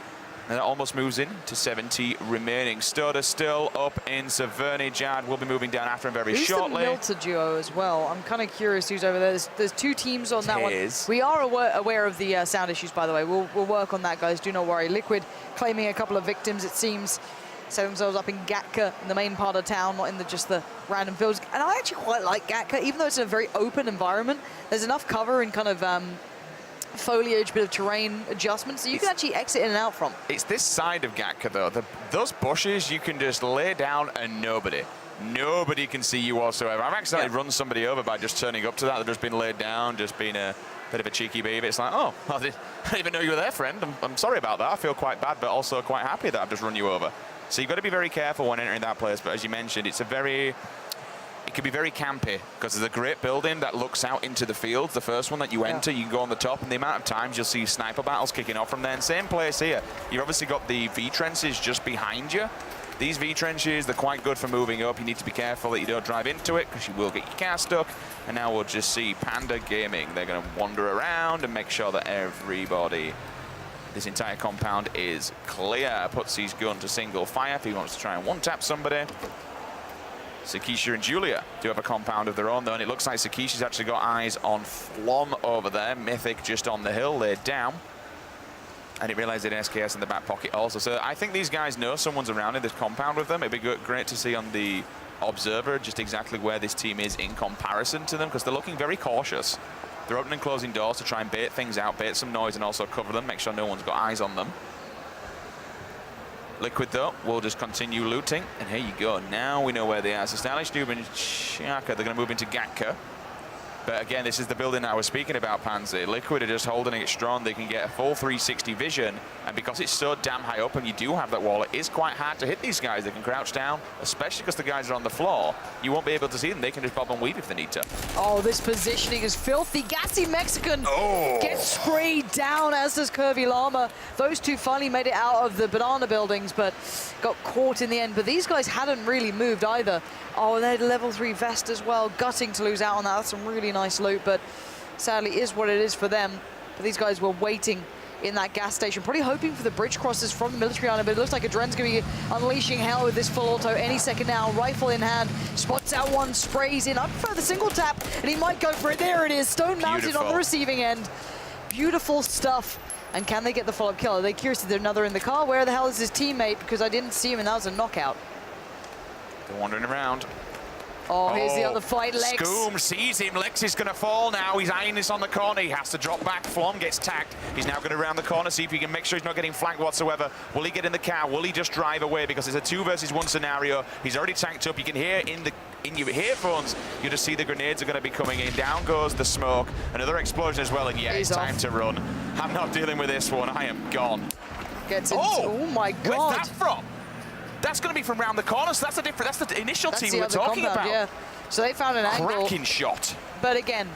And that almost moves in to 70 remaining. Stoda still up in Severny. Jad will be moving down after him very shortly. Who's the Milta duo as well? I'm kind of curious who's over there. There's two teams on that one. We are aware of the sound issues, by the way. We'll work on that, guys. Do not worry. Liquid claiming a couple of victims, it seems. Set themselves up in Gatka, in the main part of town, not in just the random fields. And I actually quite like Gatka, even though it's in a very open environment. There's enough cover and kind of foliage, bit of terrain adjustment, so you can actually exit in and out from. It's this side of Gatka, though. Those bushes you can just lay down and nobody can see you whatsoever. I've accidentally run somebody over by just turning up to that. They've just been laid down, just being a bit of a cheeky baby. It's like, oh, I didn't even know you were there, friend. I'm sorry about that. I feel quite bad, but also quite happy that I've just run you over. So you've got to be very careful when entering that place. But as you mentioned, it can be very campy because there's a great building that looks out into the fields. The first one that you enter, you can go on the top, and the amount of times you'll see sniper battles kicking off from there. And same place here. You've obviously got the V trenches just behind you. These V trenches, they're quite good for moving up. You need to be careful that you don't drive into it because you will get your car stuck. And now we'll just see Panda Gaming. They're going to wander around and make sure that everybody, this entire compound is clear. Puts his gun to single fire if he wants to try and one-tap somebody. Sakisha and Julia do have a compound of their own, though, and it looks like Sakisha's actually got eyes on Flom over there. Mythic just on the hill, laid down. And it realized an SKS in the back pocket also. So I think these guys know someone's around in this compound with them. It'd be great to see on the observer just exactly where this team is in comparison to them, because they're looking very cautious. They're opening and closing doors to try and bait things out, bait some noise, and also cover them, make sure no one's got eyes on them. Liquid, though, will just continue looting. And here you go. Now we know where they are. So Stylish Noob and Shaka, they're going to move into Gatka. But again, this is the building that I was speaking about, Pansy. Liquid are just holding it strong. They can get a full 360 vision. And because it's so damn high up and you do have that wall, it is quite hard to hit these guys. They can crouch down, especially because the guys are on the floor. You won't be able to see them. They can just bob and weave if they need to. Oh, this positioning is filthy. Gassy Mexican gets sprayed down, as does Curvy Llama. Those two finally made it out of the banana buildings, but got caught in the end. But these guys hadn't really moved either. Oh, and they had a level 3 vest as well. Gutting to lose out on that. That's some really nice loot, but sadly is what it is for them. But these guys were waiting in that gas station, probably hoping for the bridge crosses from the military island, but it looks like Adren's going to be unleashing hell with this full auto any second now. Rifle in hand, spots out one, sprays in. I prefer the single tap, and he might go for it. There it is, stone mounted on the receiving end. Beautiful stuff. And can they get the follow-up kill? Are they curious if there's another in the car? Where the hell is his teammate? Because I didn't see him, and that was a knockout. They're wandering around. Oh, here's the other fight, Lex. Scoom sees him. Lex is going to fall now. He's eyeing this on the corner. He has to drop back. Flom gets tagged. He's now going to round the corner, see if he can make sure he's not getting flanked whatsoever. Will he get in the car? Will he just drive away? Because it's a 2 versus 1 scenario. He's already tanked up. You can hear in your earphones, you just see the grenades are going to be coming in. Down goes the smoke. Another explosion as well. And yeah, it's time to run. I'm not dealing with this one. I am gone. Gets into, oh my God. Where's that from? That's going to be from round the corner, so that's the initial team we were talking about. Yeah. So they found an angle. Cracking shot. But again,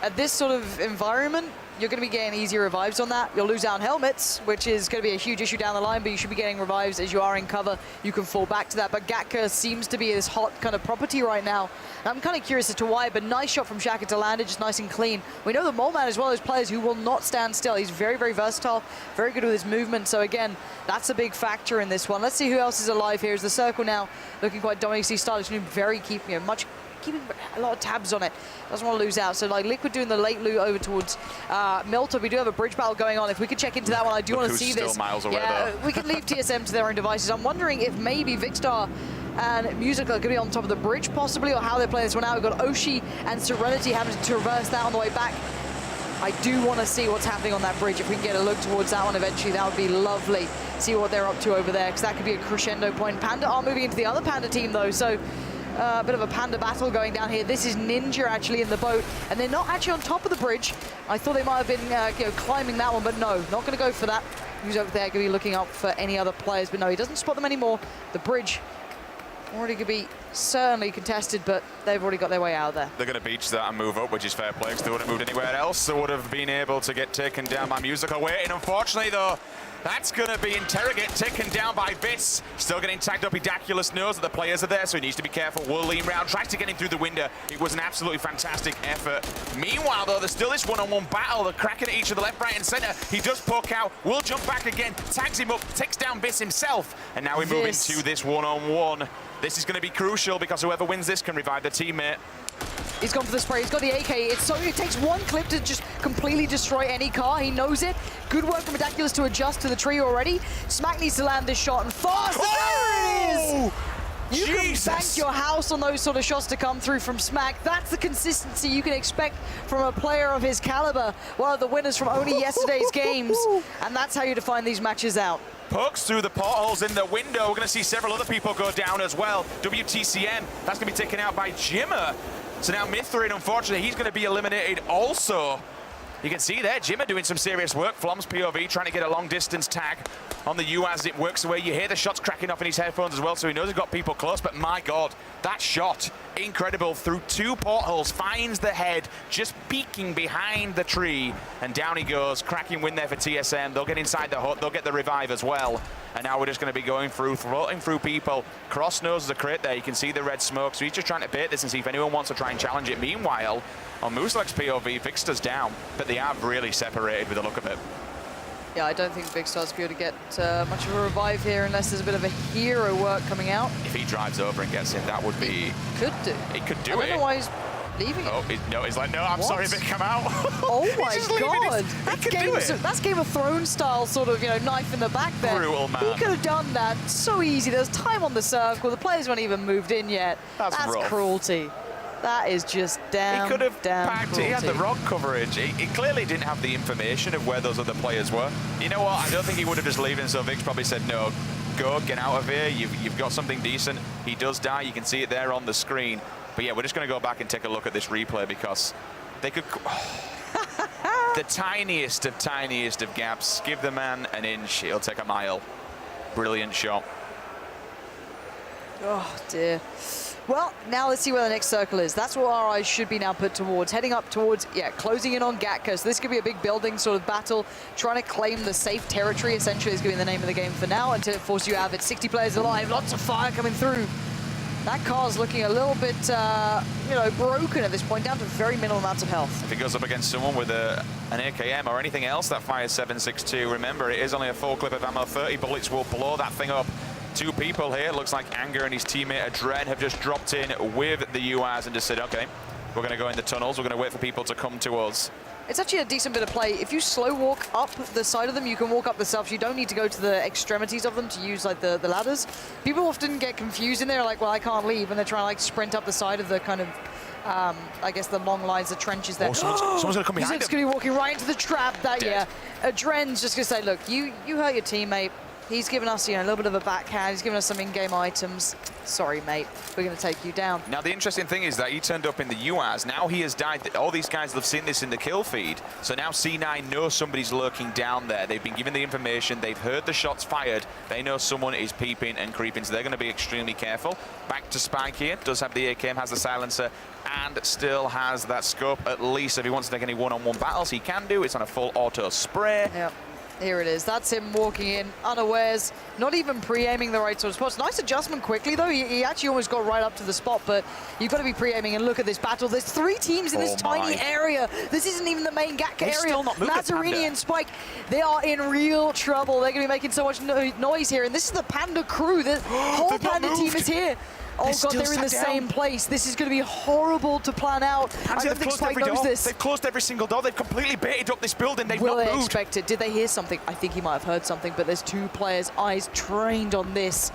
at this sort of environment, you're going to be getting easier revives on that. You'll lose out on helmets, which is going to be a huge issue down the line, but you should be getting revives as you are in cover. You can fall back to that. But Gatka seems to be this hot kind of property right now. I'm kind of curious as to why, but nice shot from Shaka to land it, just nice and clean. We know that Moleman is one of those players who will not stand still. He's very, very versatile, very good with his movement. So again, that's a big factor in this one. Let's see who else is alive here. Is the circle now looking quite dominating? See Stylish Noob very keeping a lot of tabs on it. Doesn't want to lose out. So like Liquid doing the late loot over towards Milta. We do have a bridge battle going on. If we could check into that one, I do want to see this. Miles away, though. We can leave TSM to their own devices. I'm wondering if maybe Vicstar and Music are going to be on top of the bridge possibly, or how they're playing this one out. We've got Oshi and Serenity having to traverse that on the way back. I do want to see what's happening on that bridge. If we can get a look towards that one eventually, that would be lovely. See what they're up to over there, because that could be a crescendo point. Panda are moving into the other Panda team, though, so a bit of a Panda battle going down here. This is Ninja actually in the boat, and they're not actually on top of the bridge. I thought they might have been climbing that one, but no, not going to go for that. who's over there going to be looking up for any other players, but no, he doesn't spot them anymore. The bridge already could be certainly contested, but they've already got their way out of there. They're going to beach that and move up, which is fair play, because they wouldn't have moved anywhere else. They would have been able to get taken down by Musical waiting. Unfortunately, though, that's going to be Interrogate taken down by Viss. Still getting tagged up. Edaculus knows that the players are there, so he needs to be careful. Will lean round, tries to get him through the window. It was an absolutely fantastic effort. Meanwhile, though, there's still this one-on-one battle. They're cracking at each other left, right, and center. He does poke out. Will jump back again, tags him up, takes down Viss himself. And now we move into this one-on-one. This is going to be crucial because whoever wins this can revive their teammate. He's gone for the spray. He's got the AK. It takes one clip to just completely destroy any car. He knows it. Good work from Edaculus to adjust to the tree already. Smack needs to land this shot and fast. There it is! You can bank your house on those sort of shots to come through from Smack. That's the consistency you can expect from a player of his caliber. One of the winners from only yesterday's games. And that's how you define these matches out. Pokes through the portholes in the window. We're going to see several other people go down as well. WTCM, that's going to be taken out by Jimmer. So now Mithrin, unfortunately, he's going to be eliminated also. You can see there, Jimmer doing some serious work. Flom's POV trying to get a long distance tag on the U as it works away. You hear the shots cracking off in his headphones as well, so he knows he's got people close, but my God, that shot, incredible, through two portholes, finds the head, just peeking behind the tree, and down he goes. Cracking win there for TSM. They'll get inside the hut, they'll get the revive as well. And now we're just going to be going through, floating through people. Cross nose the crate there, you can see the red smoke, so he's just trying to bait this and see if anyone wants to try and challenge it. Meanwhile, on Mooselek's POV, Vixter's down, but they have really separated with the look of it. Yeah, I don't think Vixter's going to get much of a revive here unless there's a bit of a hero work coming out. If he drives over and gets in, that would be... Could do. He could do I it. don't know why he's leaving it. Oh, he's like, no, I'm sorry, Vic, come out. Oh my God. That's Game of Thrones style sort of, knife in the back there. Brutal, man. He could have done that so easy. There's time on the circle. The players weren't even moved in yet. That's rough. Cruelty. That is just damn, He could have packed cruelty. it. He had the wrong coverage. He clearly didn't have the information of where those other players were. You know what? I don't think he would have just leaving, so Vic's probably said, no, go, get out of here. You've got something decent. He does die. You can see it there on the screen. But yeah, we're just going to go back and take a look at this replay because they could... the tiniest of gaps. Give the man an inch. He'll take a mile. Brilliant shot. Oh, dear. Well, now let's see where the next circle is. That's what our eyes should be now put towards. Heading up towards, closing in on Gatka. So this could be a big building sort of battle. Trying to claim the safe territory, essentially, is going to be the name of the game for now until it forces you out of it. 60 players alive, lots of fire coming through. That car's looking a little bit, broken at this point, down to very minimal amounts of health. If he goes up against someone with an AKM or anything else that fires 7.62, remember, it is only a full clip of ammo. 30 bullets will blow that thing up. Two people here. Looks like Anger and his teammate Adren have just dropped in with the UAs and just said, okay, we're going to go in the tunnels. We're going to wait for people to come to us. It's actually a decent bit of play. If you slow walk up the side of them, you can walk up the steps. You don't need to go to the extremities of them to use like the ladders. People often get confused in there, like, well, I can't leave, and they're trying to like sprint up the side of the kind of, I guess, the long lines of trenches there. Oh, someone's going to come behind him. He's going to be walking right into the trap. Adren's just going to say, look, you hurt your teammate. He's given us, a little bit of a backhand. He's given us some in-game items. Sorry, mate. We're going to take you down. Now, the interesting thing is that he turned up in the UAS. Now he has died. All these guys have seen this in the kill feed. So now C9 knows somebody's lurking down there. They've been given the information. They've heard the shots fired. They know someone is peeping and creeping. So they're going to be extremely careful. Back to Spike here. Does have the AKM, has the silencer, and still has that scope. At least if he wants to take any one-on-one battles, he can do. It's on a full auto spray. Yep. Here it is. That's him walking in, unawares, not even pre-aiming the right sort of spots. Nice adjustment quickly, though. He actually almost got right up to the spot, but you've got to be pre-aiming. And look at this battle. There's 3 teams in this tiny area. This isn't even the main Gatka area. Still not moved. Mazarini and Spike, they are in real trouble. They're going to be making so much noise here. And this is the Panda crew. The whole Panda team is here. Oh, God, they're in the same place. This is going to be horrible to plan out. I don't think Spike knows this. They've closed every single door. They've completely baited up this building. They've not moved. Will they expect it? Did they hear something? I think he might have heard something, but there's 2 players' eyes trained on this.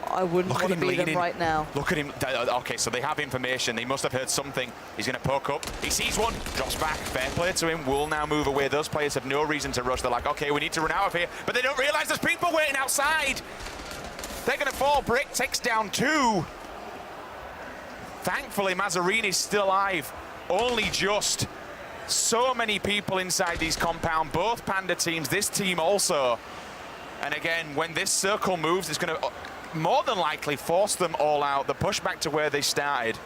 I wouldn't want to be them right now. Look at him. Okay, so they have information. They must have heard something. He's going to poke up. He sees one, drops back. Fair play to him. Will now move away. Those players have no reason to rush. They're like, okay, we need to run out of here. But they don't realize there's people waiting outside. They're going to fall. Brick takes down 2. Thankfully, Mazzarini's still alive. Only just. So many people inside these compound, both Panda teams, this team also. And again, when this circle moves, it's going to more than likely force them all out. The push back to where they started.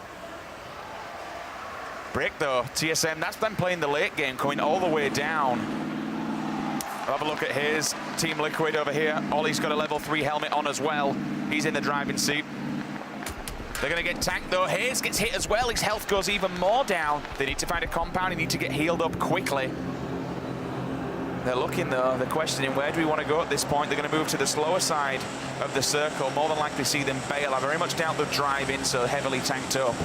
Break though, TSM, that's them playing the late game, coming all the way down. We'll have a look at his Team Liquid over here. Ollie's got a level 3 helmet on as well. He's in the driving seat. They're going to get tanked though. Hayes gets hit as well. His health goes even more down. They need to find a compound. They need to get healed up quickly. They're looking though, they're questioning where do we want to go at this point. They're going to move to the slower side of the circle. More than likely see them bail. I very much doubt they'll drive in so heavily tanked up.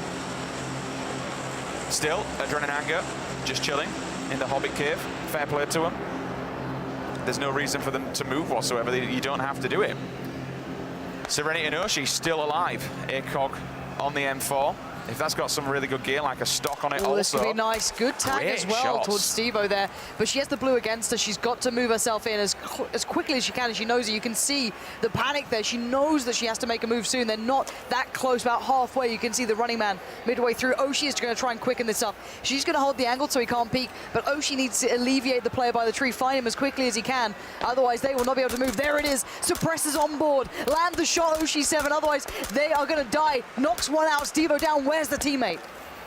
Still, Adrenaline Anger just chilling in the Hobbit Cave. Fair play to them. There's no reason for them to move whatsoever. You don't have to do it. Serenity and Oshi still alive. ACOG on the M4. If that's got some really good gear, like a stock on it also. This could be nice. Good tag Great as well shots. towards Steve-O there. But she has the blue against her. She's got to move herself in as quickly as she can, and she knows it. You can see the panic there. She knows that she has to make a move soon. They're not that close, about halfway. You can see the running man midway through. Oshi is going to try and quicken this up. She's going to hold the angle so he can't peek, but Oshi needs to alleviate the player by the tree, find him as quickly as he can. Otherwise, they will not be able to move. There it is. Suppressors on board. Land the shot, Oshi 7. Otherwise, they are going to die. Knocks one out. Steve-O down. Where's the teammate?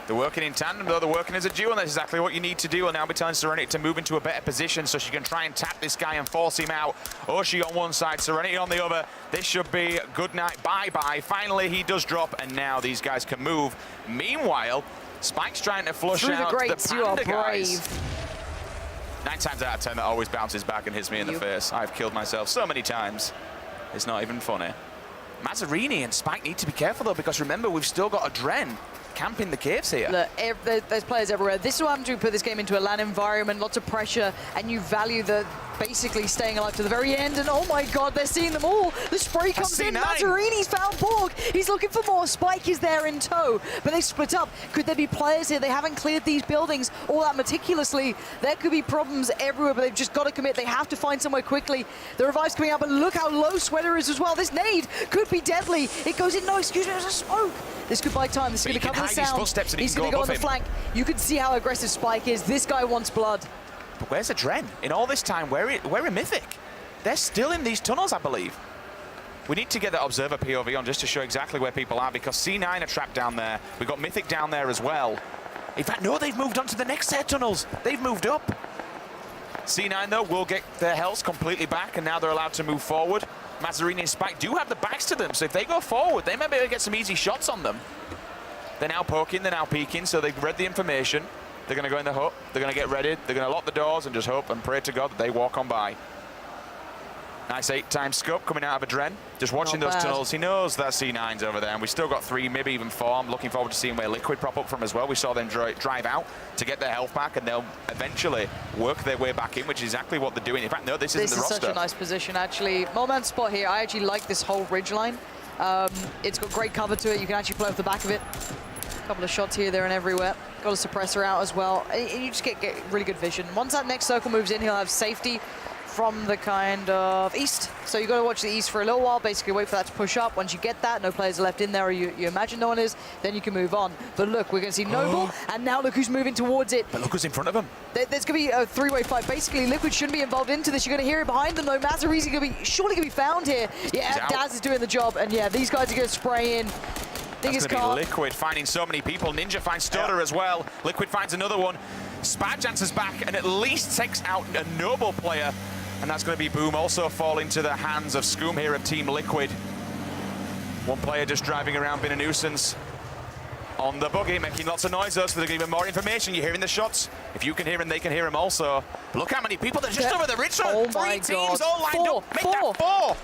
They're working in tandem, though. They're working as a duo, and that's exactly what you need to do. And now be telling Serenity to move into a better position so she can try and tap this guy and force him out. Oshi on one side, Serenity on the other. This should be good night, bye-bye. Finally, he does drop, and now these guys can move. Meanwhile, Spike's trying to flush out the Panda guys. 9 times out of 10, that always bounces back and hits me in the face. I've killed myself so many times. It's not even funny. Mazzarini and Spike need to be careful, though, because remember, we've still got Adren camping the caves here. Look, there's players everywhere. This is what happens when you put this game into a LAN environment, lots of pressure, and you value the basically staying alive to the very end. And oh my God, they're seeing them all. The spray comes in. Mazzarini's found Borg. He's looking for more. Spike is there in tow, but they split up. Could there be players here? They haven't cleared these buildings all that meticulously. There could be problems everywhere, but they've just got to commit. They have to find somewhere quickly. The revive's coming out, but look how low Sweater is as well. This nade could be deadly. It goes in. No, excuse me, there's a smoke. This could buy time. This is going to cover the sound. He's going to go on the flank. You can see how aggressive Spike is. This guy wants blood. But where's Adren? In all this time, where are Mythic? They're still in these tunnels, I believe. We need to get that Observer POV on just to show exactly where people are, because C9 are trapped down there. We've got Mythic down there as well. In fact, no, they've moved on to the next set of tunnels. They've moved up. C9, though, will get their health completely back, and now they're allowed to move forward. Mazzarini and Spike do have the backs to them, so if they go forward, they might be able to get some easy shots on them. They're now poking, they're now peeking, so they've read the information. They're going to go in the hut, they're going to get ready, they're going to lock the doors and just hope and pray to God that they walk on by. Nice 8-time scope coming out of Adren. Just watching those tunnels. He knows that C9's over there, and we still got 3, maybe even 4. I'm looking forward to seeing where Liquid prop up from as well. We saw them drive out to get their health back, and they'll eventually work their way back in, which is exactly what they're doing. In fact, no, this isn't the roster. This is such a nice position, actually. Moleman's spot here, I actually like this whole ridge line. It's got great cover to it. You can actually play off the back of it. A couple of shots here, there, and everywhere. Got a suppressor out as well. And you just get really good vision. Once that next circle moves in, he'll have safety from the kind of east. So you've got to watch the east for a little while, basically wait for that to push up. Once you get that, no players are left in there, or you imagine no one is, then you can move on. But look, we're going to see Noble, and now look who's moving towards it. But look who's in front of him. There's going to be a 3-way fight. Basically, Liquid shouldn't be involved into this. You're going to hear it behind them, though. Mazzarizi surely going to be found here. Yeah, Daz is doing the job, and yeah, these guys are going to spray in. That's going to be Liquid finding so many people. Ninja finds Stoner as well. Liquid finds another one. Spaj answers back and at least takes out a Noble player. And that's going to be Boom, also falling to the hands of Scoom here of Team Liquid. One player just driving around being a nuisance on the buggy, making lots of noise, though, so they're giving more information. You're hearing the shots. If you can hear them, they can hear them also. But look how many people, they're just over the ridge. Oh 3 my teams God. all lined up. Make that 4.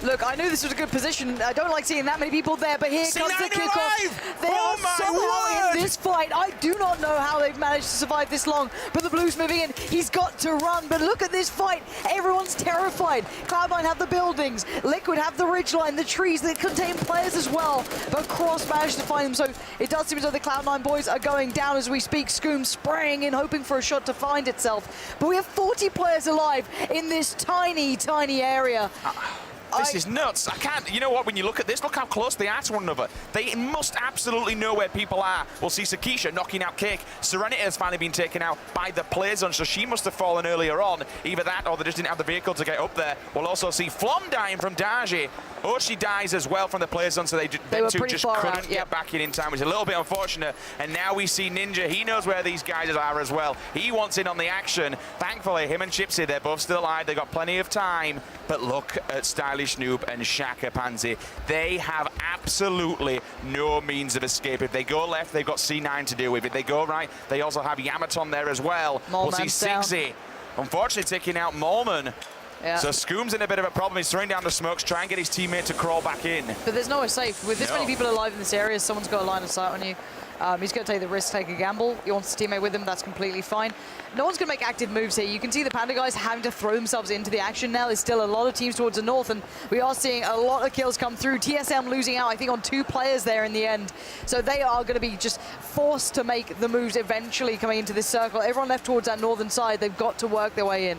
Look, I knew this was a good position. I don't like seeing that many people there, but here comes the kickoff. They are somehow in this fight. I do not know how they've managed to survive this long, but the Blues moving in. He's got to run, but look at this fight. Everyone's terrified. Cloud9 have the buildings. Liquid have the ridgeline, the trees that contain players as well, but Cross managed to find them, so it does seem as though the Cloud9 boys are going down as we speak. Scoom spraying in, hoping for a shot to find itself. But we have 40 players alive in this tiny, tiny area. This is nuts. I can't, you know what, when you look at this, look how close they are to one another. They must absolutely know where people are. We'll see Sakisha knocking out Cake. Serenity has finally been taken out by the play zone, so she must have fallen earlier on. Either that or they just didn't have the vehicle to get up there. We'll also see Flom dying from Daji. She dies as well from the play zone, so they two just couldn't get back in time, which is a little bit unfortunate. And now we see Ninja. He knows where these guys are as well. He wants in on the action. Thankfully, him and Chipsy, they're both still alive. They've got plenty of time. But look at Stylish Noob and Shaka Pansy. They have absolutely no means of escape. If they go left, they've got C9 to deal with. If they go right, they also have Yamaton there as well. We'll see Sixy, unfortunately, taking out Molman. Yeah. So Scoom's in a bit of a problem. He's throwing down the smokes, trying to get his teammate to crawl back in. But there's nowhere safe. With this many people alive in this area, someone's got a line of sight on you. He's going to take the risk, take a gamble. He wants his teammate with him. That's completely fine. No one's going to make active moves here. You can see the Panda guys having to throw themselves into the action now. There's still a lot of teams towards the north, and we are seeing a lot of kills come through. TSM losing out, I think, on 2 players there in the end. So they are going to be just forced to make the moves eventually coming into this circle. Everyone left towards that northern side. They've got to work their way in.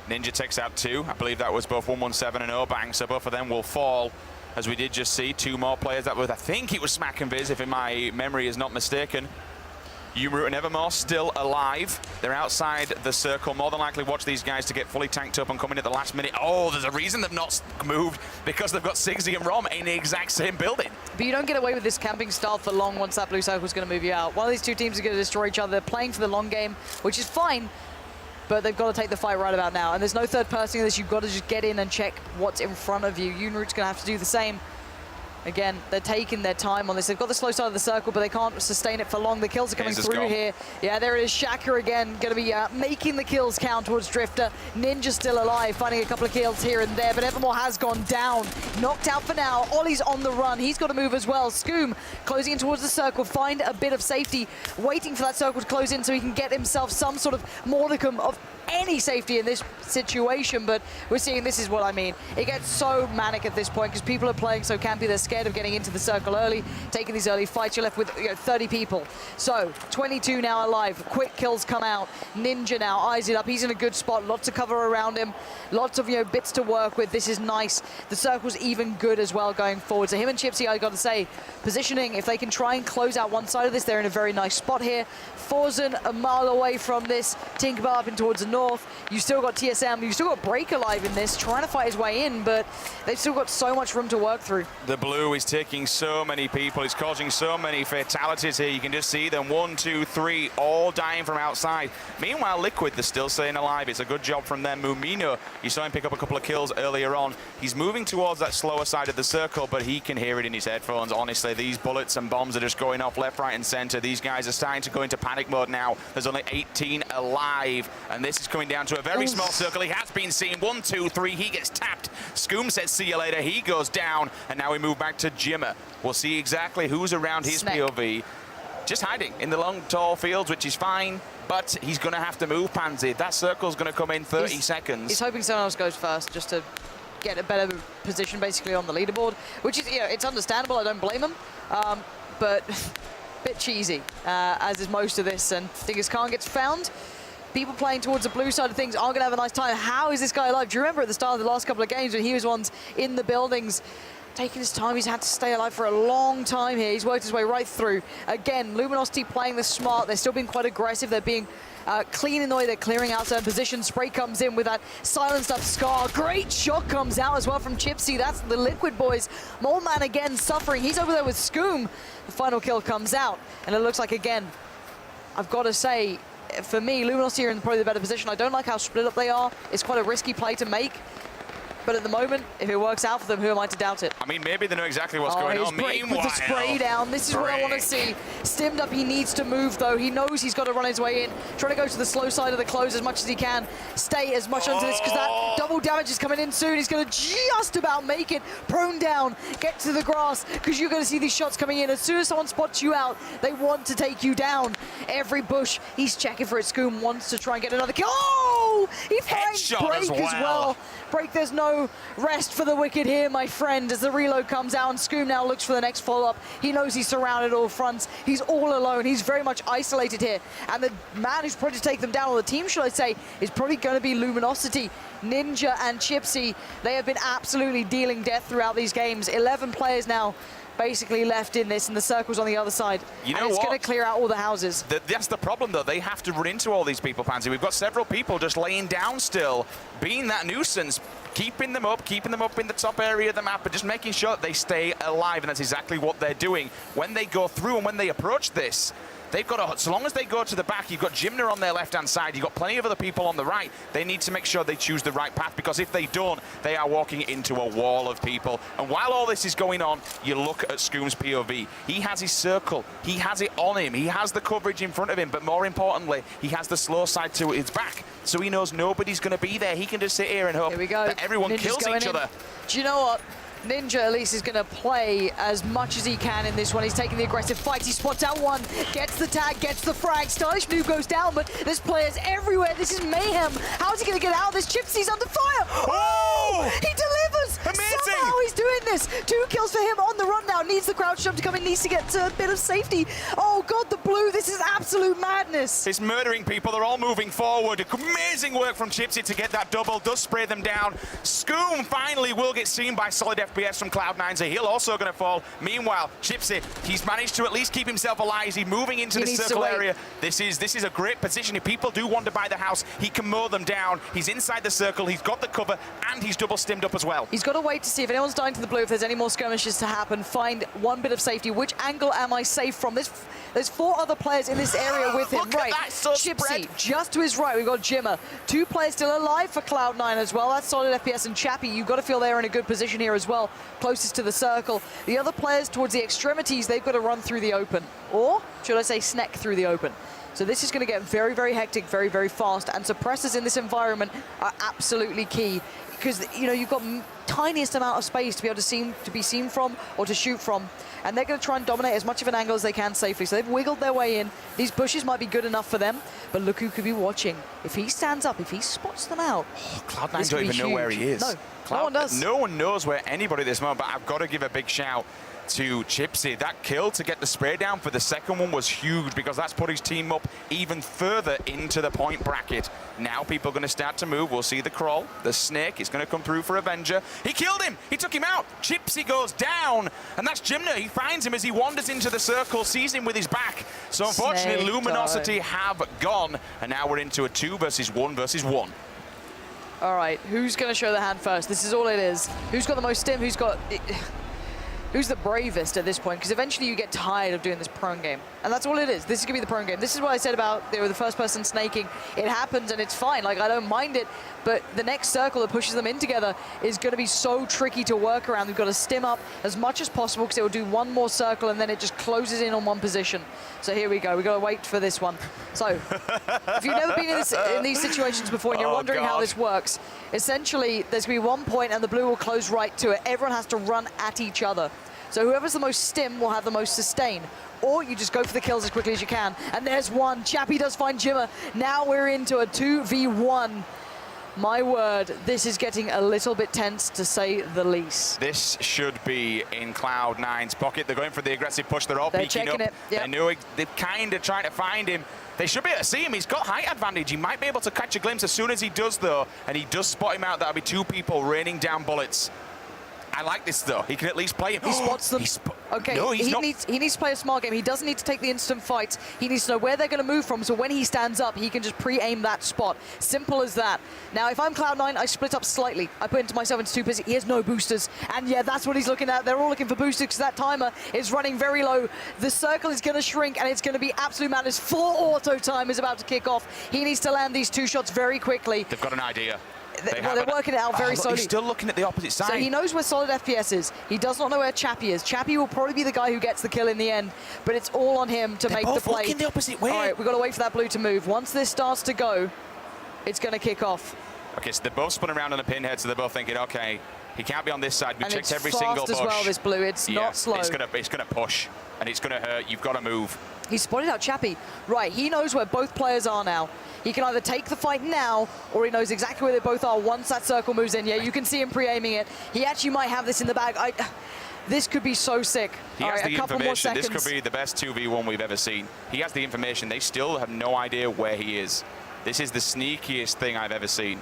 Ninja takes out 2. I believe that was both 117 and Obang, so both of them will fall. As we did just see, 2 more players. That was, I think it was Smack and Viz, if my memory is not mistaken. Yumru and Evermore still alive. They're outside the circle. More than likely watch these guys to get fully tanked up and come in at the last minute. Oh, there's a reason they've not moved, because they've got Sigsy and Rom in the exact same building. But you don't get away with this camping style for long once that blue circle is going to move you out. One of these 2 teams are going to destroy each other. They're playing for the long game, which is fine. But they've got to take the fight right about now. And there's no third person in this. You've got to just get in and check what's in front of you. Unroot's going to have to do the same. Again, they're taking their time on this. They've got the slow side of the circle, but they can't sustain it for long. The kills are coming through here. Yeah, there it is. Shaka again, going to be making the kills count towards Drifter. Ninja still alive, finding a couple of kills here and there, but Evermore has gone down. Knocked out for now. Ollie's on the run. He's got to move as well. Scoom closing in towards the circle, find a bit of safety, waiting for that circle to close in so he can get himself some sort of modicum of any safety in this situation. But we're seeing, this is what I mean. It gets so manic at this point because people are playing so campy. They're scared of getting into the circle early, taking these early fights. You're left with 30 people. So 22 now alive. Quick kills come out. Ninja now eyes it up. He's in a good spot. Lots of cover around him. Lots of bits to work with. This is nice. The circle's even good as well going forward. So him and Chipsy, I got to say, positioning, if they can try and close out one side of this, they're in a very nice spot here. Forzen a mile away from this. Tinkerbell up in towards the north. You still got TSM. You still got Break alive in this, trying to fight his way in, but they've still got so much room to work through. The blue is taking so many people. It's causing so many fatalities here. You can just see them, 1, 2, 3, all dying from outside. Meanwhile, Liquid, they're still staying alive. It's a good job from them. Mumino, you saw him pick up a couple of kills earlier on. He's moving towards that slower side of the circle, but he can hear it in his headphones. Honestly, these bullets and bombs are just going off left, right, and center. These guys are starting to go into panic mode now. There's only 18 alive, and this is coming down to a very small circle. He has been seen. 1, 2, 3. He gets tapped. Scoom says, see you later. He goes down, and now we move back to Jimmer. We'll see exactly who's around his POV. Just hiding in the long, tall fields, which is fine, but he's going to have to move, Pansy. That circle's going to come in 30 seconds. He's hoping someone else goes first, just to get a better position, basically, on the leaderboard, which is, it's understandable. I don't blame him, but a bit cheesy, as is most of this. And Dingus Khan gets found. People playing towards the blue side of things aren't going to have a nice time. How is this guy alive? Do you remember at the start of the last couple of games when he was ones in the buildings? Taking his time, he's had to stay alive for a long time here. He's worked his way right through. Again, Luminosity playing this smart. They're still being quite aggressive. They're being clean in the way they're clearing out certain positions. Spray comes in with that silenced up Scar. Great shot comes out as well from Chipsy. That's the Liquid boys. Mole Man again suffering. He's over there with Scoom. The final kill comes out. And it looks like, again, I've got to say, for me, Luminosity are in probably the better position. I don't like how split up they are. It's quite a risky play to make. But at the moment, if it works out for them, who am I to doubt it? I mean, maybe they know exactly what's going on. Break with the spray down. This is what I want to see. Stimmed up, he needs to move, though. He knows he's got to run his way in. Trying to go to the slow side of the close as much as he can. Stay as much onto this, because that double damage is coming in soon. He's going to just about make it. Prone down, get to the grass, because you're going to see these shots coming in. As soon as someone spots you out, they want to take you down. Every bush, he's checking for it. Scoom wants to try and get another kill. Oh! He finds Headshot Break as as well. Break, there's no rest for the wicked here, my friend. As the reload comes out, and Scoom now looks for the next follow-up. He knows he's surrounded all fronts. He's all alone. He's very much isolated here. And the man who's probably to take them down, or the team, should I say, is probably going to be Luminosity. Ninja and Chipsy, they have been absolutely dealing death throughout these games. 11 players now basically left in this, and the circle's on the other side. You know and it's what? going to clear out all the houses. That's the problem, though. They have to run into all these people, Pansy. We've got several people just laying down still, being that nuisance, keeping them up in the top area of the map, but just making sure that they stay alive, and that's exactly what they're doing. When they go through and when they approach this, they've got so long as they go to the back, you've got Jimner on their left-hand side, you've got plenty of other people on the right. They need to make sure they choose the right path, because if they don't, they are walking into a wall of people. And while all this is going on, you look at Scoom's POV. He has his circle. He has it on him. He has the coverage in front of him, but more importantly, he has the slow side to his back. So he knows nobody's going to be there. He can just sit here and hope that everyone Ninja's kills each other. Do you know what? Ninja at least is going to play as much as he can in this one. He's taking the aggressive fight. He spots out one, gets the tag, gets the frag. Stylish move goes down, but there's players everywhere. This is mayhem. How is he going to get out of this? Chipsy's under fire. Oh! He delivers. Amazing. Somehow he's doing this. 2 kills for him on the run now. Needs the crouch jump to come in. Needs to get to a bit of safety. Oh, God, the blue. This is absolute madness. It's murdering people. They're all moving forward. Amazing work from Chipsy to get that double. Does spray them down. Scoom finally will get seen by solid FPS from Cloud9, so he'll also going to fall. Meanwhile, Chipsy, he's managed to at least keep himself alive. He's moving into the circle area. This is a great position. If people do want to buy the house, he can mow them down. He's inside the circle. He's got the cover, and he's double stimmed up as well. He's got to wait to see if anyone's dying to the blue, if there's any more skirmishes to happen. Find one bit of safety. Which angle am I safe from? There's 4 other players in this area with him. Right, Chipsy, just to his right, we've got Jimmer. 2 players still alive for Cloud9 as well. That's solid FPS, and Chappie, you've got to feel they're in a good position here as well, closest to the circle. The other players towards the extremities, they've got to run through the open, or should I say snack through the open. So this is going to get very, very hectic, very, very fast, and suppressors in this environment are absolutely key, because you've got tiniest amount of space to be able to be seen from or to shoot from, and they're going to try and dominate as much of an angle as they can safely. So they've wiggled their way in. These bushes might be good enough for them, but look who could be watching. If he stands up, if he spots them out, Cloud9 don't even know where he is. No, no one does. No one knows where anybody at this moment, but I've got to give a big shout to Chipsy. That kill to get the spray down for the second one was huge, because that's put his team up even further into the point bracket. Now people are going to start to move. We'll see the crawl. The snake is going to come through for Avenger. He killed him. He took him out. Chipsy goes down, and that's Jimner. He finds him as he wanders into the circle, sees him with his back. So unfortunately, Luminosity have gone, and now we're into a 2 versus 1 versus 1. All right, who's going to show their hand first? This is all it is. Who's got the most stim? Who's the bravest at this point? Because eventually you get tired of doing this prone game. And that's all it is. This is going to be the prone game. This is what I said about they were the first person snaking. It happens and it's fine. Like, I don't mind it. But the next circle that pushes them in together is going to be so tricky to work around. We've got to stim up as much as possible, because it will do one more circle and then it just closes in on one position. So here we go. We've got to wait for this one. So if you've never been in these situations before and you're wondering how this works, essentially there's going to be one point and the blue will close right to it. Everyone has to run at each other. So whoever's the most stim will have the most sustain. Or you just go for the kills as quickly as you can. And there's one. Chappie does find Jimmer. Now we're into a 2v1. My word, this is getting a little bit tense, to say the least. This should be in Cloud9's pocket. They're going for the aggressive push. They're all peeking up. It. Yep. They're kind of trying to find him. They should be able to see him. He's got height advantage. He might be able to catch a glimpse as soon as he does, though. And he does spot him out. That'll be 2 people raining down bullets. I like this, though. He can at least play him. He spots them. Okay, no, he needs to play a smart game. He doesn't need to take the instant fight. He needs to know where they're going to move from, so when he stands up, he can just pre-aim that spot. Simple as that. Now, if I'm Cloud9, I split up slightly. I put myself into 2 positions. He has no boosters. And yeah, that's what he's looking at. They're all looking for boosters, because that timer is running very low. The circle is going to shrink, and it's going to be absolute madness. Full auto time is about to kick off. He needs to land these 2 shots very quickly. They've got an idea. They're working it out very slowly. He's still looking at the opposite side. So he knows where solid FPS is. He does not know where Chappie is. Chappie will probably be the guy who gets the kill in the end, but it's all on him to make the play. They're both looking the opposite way. All right, we've got to wait for that blue to move. Once this starts to go, it's going to kick off. Okay, so they're both spun around on a pinhead, so they're both thinking, okay, he can't be on this side. We checked every single bush. It's fast as well, this blue. It's not slow. It's gonna push, and it's gonna hurt. You've got to move. He spotted out Chappie. Right, he knows where both players are now. He can either take the fight now, or he knows exactly where they both are once that circle moves in. Yeah, you can see him pre-aiming it. He actually might have this in the bag. This could be so sick. He All has right, the a couple more information. This seconds. could be the best 2v1 we've ever seen. He has the information. They still have no idea where he is. This is the sneakiest thing I've ever seen.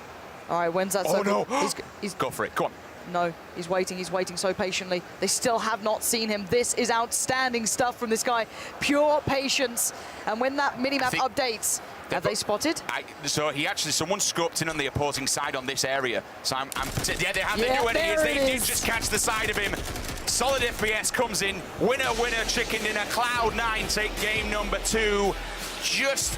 All right, when's that Oh, circle? no. He's Go for it. Come on. No, he's waiting so patiently. They still have not seen him. This is outstanding stuff from this guy. Pure patience. And when that minimap updates, have they spotted? So he actually, someone scoped in on the opposing side on this area. So yeah, they have. Yeah, They knew where he is. there They it did is. just catch the side of him. Solid FPS comes in. Winner, chicken dinner. Cloud9 take game number 2.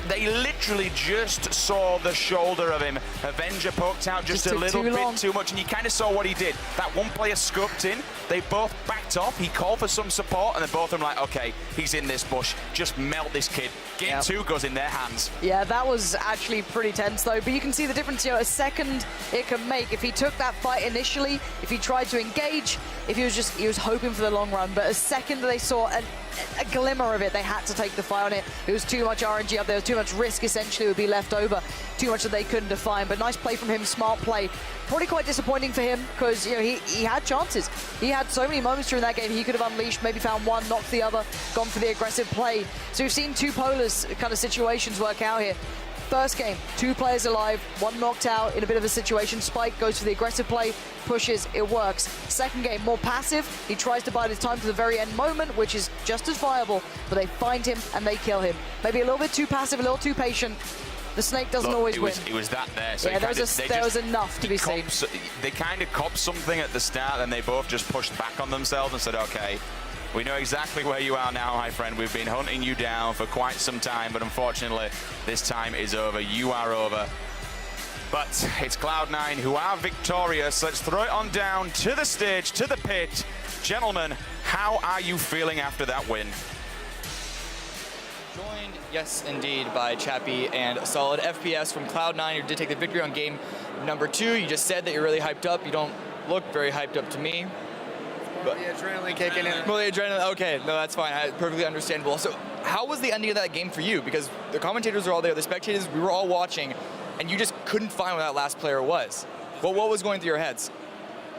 They literally just saw the shoulder of him. Avenger poked out just a little bit too much, and you kind of saw what he did. That one player scoped in, they both backed off, he called for some support, and then both of them like, okay, he's in this bush, just melt this kid. Game 2 goes in their hands. Yeah, that was actually pretty tense though, but you can see the difference, a second it can make. If he took that fight initially, if he tried to engage, if he was hoping for the long run, but a second that they saw a glimmer of it, they had to take the fight on it. It was too much RNG up there, too much risk essentially would be left over, too much that they couldn't define. But nice play from him, smart play. Probably quite disappointing for him because he had chances. He had so many moments during that game he could have unleashed, maybe found one, knocked the other, gone for the aggressive play. So we've seen two polar kind of situations work out here. First game, 2 players alive, 1 knocked out in a bit of a situation. Spike goes for the aggressive play, pushes, it works. Second game, more passive. He tries to bide his time to the very end moment, which is just as viable, but they find him and they kill him. Maybe a little bit too passive, a little too patient. The snake doesn't always win. It was that there. So yeah, there was enough to be seen. They kind of copped something at the start, and they both just pushed back on themselves and said, okay, we know exactly where you are now, my friend. We've been hunting you down for quite some time, but unfortunately, this time is over. You are over. But it's Cloud9 who are victorious. Let's throw it on down to the stage, to the pit. Gentlemen, how are you feeling after that win? Joined, yes, indeed, by Chappie and a solid FPS from Cloud9, who did take the victory on game number 2. You just said that you're really hyped up. You don't look very hyped up to me. But the adrenaline kicking in. Well, the adrenaline, okay, no, that's fine. Perfectly understandable. So how was the ending of that game for you? Because the commentators were all there, the spectators, we were all watching, and you just couldn't find where that last player was. Well, what was going through your heads?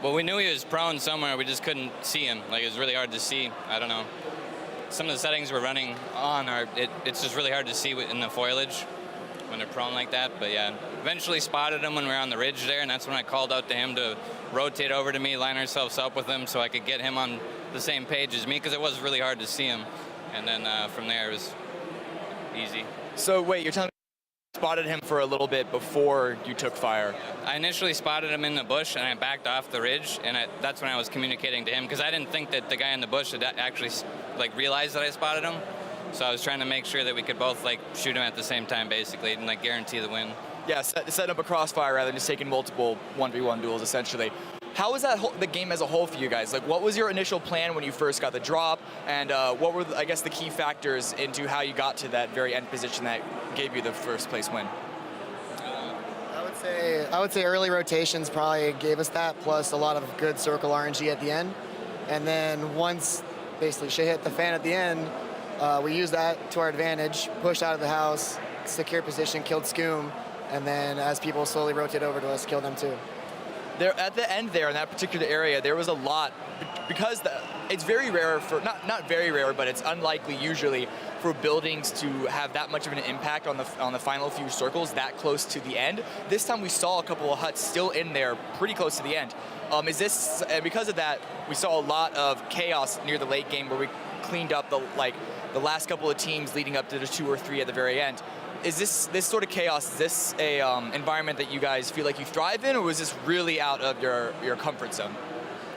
Well, we knew he was prone somewhere. We just couldn't see him. Like, it was really hard to see. I don't know. Some of the settings we're running on it's just really hard to see in the foliage when they're prone like that. But yeah, eventually spotted him when we were on the ridge there, and that's when I called out to him to rotate over to me, line ourselves up with him so I could get him on the same page as me, because it was really hard to see him. And then from there it was easy. So wait, you're telling me you spotted him for a little bit before you took fire? I initially spotted him in the bush, and I backed off the ridge, and that's when I was communicating to him, because I didn't think that the guy in the bush had actually realized that I spotted him. So I was trying to make sure that we could both shoot him at the same time, basically, and guarantee the win. Yeah, set up a crossfire rather than just taking multiple 1v1 duels, essentially. How was the game as a whole for you guys? What was your initial plan when you first got the drop, and what were, I guess, the key factors into how you got to that very end position that gave you the first place win? I would say early rotations probably gave us that, plus a lot of good circle RNG at the end. And then once basically shit hit the fan at the end, we used that to our advantage, pushed out of the house, secure position, killed Scoom, and then as people slowly rotate over to us, kill them too. There, at the end there, in that particular area, there was a lot, because it's very rare for, not very rare, but it's unlikely usually for buildings to have that much of an impact on the final few circles that close to the end. This time we saw a couple of huts still in there pretty close to the end. Because of that, we saw a lot of chaos near the late game where we cleaned up the last couple of teams leading up to the 2 or 3 at the very end. Is this sort of chaos, is this a environment that you guys feel like you thrive in, or was this really out of your comfort zone?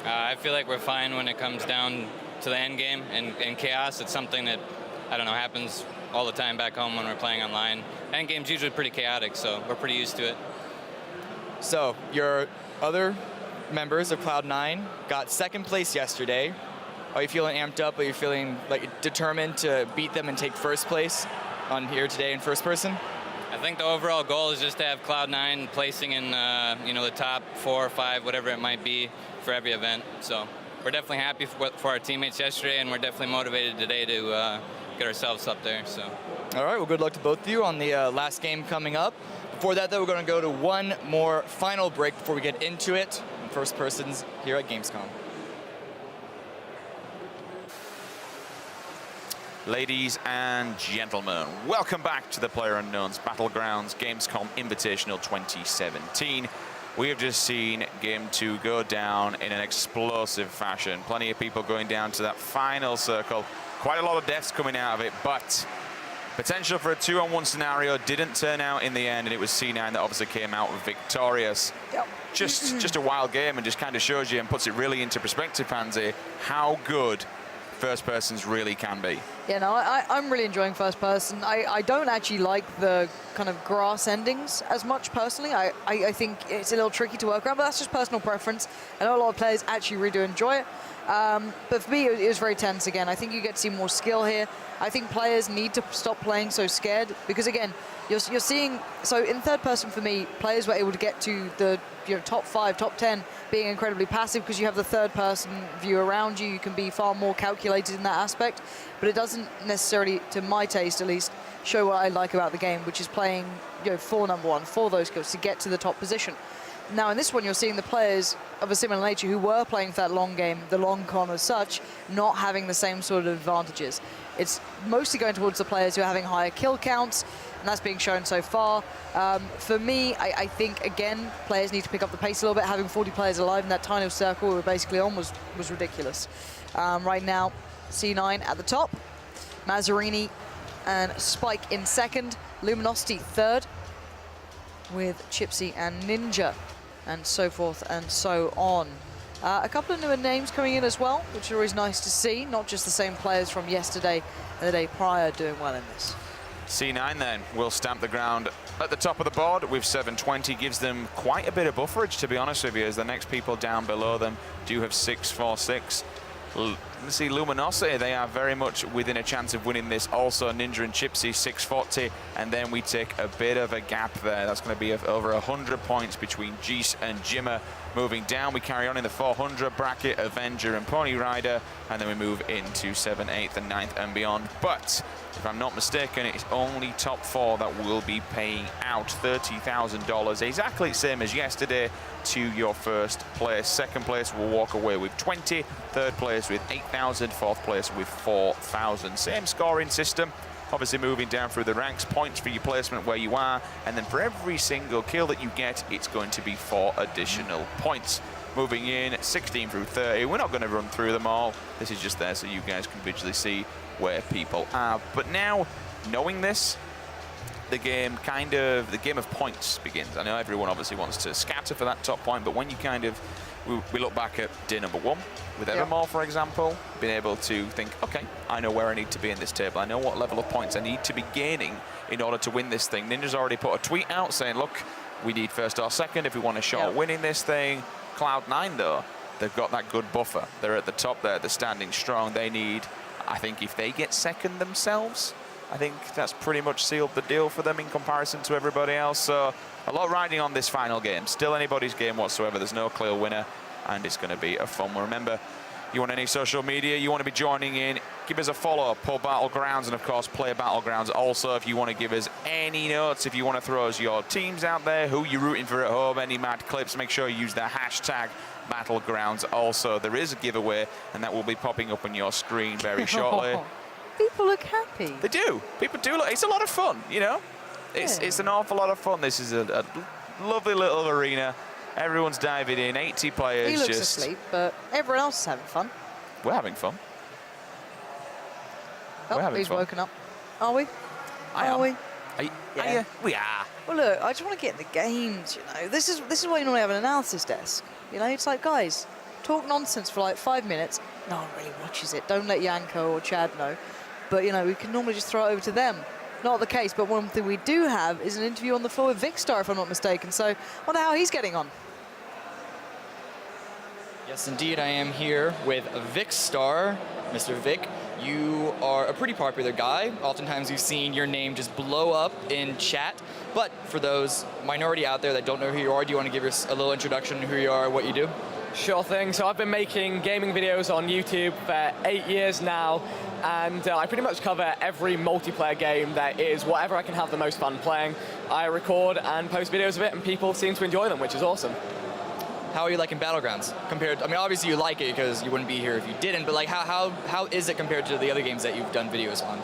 I feel like we're fine when it comes down to the end game, and chaos, it's something that, I don't know, happens all the time back home when we're playing online. End game's usually pretty chaotic, so we're pretty used to it. So, your other members of Cloud9 got second place yesterday. Are you feeling amped up? Are you feeling determined to beat them and take first place on here today in first person? I think the overall goal is just to have Cloud9 placing in the top 4 or 5, whatever it might be, for every event. So we're definitely happy for our teammates yesterday, and we're definitely motivated today to get ourselves up there. So All right, well, good luck to both of you on the last game coming up. Before that, though, we're going to go to one more final break before we get into it. First persons here at Gamescom. Ladies and gentlemen, welcome back to the PlayerUnknown's Battlegrounds Gamescom Invitational 2017. We have just seen Game 2 go down in an explosive fashion. Plenty of people going down to that final circle. Quite a lot of deaths coming out of it, but potential for a 2-on-1 scenario didn't turn out in the end, and it was C9 that obviously came out victorious. Yep. Just a wild game, and just kind of shows you and puts it really into perspective, Pansy, how good first persons really can be. Yeah, no, I'm really enjoying first person. I don't actually like the kind of grass endings as much personally. I think it's a little tricky to work around, but that's just personal preference. I know a lot of players actually really do enjoy it. But for me, it was very tense again. I think you get to see more skill here. I think players need to stop playing so scared because, again, you're seeing... So in third person, for me, players were able to get to the top 5, top 10 being incredibly passive because you have the third person view around you. You can be far more calculated in that aspect. But it doesn't necessarily, to my taste at least, show what I like about the game, which is playing for number 1, for those skills, to get to the top position. Now, in this one, you're seeing the players of a similar nature who were playing for that long game, the long con as such, not having the same sort of advantages. It's mostly going towards the players who are having higher kill counts, and that's being shown so far. For me, I think, again, players need to pick up the pace a little bit. Having 40 players alive in that tiny circle we were basically on was ridiculous. Right now, C9 at the top, Mazzarini and Spike in second, Luminosity third, with Chipsy and Ninja, and so forth and so on. A couple of newer names coming in as well, which are always nice to see, not just the same players from yesterday and the day prior doing well in this. C9 then will stamp the ground at the top of the board with 720, gives them quite a bit of bufferage, to be honest with you, as the next people down below them do have 646. Let's see, Luminosity, they are very much within a chance of winning this. Also, Ninja and Chipsy, 640, and then we take a bit of a gap there. That's going to be over 100 points between Geese and Jimmer. Moving down, we carry on in the 400 bracket, Avenger and Pony Rider, and then we move into 7th, 8th, and 9th and beyond. But if I'm not mistaken, it's only top 4 that will be paying out $30,000, exactly the same as yesterday, to your first place. Second place will walk away with 20, third place with 8,000, fourth place with 4,000. Same scoring system. Obviously moving down through the ranks, points for your placement where you are, and then for every single kill that you get, it's going to be 4 additional points. Moving in 16 through 30. We're not going to run through them all. This is just there so you guys can visually see where people are. But now, knowing this, the game of points begins. I know everyone obviously wants to scatter for that top point, but when you we look back at day number 1 with Evermore, for example, being able to think, okay, I know where I need to be in this table. I know what level of points I need to be gaining in order to win this thing. Ninja's already put a tweet out saying, look, we need first or second if we want a shot at winning this thing. Cloud9, though, they've got that good buffer. They're at the top there. They're standing strong. They need, I think if they get second themselves, I think that's pretty much sealed the deal for them in comparison to everybody else. So a lot riding on this final game. Still anybody's game whatsoever. There's no clear winner, and it's going to be a fun one. Remember, you want any social media, you want to be joining in, give us a follow, Pull Battlegrounds, and of course Play Battlegrounds. Also, if you want to give us any notes, if you want to throw us your teams out there, who you're rooting for at home, any mad clips, make sure you use the hashtag Battlegrounds. Also, there is a giveaway, and that will be popping up on your screen very shortly. People look happy. They do. People do look. It's a lot of fun, you know. It's an awful lot of fun. This is a lovely little arena. Everyone's diving in. 80 players. He looks asleep, but everyone else is having fun. We're having fun. Oh, he's woken up. Are we? Are we? Yeah, we are. Well, look, I just want to get in the games. You know, this is why you normally have an analysis desk. You know, it's like, guys, talk nonsense for like 5 minutes. No one really watches it. Don't let Yanko or Chad know. But, you know, we can normally just throw it over to them. Not the case, but one thing we do have is an interview on the floor with Vicstar, if I'm not mistaken. So, I wonder how he's getting on. Yes, indeed, I am here with Vicstar. Mr. Vic, you are a pretty popular guy. Oftentimes you've seen your name just blow up in chat. But for those minority out there that don't know who you are, do you want to give us a little introduction to who you are, what you do? Sure thing. So I've been making gaming videos on YouTube for 8 years now, and I pretty much cover every multiplayer game there is, whatever I can have the most fun playing. I record and post videos of it, and people seem to enjoy them, which is awesome. How are you liking Battlegrounds compared? I mean, obviously you like it because you wouldn't be here if you didn't. But like, how is it compared to the other games that you've done videos on?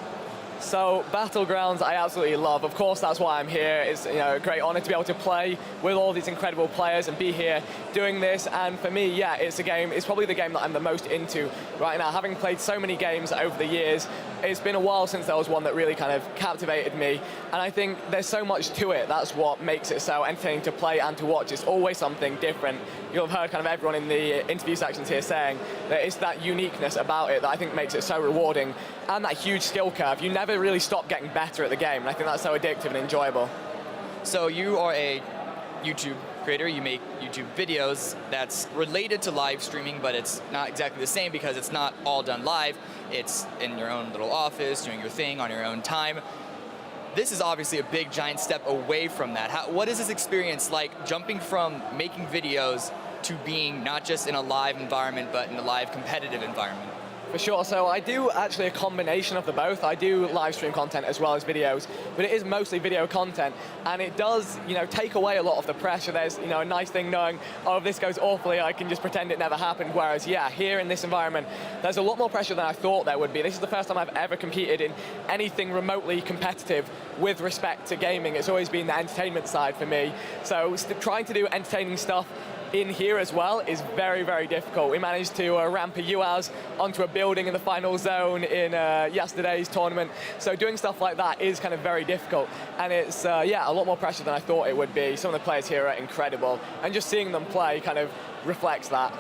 So Battlegrounds, I absolutely love. Of course, that's why I'm here. It's a great honor to be able to play with all these incredible players and be here doing this. And for me, yeah, it's a game. It's probably the game that I'm the most into right now. Having played so many games over the years, it's been a while since there was one that really kind of captivated me. And I think there's so much to it. That's what makes it so entertaining to play and to watch. It's always something different. You'll have heard kind of everyone in the interview sections here saying that it's that uniqueness about it that I think makes it so rewarding, and that huge skill curve. You never really stop getting better at the game, and I think that's so addictive and enjoyable. So you are a YouTube creator. You make YouTube videos that's related to live streaming, but it's not exactly the same because it's not all done live. It's in your own little office, doing your thing on your own time. This is obviously a big, giant step away from that. What is this experience like, jumping from making videos to being not just in a live environment, but in a live competitive environment? For sure. So I do actually a combination of the both. I do live stream content as well as videos, but it is mostly video content, and it does, take away a lot of the pressure. There's, a nice thing knowing, oh, if this goes awfully, I can just pretend it never happened. Whereas, yeah, here in this environment, there's a lot more pressure than I thought there would be. This is the first time I've ever competed in anything remotely competitive with respect to gaming. It's always been the entertainment side for me. So trying to do entertaining stuff in here as well is very, very difficult. We managed to ramp a UAS onto a building in the final zone in yesterday's tournament. So doing stuff like that is kind of very difficult. And it's, a lot more pressure than I thought it would be. Some of the players here are incredible. And just seeing them play kind of reflects that.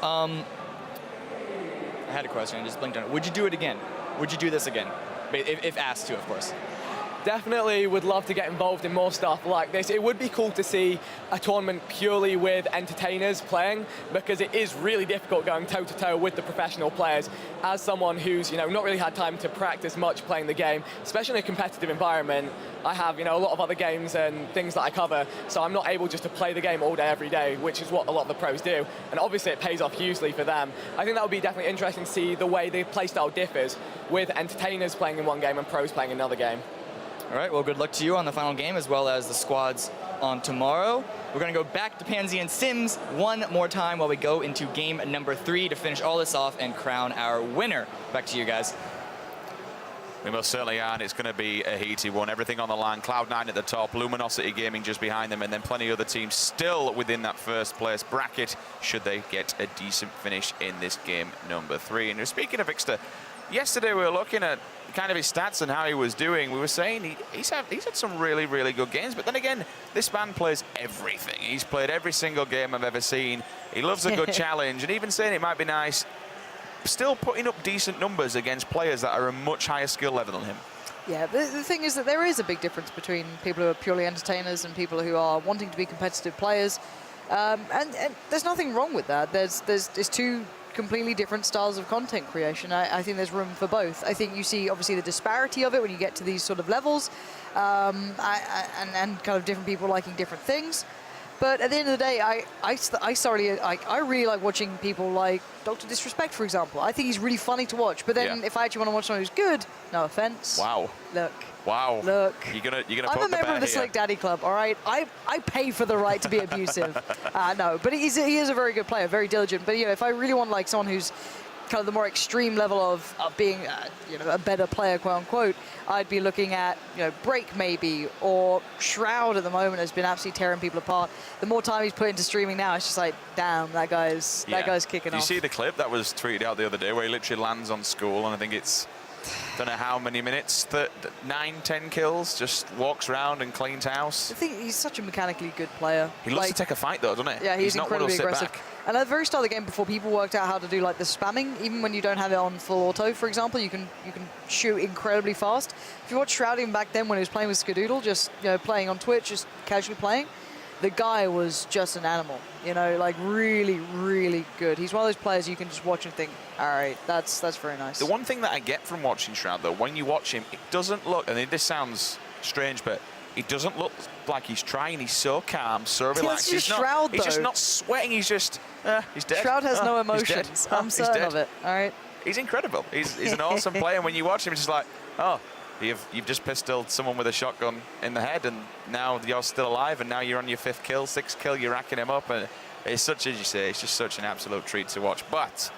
I had a question, I just blinked on it. Would you do it again? Would you do this again? If asked to, of course. Definitely would love to get involved in more stuff like this. It would be cool to see a tournament purely with entertainers playing, because it is really difficult going toe-to-toe with the professional players. As someone who's not really had time to practice much playing the game, especially in a competitive environment, I have a lot of other games and things that I cover, so I'm not able just to play the game all day, every day, which is what a lot of the pros do. And obviously it pays off hugely for them. I think that would be definitely interesting to see the way the playstyle differs with entertainers playing in one game and pros playing another game. All right, well, good luck to you on the final game as well as the squads on tomorrow. We're going to go back to Pansy and Sims one more time while we go into game number 3 to finish all this off and crown our winner. Back to you guys. We most certainly are, and it's going to be a heated one. Everything on the line. Cloud9 at the top, Luminosity Gaming just behind them, and then plenty of other teams still within that first place bracket should they get a decent finish in this game number 3. And speaking of Ixter, yesterday we were looking at kind of his stats and how he was doing. We were saying he's had some really, really good games, but then again, this man plays everything. He's played every single game I've ever seen. He loves a good challenge, and even saying it might be nice, still putting up decent numbers against players that are a much higher skill level than him. Yeah, the thing is that there is a big difference between people who are purely entertainers and people who are wanting to be competitive players, and there's nothing wrong with that. There's two completely different styles of content creation. I think there's room for both. I think you see obviously the disparity of it when you get to these sort of levels, and kind of different people liking different things. But at the end of the day, I really like watching people like Dr. Disrespect, for example. I think he's really funny to watch. But then if I actually want to watch someone who's good, no offense. Wow. Look. Wow. Look. You're gonna poke the bear. I'm a member of the here. Slick Daddy Club, all right? I pay for the right to be abusive. No, but he is a very good player, very diligent. But if I really want like someone who's kind of the more extreme level of being a better player, quote unquote, I'd be looking at Break maybe, or Shroud at the moment has been absolutely tearing people apart. The more time he's put into streaming now, it's just like, damn, that guy's kicking off. You see the clip that was tweeted out the other day where he literally lands on School, and I think it's don't know how many minutes, 9, 10 kills, just walks around and cleans house. I think he's such a mechanically good player. He loves to take a fight though, doesn't he? Yeah, he's incredibly not aggressive. And at the very start of the game, before people worked out how to do like the spamming, even when you don't have it on full auto, for example, you can shoot incredibly fast. If you watch Shroud even back then when he was playing with Skadoodle, just playing on Twitch, just casually playing, the guy was just an animal. Like really, really good. He's one of those players you can just watch and think, all right, that's very nice. The one thing that I get from watching Shroud though, when you watch him, it doesn't look, and this sounds strange, but He doesn't look like he's trying. He's so calm, so relaxed. He's Shroud, he's just though. not sweating. He's just, he's dead. Shroud has no He's dead. emotions. I'm certain of it. All right. He's incredible. He's an awesome player. When you watch him, it's just like, oh, you've just pistoled someone with a shotgun in the head, and now you're still alive, and now you're on your 5th kill, 6th kill. You're racking him up, and it's such, as you say, it's just such an absolute treat to watch. But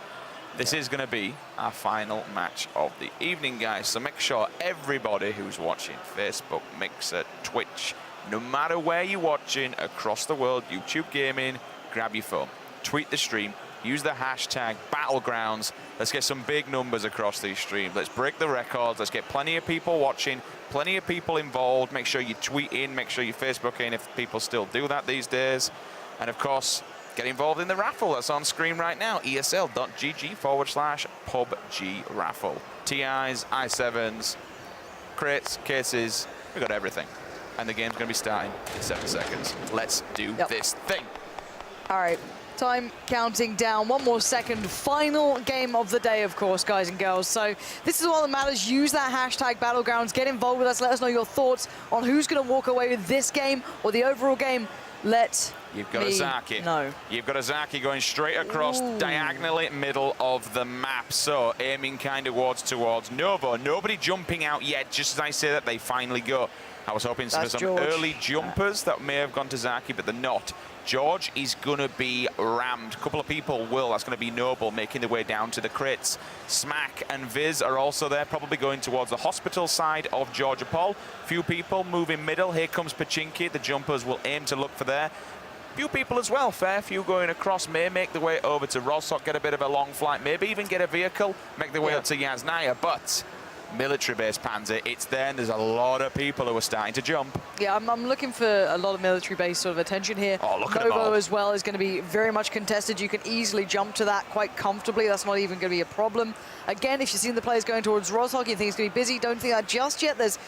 this is going to be our final match of the evening, guys. So make sure everybody who's watching Facebook, Mixer, Twitch, no matter where you're watching across the world, YouTube gaming, grab your phone, tweet the stream, use the hashtag Battlegrounds. Let's get some big numbers across these streams. Let's break the records. Let's get plenty of people watching, plenty of people involved. Make sure you tweet in, make sure you Facebook in if people still do that these days. And of course, get involved in the raffle that's on screen right now. ESL.gg/PUBG raffle. TIs, i7s, crates, cases, we've got everything. And the game's going to be starting in 7 seconds. Let's do this thing. All right. Time counting down. 1 more second. Final game of the day, of course, guys and girls. So this is all that matters. Use that hashtag Battlegrounds. Get involved with us. Let us know your thoughts on who's going to walk away with this game or the overall game. You've got a Zaki. No. You've got a Zaki going straight across diagonally middle of the map. So aiming kind of towards Novo. Nobody jumping out yet. Just as I say that, they finally go. I was hoping for some early jumpers that may have gone to Zaki, but they're not. George is going to be rammed. A couple of people will. That's going to be Noble making their way down to the crits. Smack and Viz are also there, probably going towards the hospital side of Georgia Paul. Few people moving middle. Here comes Pachinki. The jumpers will aim to look for there. Few people as well. Fair few going across. May make their way over to Rosok, get a bit of a long flight. Maybe even get a vehicle. Make their way up to Yasnaya. But military base Panzer, it's there, and there's a lot of people who are starting to jump. Yeah, I'm looking for a lot of military base sort of attention here. Oh, look at them all. Novo as well is going to be very much contested. You can easily jump to that quite comfortably. That's not even going to be a problem. Again, if you've seen the players going towards Rosok, you think it's going to be busy. Don't think that just yet. There's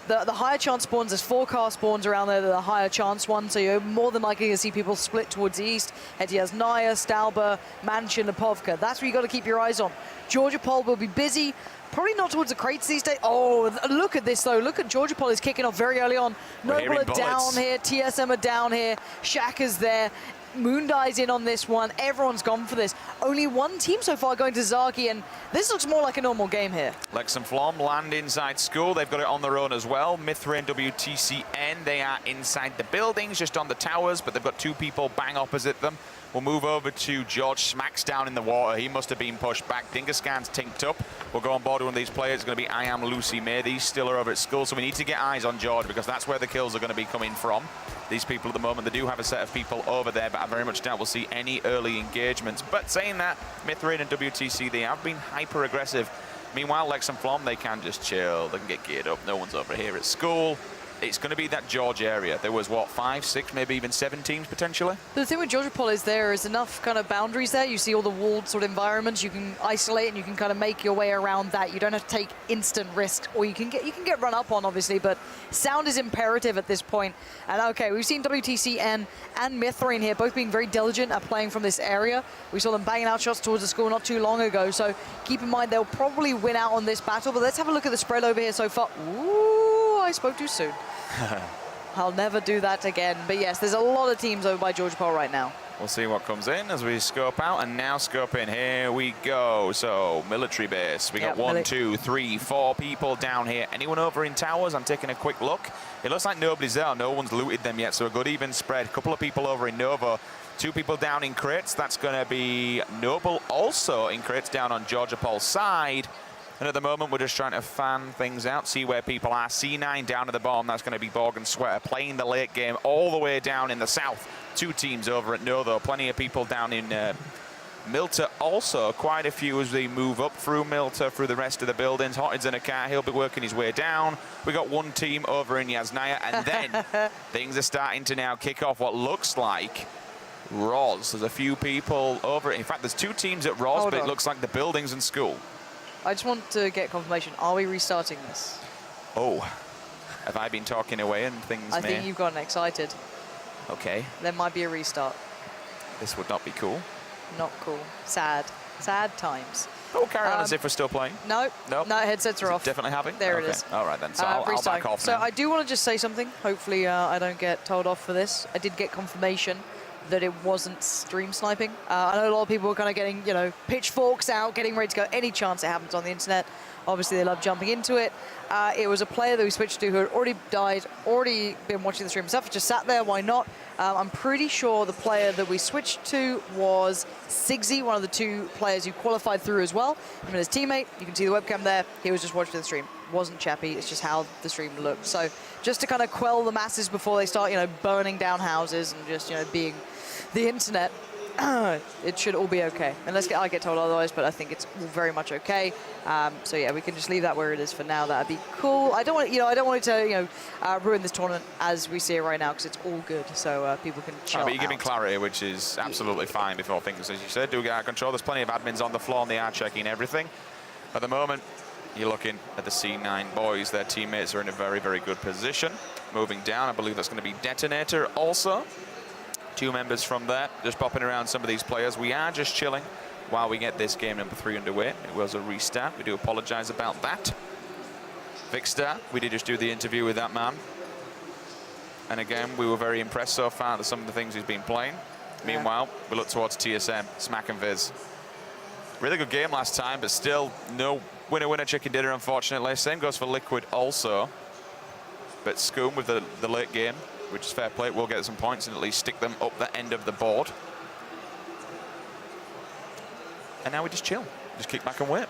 the higher chance spawns. There's 4 car spawns around there. The higher chance one. So you're more than likely to see people split towards the east. Head to Yasnaya, Stalber, Mansion, Lipovka. That's where you got to keep your eyes on. Georgia Pol will be busy. Probably not towards the crates these days. Oh, look at this, though. Look at Georgia Pol is kicking off very early on. Noble are down here. TSM are down here. Shaka's there. Moondie's in on this one. Everyone's gone for this. Only one team so far going to Zaki, and this looks more like a normal game here. Lex and Flom land inside school. They've got it on their own as well. Mithrain, WTCN, they are inside the buildings, just on the towers, but they've got 2 people bang opposite them. We'll move over to George. Smacks down in the water. He must have been pushed back. Dingascan's tinked up. We'll go on board one of these players. It's going to be I Am Lucy May. These still are over at school, so we need to get eyes on George because that's where the kills are going to be coming from. These people at the moment, they do have a set of people over there, but I very much doubt we'll see any early engagements. But saying that, Mithrain and WTC, they have been hyper-aggressive. Meanwhile, Lex and Flom, they can just chill. They can get geared up. No one's over here at school. It's going to be that George area. There was, what, 5, 6, maybe even 7 teams potentially? But the thing with Georgia Pol is there is enough kind of boundaries there. You see all the walled sort of environments. You can isolate and you can kind of make your way around that. You don't have to take instant risks, or you can get run up on, obviously, but sound is imperative at this point. And okay, we've seen WTCN and Mithrain here, both being very diligent at playing from this area. We saw them banging out shots towards the school not too long ago, so keep in mind they'll probably win out on this battle. But let's have a look at the spread over here so far. Ooh, I spoke too soon. I'll never do that again. But yes, there's a lot of teams over by Georgia Pol right now. We'll see what comes in as we scope out, and now scope in. Here we go. So military base. We got 1, 2, 3, 4 people down here. Anyone over in towers? I'm taking a quick look. It looks like nobody's there. No one's looted them yet, so a good even spread. A couple of people over in Nova. 2 people down in crates. That's going to be Noble also in crates down on Georgia Pol's side. And at the moment, we're just trying to fan things out, see where people are. C9 down at the bottom, that's going to be Borg and Sweater playing the late game all the way down in the south. 2 teams over at Novo, plenty of people down in Milta also. Quite a few as they move up through Milta, through the rest of the buildings. Hotted's in a car, he'll be working his way down. We got 1 team over in Yasnaya, and then things are starting to now kick off what looks like Roz. There's a few people over. In fact, there's 2 teams at Roz, but it looks like the buildings and school. I just want to get confirmation. Are we restarting this? Oh, have I been talking away and things I think you've gotten excited. Okay. There might be a restart. This would not be cool. Not cool. Sad. Sad times. Oh, carry on as if we're still playing. No, Nope. no, headsets are off. Definitely having? There Okay. it is. All right then, so I'll back off So now. I do want to just say something. Hopefully I don't get told off for this. I did get confirmation that it wasn't stream sniping. I know a lot of people were kind of getting, you know, pitchforks out, getting ready to go any chance it happens on the internet. Obviously, they love jumping into it. It was a player that we switched to who had already died, already been watching the stream himself, just sat there, why not? I'm pretty sure the player that we switched to was Sigsy, one of the 2 players who qualified through as well. Him and his teammate, you can see the webcam there, he was just watching the stream. Wasn't Chappy, it's just how the stream looked. So just to kind of quell the masses before they start, you know, burning down houses and just, you know, being the internet, it should all be okay. Unless I get told otherwise, but I think it's very much okay. So yeah, we can just leave that where it is for now. That'd be cool. I don't want, you know, I don't want it to, you know, ruin this tournament as we see it right now because it's all good. So people can chill But you're giving out. clarity, which is absolutely fine before things, as you said, do get out of control. There's plenty of admins on the floor and they are checking everything. At the moment, you're looking at the C9 boys. Their teammates are in a very, very good position. Moving down, I believe that's going to be Detonator also. 2 members from there, just popping around some of these players. We are just chilling while we get this game number 3 underway. It was a restart. We do apologize about that. Vikkstar, we did just do the interview with that man. And again, we were very impressed so far with some of the things he's been playing. Yeah. Meanwhile, we look towards TSM, Smack and Viz. Really good game last time, but still no winner-winner chicken dinner, unfortunately. Same goes for Liquid also. But Scoom with the late game, which is fair play, will get some points and at least stick them up the end of the board. And now we just chill. Just kick back and wait.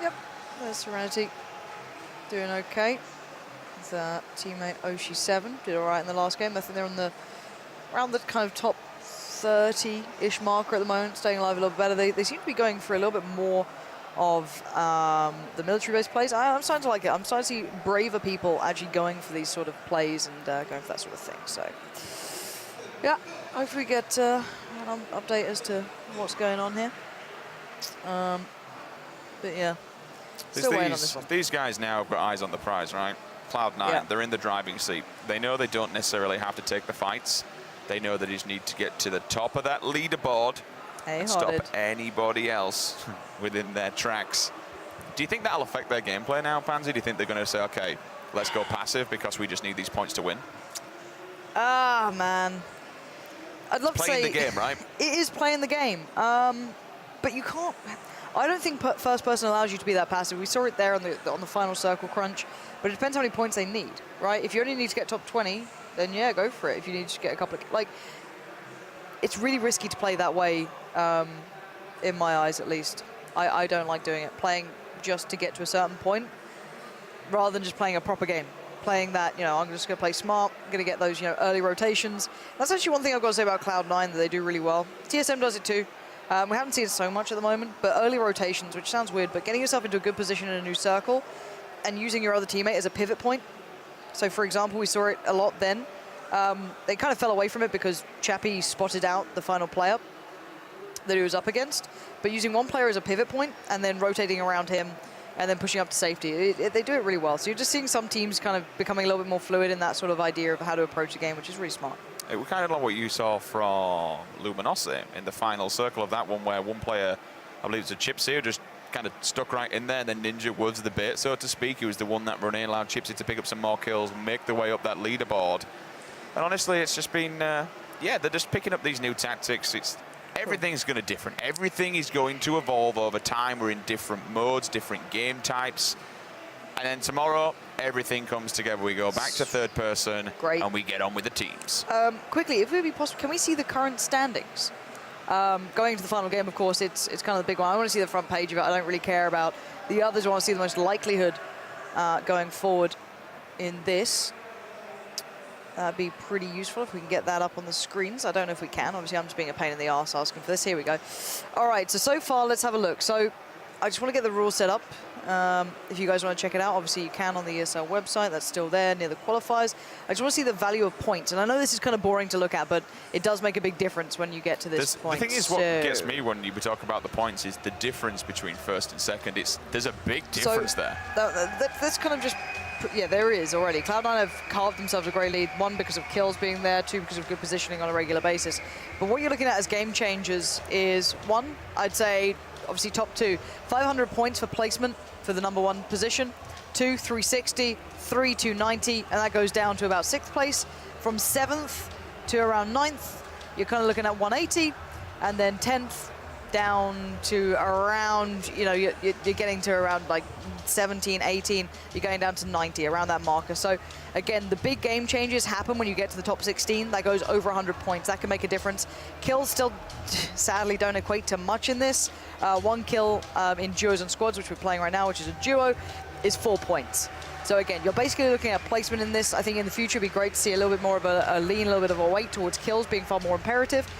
Yep, there's Serenity doing okay. The teammate Oshi7 did all right in the last game. I think they're on around the kind of top 30-ish marker at the moment, staying alive a little bit better. They seem to be going for a little bit more of the military-based plays. I'm starting to like it. I'm starting to see braver people actually going for these sort of plays and going for that sort of thing. So, yeah, hopefully we get an update as to what's going on here. But yeah, still waiting on this one. These guys now have got eyes on the prize, right? Cloud9, yeah. They're in the driving seat. They know they don't necessarily have to take the fights. They know they just need to get to the top of that leaderboard and stop anybody else within their tracks. Do you think that'll affect their gameplay now, Pansy? Do you think they're going to say, okay, let's go passive because we just need these points to win? Ah, man. I'd love to say... Playing the game, right? It is playing the game. But you can't... I don't think first person allows you to be that passive. We saw it there on the final circle crunch, but it depends how many points they need, right? If you only need to get top 20, then yeah, go for it. If you need to get a couple of... Like, it's really risky to play that way, in my eyes at least. I don't like doing it. Playing just to get to a certain point, rather than just playing a proper game. Playing that, you know, I'm just going to play smart, I'm going to get those, you know, early rotations. That's actually one thing I've got to say about Cloud9 that they do really well. TSM does it too. We haven't seen it so much at the moment, but early rotations, which sounds weird, but getting yourself into a good position in a new circle and using your other teammate as a pivot point. So, for example, we saw it a lot then. They kind of fell away from it because Chappy spotted out the final player that he was up against. But using one player as a pivot point and then rotating around him and then pushing up to safety, they do it really well. So you're just seeing some teams kind of becoming a little bit more fluid in that sort of idea of how to approach the game, which is really smart. It was kind of like what you saw from Luminosity in the final circle of that one, where one player, I believe it's a Chipsy, who just kind of stuck right in there, and then Ninja was the bait, so to speak. He was the one that run in, allowed Chipsy to pick up some more kills, make their way up that leaderboard. And honestly, it's just been, yeah, they're just picking up these new tactics. Everything's going to different. Everything is going to evolve over time. We're in different modes, different game types. And then tomorrow, everything comes together. We go back to third person, and we get on with the teams. Quickly, if it would be possible, can we see the current standings? Going into the final game, of course, it's kind of the big one. I want to see the front page of it. I don't really care about the others. I want to see the most likelihood going forward in this. That'd be pretty useful if we can get that up on the screens. I don't know if we can. Obviously, I'm just being a pain in the arse asking for this. Here we go. All right, so far, let's have a look. So I just want to get the rules set up. If you guys want to check it out, obviously you can on the ESL website. That's still there near the qualifiers. I just want to see the value of points. And I know this is kind of boring to look at, but it does make a big difference when you get to this point. The thing is, what gets me when you talk about the points is the difference between first and second. There's a big difference there. That's kind of just... Yeah, there is already. Cloud9 have carved themselves a great lead, one because of kills being there, two because of good positioning on a regular basis. But what you're looking at as game changers is, one, I'd say obviously top 2, 500 points for placement for the #1 position, 2, 360, 3, 290, and that goes down to about 6th place. From 7th to around 9th, you're kind of looking at 180, and then 10th down to around, you know, you're getting to around like 17, 18, you're going down to 90, around that marker. So again, the big game changes happen when you get to the top 16. That goes over 100 points. That can make a difference. Kills still, sadly, don't equate to much in this. 1 kill in duos and squads, which we're playing right now, which is a duo, is 4 points. So again, you're basically looking at placement in this. I think in the future it'd be great to see a little bit more of a lean, a little bit of a weight towards kills being far more imperative.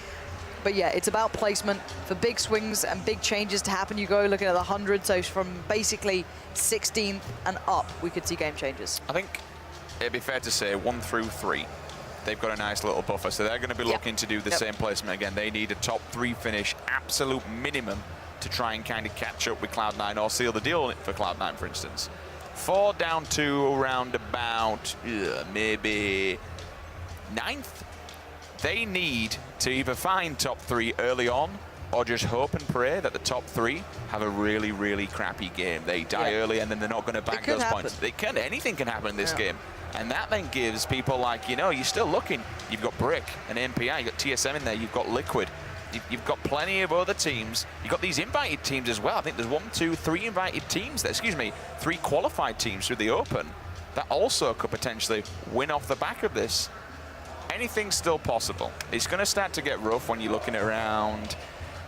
But yeah, it's about placement. For big swings and big changes to happen, you go looking at the 100, so from basically 16th and up, we could see game changes. I think it'd be fair to say 1 through 3, they've got a nice little buffer, so they're going to be looking to do the same placement again. They need a top 3 finish, absolute minimum, to try and kind of catch up with Cloud9 or seal the deal for Cloud9, for instance. 4 down to around about maybe 9th. They need to either find top 3 early on or just hope and pray that the top 3 have a really, really crappy game. They die early and then they're not going to back those points. Anything can happen in this game. And that then gives people like, you know, you're still looking. You've got Brick and MPI, you've got TSM in there, you've got Liquid. You've got plenty of other teams. You've got these invited teams as well. I think there's 1, 2, 3 invited teams, 3 qualified teams through the Open that also could potentially win off the back of this. Anything's still possible. It's going to start to get rough when you're looking around.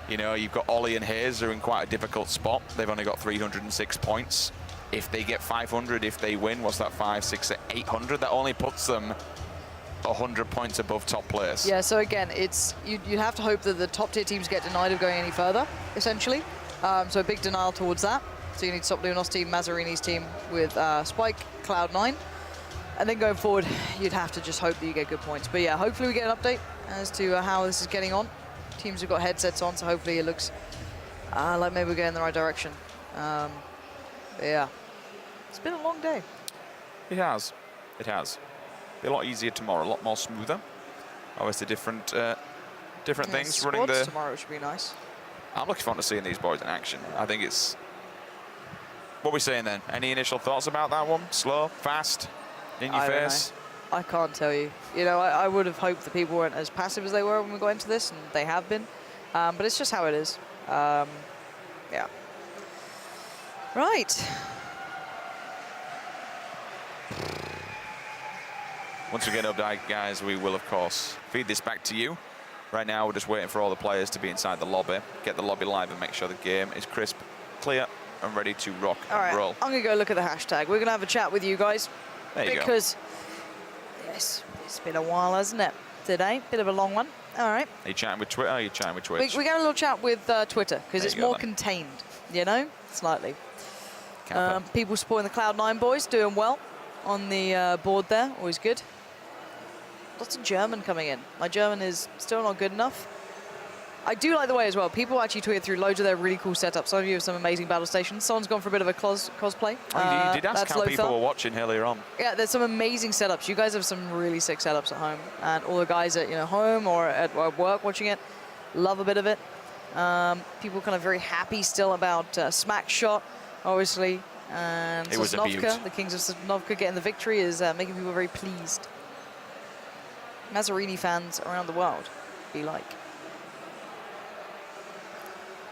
You know, you've got Ollie and Hayes are in quite a difficult spot. They've only got 306 points. If they get 500, if they win, what's that, 5, 6, 800? That only puts them 100 points above top place. Yeah, so again, it's you'd have to hope that the top tier teams get denied of going any further, essentially. So a big denial towards that. So you need to stop Luminos team, Mazzarini's team with Spike, Cloud9. And then going forward, you'd have to just hope that you get good points. But yeah, hopefully we get an update as to how this is getting on. Teams have got headsets on, so hopefully it looks like maybe we're going in the right direction. But yeah, it's been a long day. It has. It has. Be a lot easier tomorrow, a lot more smoother. Obviously different things running the... tomorrow should be nice. I'm looking forward to seeing these boys in action. I think it's... What are we saying then? Any initial thoughts about that one? Slow? Fast? In your face? I can't tell you. You know, I would have hoped that people weren't as passive as they were when we got into this, and they have been. But it's just how it is. Yeah. Right. Once we get update, guys, we will, of course, feed this back to you. Right now, we're just waiting for all the players to be inside the lobby, get the lobby live and make sure the game is crisp, clear, and ready to rock and roll. I'm going to go look at the hashtag. We're going to have a chat with you guys. There you go. Because, yes, it's been a while, hasn't it, today? Bit of a long one. All right. Are you chatting with Twitter or are you chatting with Twitch? We got a little chat with Twitter, because it's more contained, you know, slightly. People supporting the Cloud9 boys, doing well on the board there, always good. Lots of German coming in. My German is still not good enough. I do like the way as well. People actually tweeted through loads of their really cool setups. Some of you have some amazing battle stations. Someone's gone for a bit of a cosplay. Oh, you did ask how people were watching earlier on. Yeah, there's some amazing setups. You guys have some really sick setups at home. And all the guys at home or at work watching it, love a bit of it. People kind of very happy still about Smack Shot, obviously. And Sosnovka, the Kings of Sosnovka getting the victory is making people very pleased. Mazzarini fans around the world be like.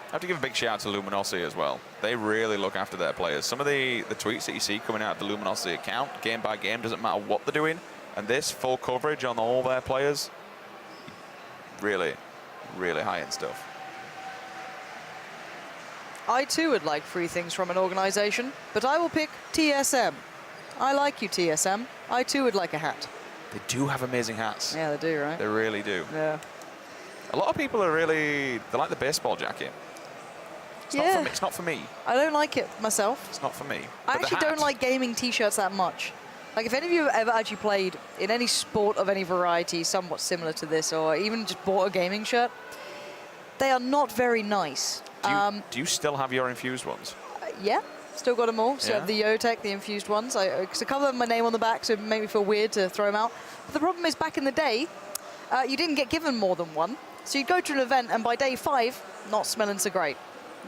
I have to give a big shout out to Luminosity as well. They really look after their players. Some of the tweets that you see coming out of the Luminosity account, game by game, doesn't matter what they're doing. And this full coverage on all their players, really, really high-end stuff. I too would like free things from an organization, but I will pick TSM. I like you, TSM. I too would like a hat. They do have amazing hats. Yeah, they do, right? They really do. Yeah. A lot of people are really, they like the baseball jacket. It's not for me. I don't like it myself. It's not for me. I actually don't like gaming t-shirts that much. Like, if any of you have ever actually played in any sport of any variety somewhat similar to this, or even just bought a gaming shirt, they are not very nice. Do you still have your infused ones? Yeah, still got them all. So the Yotech, the infused ones. Because a couple of them my name on the back, so it made me feel weird to throw them out. But the problem is, back in the day, you didn't get given more than one. So you'd go to an event, and by day 5, not smelling so great.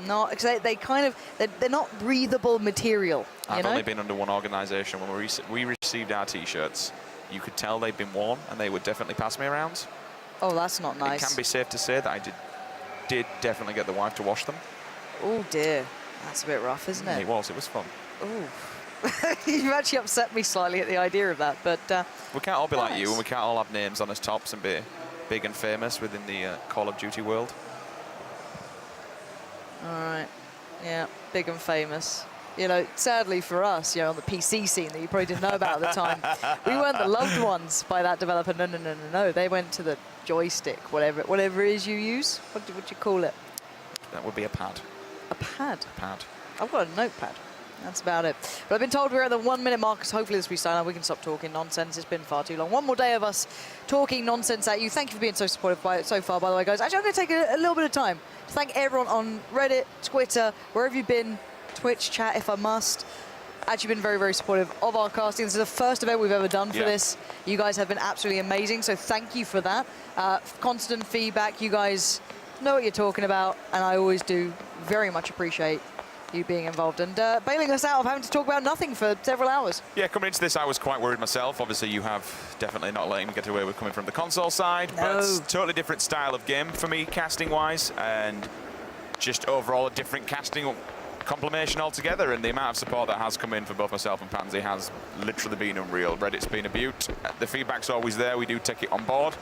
Not, because they kind of, they're not breathable material. I've only been under one organisation. When we received our T-shirts, you could tell they'd been worn, and they would definitely pass me around. Oh, that's not nice. It can be safe to say that I did definitely get the wife to wash them. Oh dear, that's a bit rough, isn't it? It was fun. Oh. You've actually upset me slightly at the idea of that, but... we can't all be like you, and we can't all have names on us tops and be big and famous within the Call of Duty world. All right, yeah, big and famous. You know, sadly for us, on the PC scene that you probably didn't know about at the time, we weren't the loved ones by that developer. No. They went to the joystick, whatever it is you use. What would you call it? That would be a pad. A pad? A pad. I've got a notepad. That's about it. But I've been told we're at the 1 minute mark, so hopefully this will be silent. We can stop talking nonsense. It's been far too long. One more day of us talking nonsense at you. Thank you for being so supportive so far, by the way, guys. Actually, I'm going to take a little bit of time to thank everyone on Reddit, Twitter, wherever you've been, Twitch, chat, if I must. Actually been very, very supportive of our casting. This is the first event we've ever done for this. You guys have been absolutely amazing, so thank you for that. Constant feedback. You guys know what you're talking about, and I always do very much appreciate you being involved and bailing us out of having to talk about nothing for several hours. Yeah, coming into this, I was quite worried myself. Obviously, you have definitely not letting me get away with coming from the console side, but totally different style of game for me, casting-wise, and just overall a different casting compilation altogether, and the amount of support that has come in for both myself and Pansy has literally been unreal. Reddit's been a beaut. The feedback's always there. We do take it on board.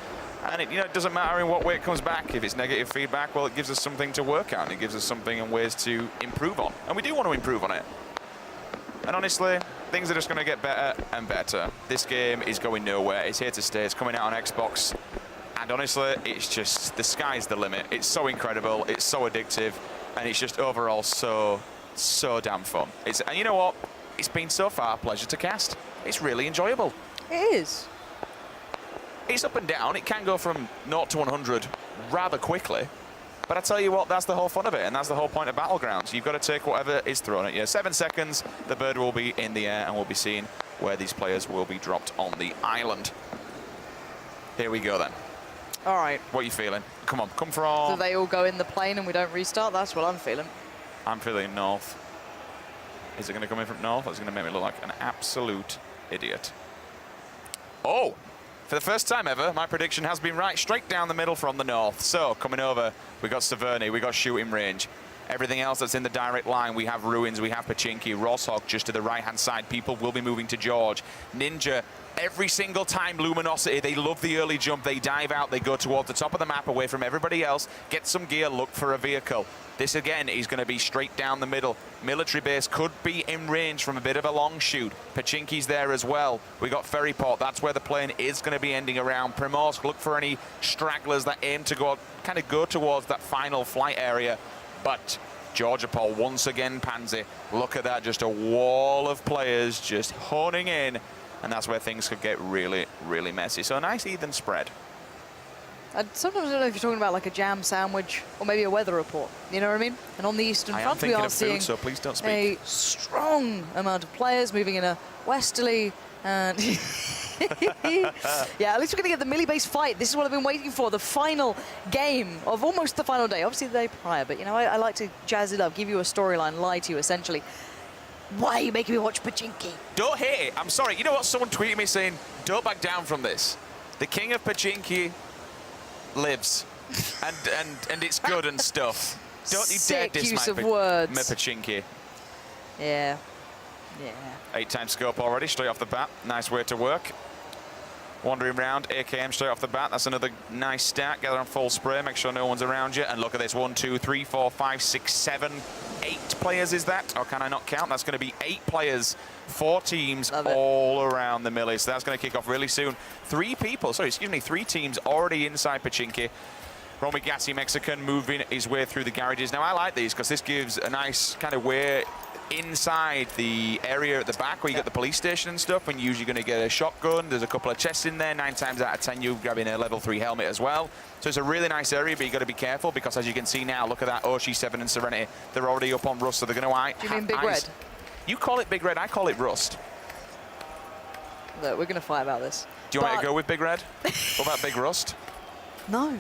And it doesn't matter in what way it comes back. If it's negative feedback, well, it gives us something to work on. It gives us something and ways to improve on. And we do want to improve on it. And honestly, things are just going to get better and better. This game is going nowhere. It's here to stay. It's coming out on Xbox. And honestly, it's just, the sky's the limit. It's so incredible. It's so addictive. And it's just overall so damn fun. And you know what? It's been so far a pleasure to cast. It's really enjoyable. It is. It's up and down. It can go from 0 to 100 rather quickly. But I tell you what, that's the whole fun of it, and that's the whole point of Battlegrounds. You've got to take whatever is thrown at you. 7 seconds, the bird will be in the air, and we'll be seeing where these players will be dropped on the island. Here we go, then. All right. What are you feeling? Come on, come from... Do they all go in the plane and we don't restart? That's what I'm feeling. I'm feeling north. Is it going to come in from north? That's going to make me look like an absolute idiot. Oh! For the first time ever, my prediction has been right. Straight down the middle from the north. So, coming over, we got Severny, we got shooting range. Everything else that's in the direct line, we have Ruins, we have Pachinki, Rosshog just to the right-hand side. People will be moving to George. Ninja, every single time Luminosity, they love the early jump. They dive out, they go towards the top of the map away from everybody else, get some gear, look for a vehicle. This, again, is going to be straight down the middle. Military base could be in range from a bit of a long shoot. Pachinki's there as well. We got Ferryport. That's where the plane is going to be ending around. Primorsk, look for any stragglers that aim to go towards that final flight area. But Georgiapol, once again, Pansy. Look at that, just a wall of players just honing in. And that's where things could get really, really messy. So a nice even spread. Sometimes I don't know if you're talking about like a jam sandwich or maybe a weather report. You know what I mean? And on the Eastern Front, we are seeing so please don't speak. A strong amount of players moving in a westerly and... yeah, at least we're going to get the Millie base fight. This is what I've been waiting for, the final game of almost the final day. Obviously the day prior, but I like to jazz it up, give you a storyline, lie to you essentially. Why are you making me watch Pachinki? Don't hate it. I'm sorry. You know what? Someone tweeted me saying, don't back down from this. The king of Pachinki lives. and it's good and stuff. Don't you dare diss use my of words. Pachinki. Yeah. Yeah. 8-time scope already, straight off the bat. Nice way to work. Wandering around, AKM straight off the bat. That's another nice start. Gather on full spray, make sure no one's around you. And look at this, 1, 2, 3, 4, 5, 6, 7, 8 players is that? Or can I not count? That's going to be 8 players, 4 teams all around the Millie. So that's going to kick off really soon. 3 teams already inside Pachinki. Romy Gassi, Mexican, moving his way through the garages. Now, I like these because this gives a nice kind of way inside the area at the back where you get the police station and stuff, and usually going to get a shotgun. There's a couple of chests in there. 9 times out of 10 you're grabbing a level 3 helmet as well. So it's a really nice area, but you got to be careful because as you can see now, look at that OG7 and Serenity. They're already up on Rust, so they're going to Do you mean Big Red? You call it Big Red, I call it Rust. Look, we're going to fight about this. Do you want me to go with Big Red? What about Big Rust? No.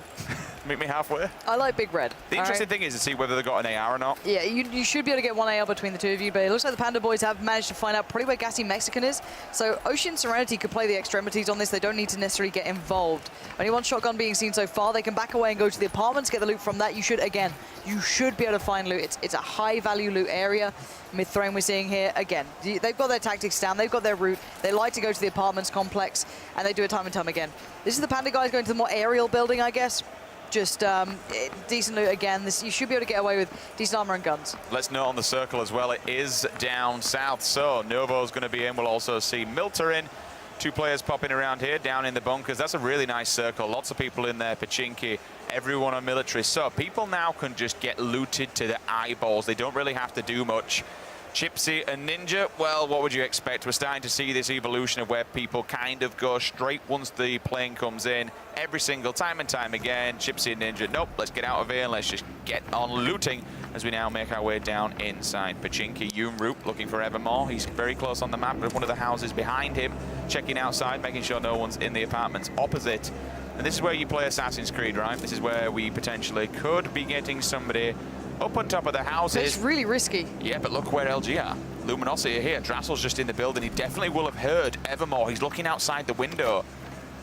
Meet me halfway. I like Big Red. The interesting thing is to see whether they got an AR or not. Yeah, you should be able to get one AR between the two of you, but it looks like the Panda Boys have managed to find out probably where Gassy Mexican is. So Ocean Serenity could play the extremities on this. They don't need to necessarily get involved. Only one shotgun being seen so far. They can back away and go to the apartments, get the loot from that. You should be able to find loot. It's a high-value loot area. Mid-throne we're seeing here. Again, they've got their tactics down. They've got their route. They like to go to the apartments complex, and they do it time and time again. This is the Panda guys going to the more aerial building, I guess. Just decent loot again. You should be able to get away with decent armor and guns. Let's note on the circle as well, it is down south, so Novo's going to be in. We'll also see Milter in. 2 players popping around here, down in the bunkers. That's a really nice circle. Lots of people in there, Pachinki, everyone on military. So people now can just get looted to the eyeballs. They don't really have to do much. Chipsy and Ninja, well, what would you expect? We're starting to see this evolution of where people kind of go straight once the plane comes in. Every single time and time again, Chipsy and Ninja, nope, let's get out of here and let's just get on looting as we now make our way down inside Pachinki. Yoonroop looking for Evermore. He's very close on the map with one of the houses behind him, checking outside, making sure no one's in the apartments opposite. And this is where you play Assassin's Creed, right? This is where we potentially could be getting somebody up on top of the houses. It's really risky. Yeah, but look where LG are. Luminosity are here. Drassel's just in the building. He definitely will have heard Evermore. He's looking outside the window.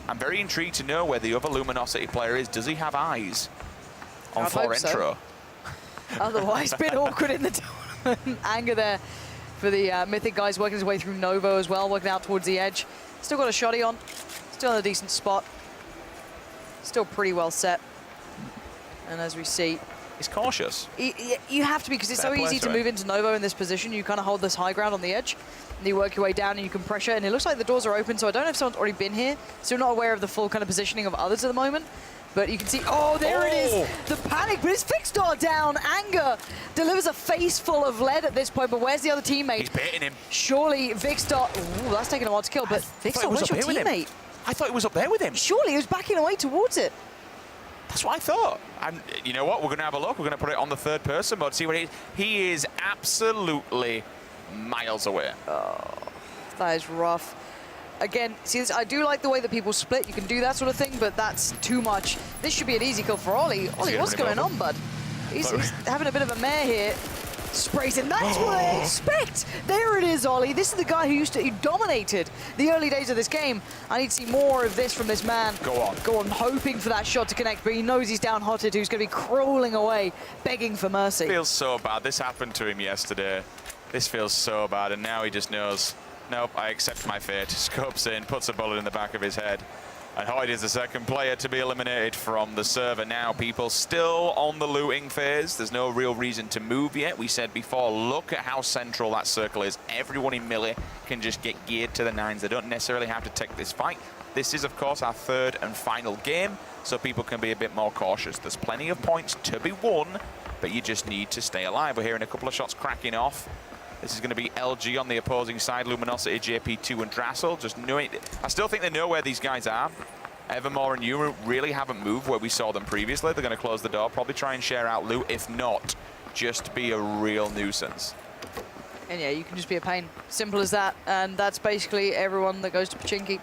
I'm very intrigued to know where the other Luminosity player is. Does he have eyes on for intro? Otherwise, a bit awkward in the tournament. Anger there for the Mythic guys, working his way through Novo as well, working out towards the edge. Still got a shotty on. Still in a decent spot. Still pretty well set. And as we see, he's cautious. You have to be, because it's so easy to move into Novo in this position. You kind of hold this high ground on the edge, and you work your way down and you can pressure, and it looks like the doors are open, so I don't know if someone's already been here, so you're not aware of the full kind of positioning of others at the moment. But you can see, oh, there it is, the panic, but it's Vixstar down. Anger delivers a face full of lead at this point, but where's the other teammate? He's baiting him. Surely Vixstar, ooh, that's taking a while to kill, but Vixstar, where's your teammate? I thought he was up there with him. Surely he was backing away towards it. That's what I thought. And you know what? We're going to have a look. We're going to put it on the third person mode, see what it is. He is absolutely miles away. Oh, that is rough. Again, see this, I do like the way that people split. You can do that sort of thing, but that's too much. This should be an easy kill for Ollie. Ollie, what's going on, bud? He's having a bit of a mare here. Sprays him. That's what I expect. There it is, Ollie. This is the guy who dominated the early days of this game. I need to see more of this from this man. Go on. Go on, hoping for that shot to connect, but he knows he's down-hotted, who's going to be crawling away, begging for mercy. Feels so bad. This happened to him yesterday. This feels so bad, and now he just knows, nope, I accept my fate. Scopes in, puts a bullet in the back of his head. And Hoyd is the second player to be eliminated from the server now. People still on the looting phase. There's no real reason to move yet. We said before, look at how central that circle is. Everyone in melee can just get geared to the nines. They don't necessarily have to take this fight. This is, of course, our third and final game, so people can be a bit more cautious. There's plenty of points to be won, but you just need to stay alive. We're hearing a couple of shots cracking off. This is going to be LG on the opposing side, Luminosity, JP2 and Drassel. Just knowing, I still think they know where these guys are. Evermore and Euro really haven't moved where we saw them previously. They're going to close the door, probably try and share out loot. If not, just be a real nuisance. And yeah, you can just be a pain. Simple as that. And that's basically everyone that goes to Pachinki.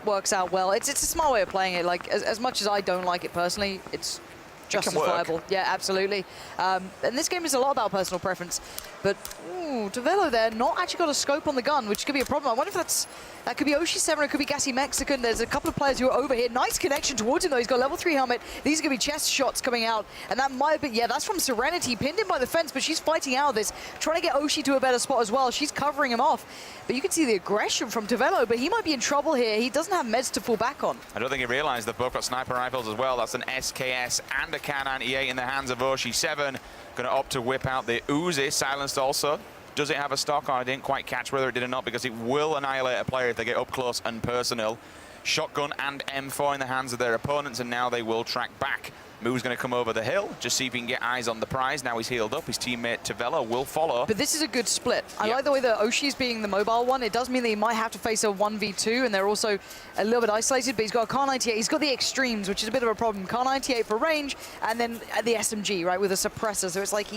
Works out well. It's a smart way of playing it. Like, as much as I don't like it personally, it's justifiable. Yeah, absolutely. And this game is a lot about personal preference. But, ooh, Tavelo there, not actually got a scope on the gun, which could be a problem. I wonder if that could be Oshi7, it could be Gassy Mexican. There's a couple of players who are over here. Nice connection towards him, though. He's got level 3 helmet. These are going to be chest shots coming out. And that might be, yeah, that's from Serenity. Pinned in by the fence, but she's fighting out of this. Trying to get Oshi to a better spot as well. She's covering him off. But you can see the aggression from Tavelo, but he might be in trouble here. He doesn't have meds to fall back on. I don't think he realized they've both got sniper rifles as well. That's an SKS and a K98 in the hands of Oshi7. Going to opt to whip out the Uzi, silenced also. Does it have a stock? I didn't quite catch whether it did or not, because it will annihilate a player if they get up close and personal. Shotgun and M4 in the hands of their opponents, and now they will track back. Moo's going to come over the hill, just see if he can get eyes on the prize. Now he's healed up. His teammate Tavelo will follow. But this is a good split. I like the way that Oshi's being the mobile one. It does mean that he might have to face a 1v2, and they're also a little bit isolated, but he's got a Kar98. He's got the extremes, which is a bit of a problem. Kar98 for range, and then the SMG, right, with a suppressor. So it's like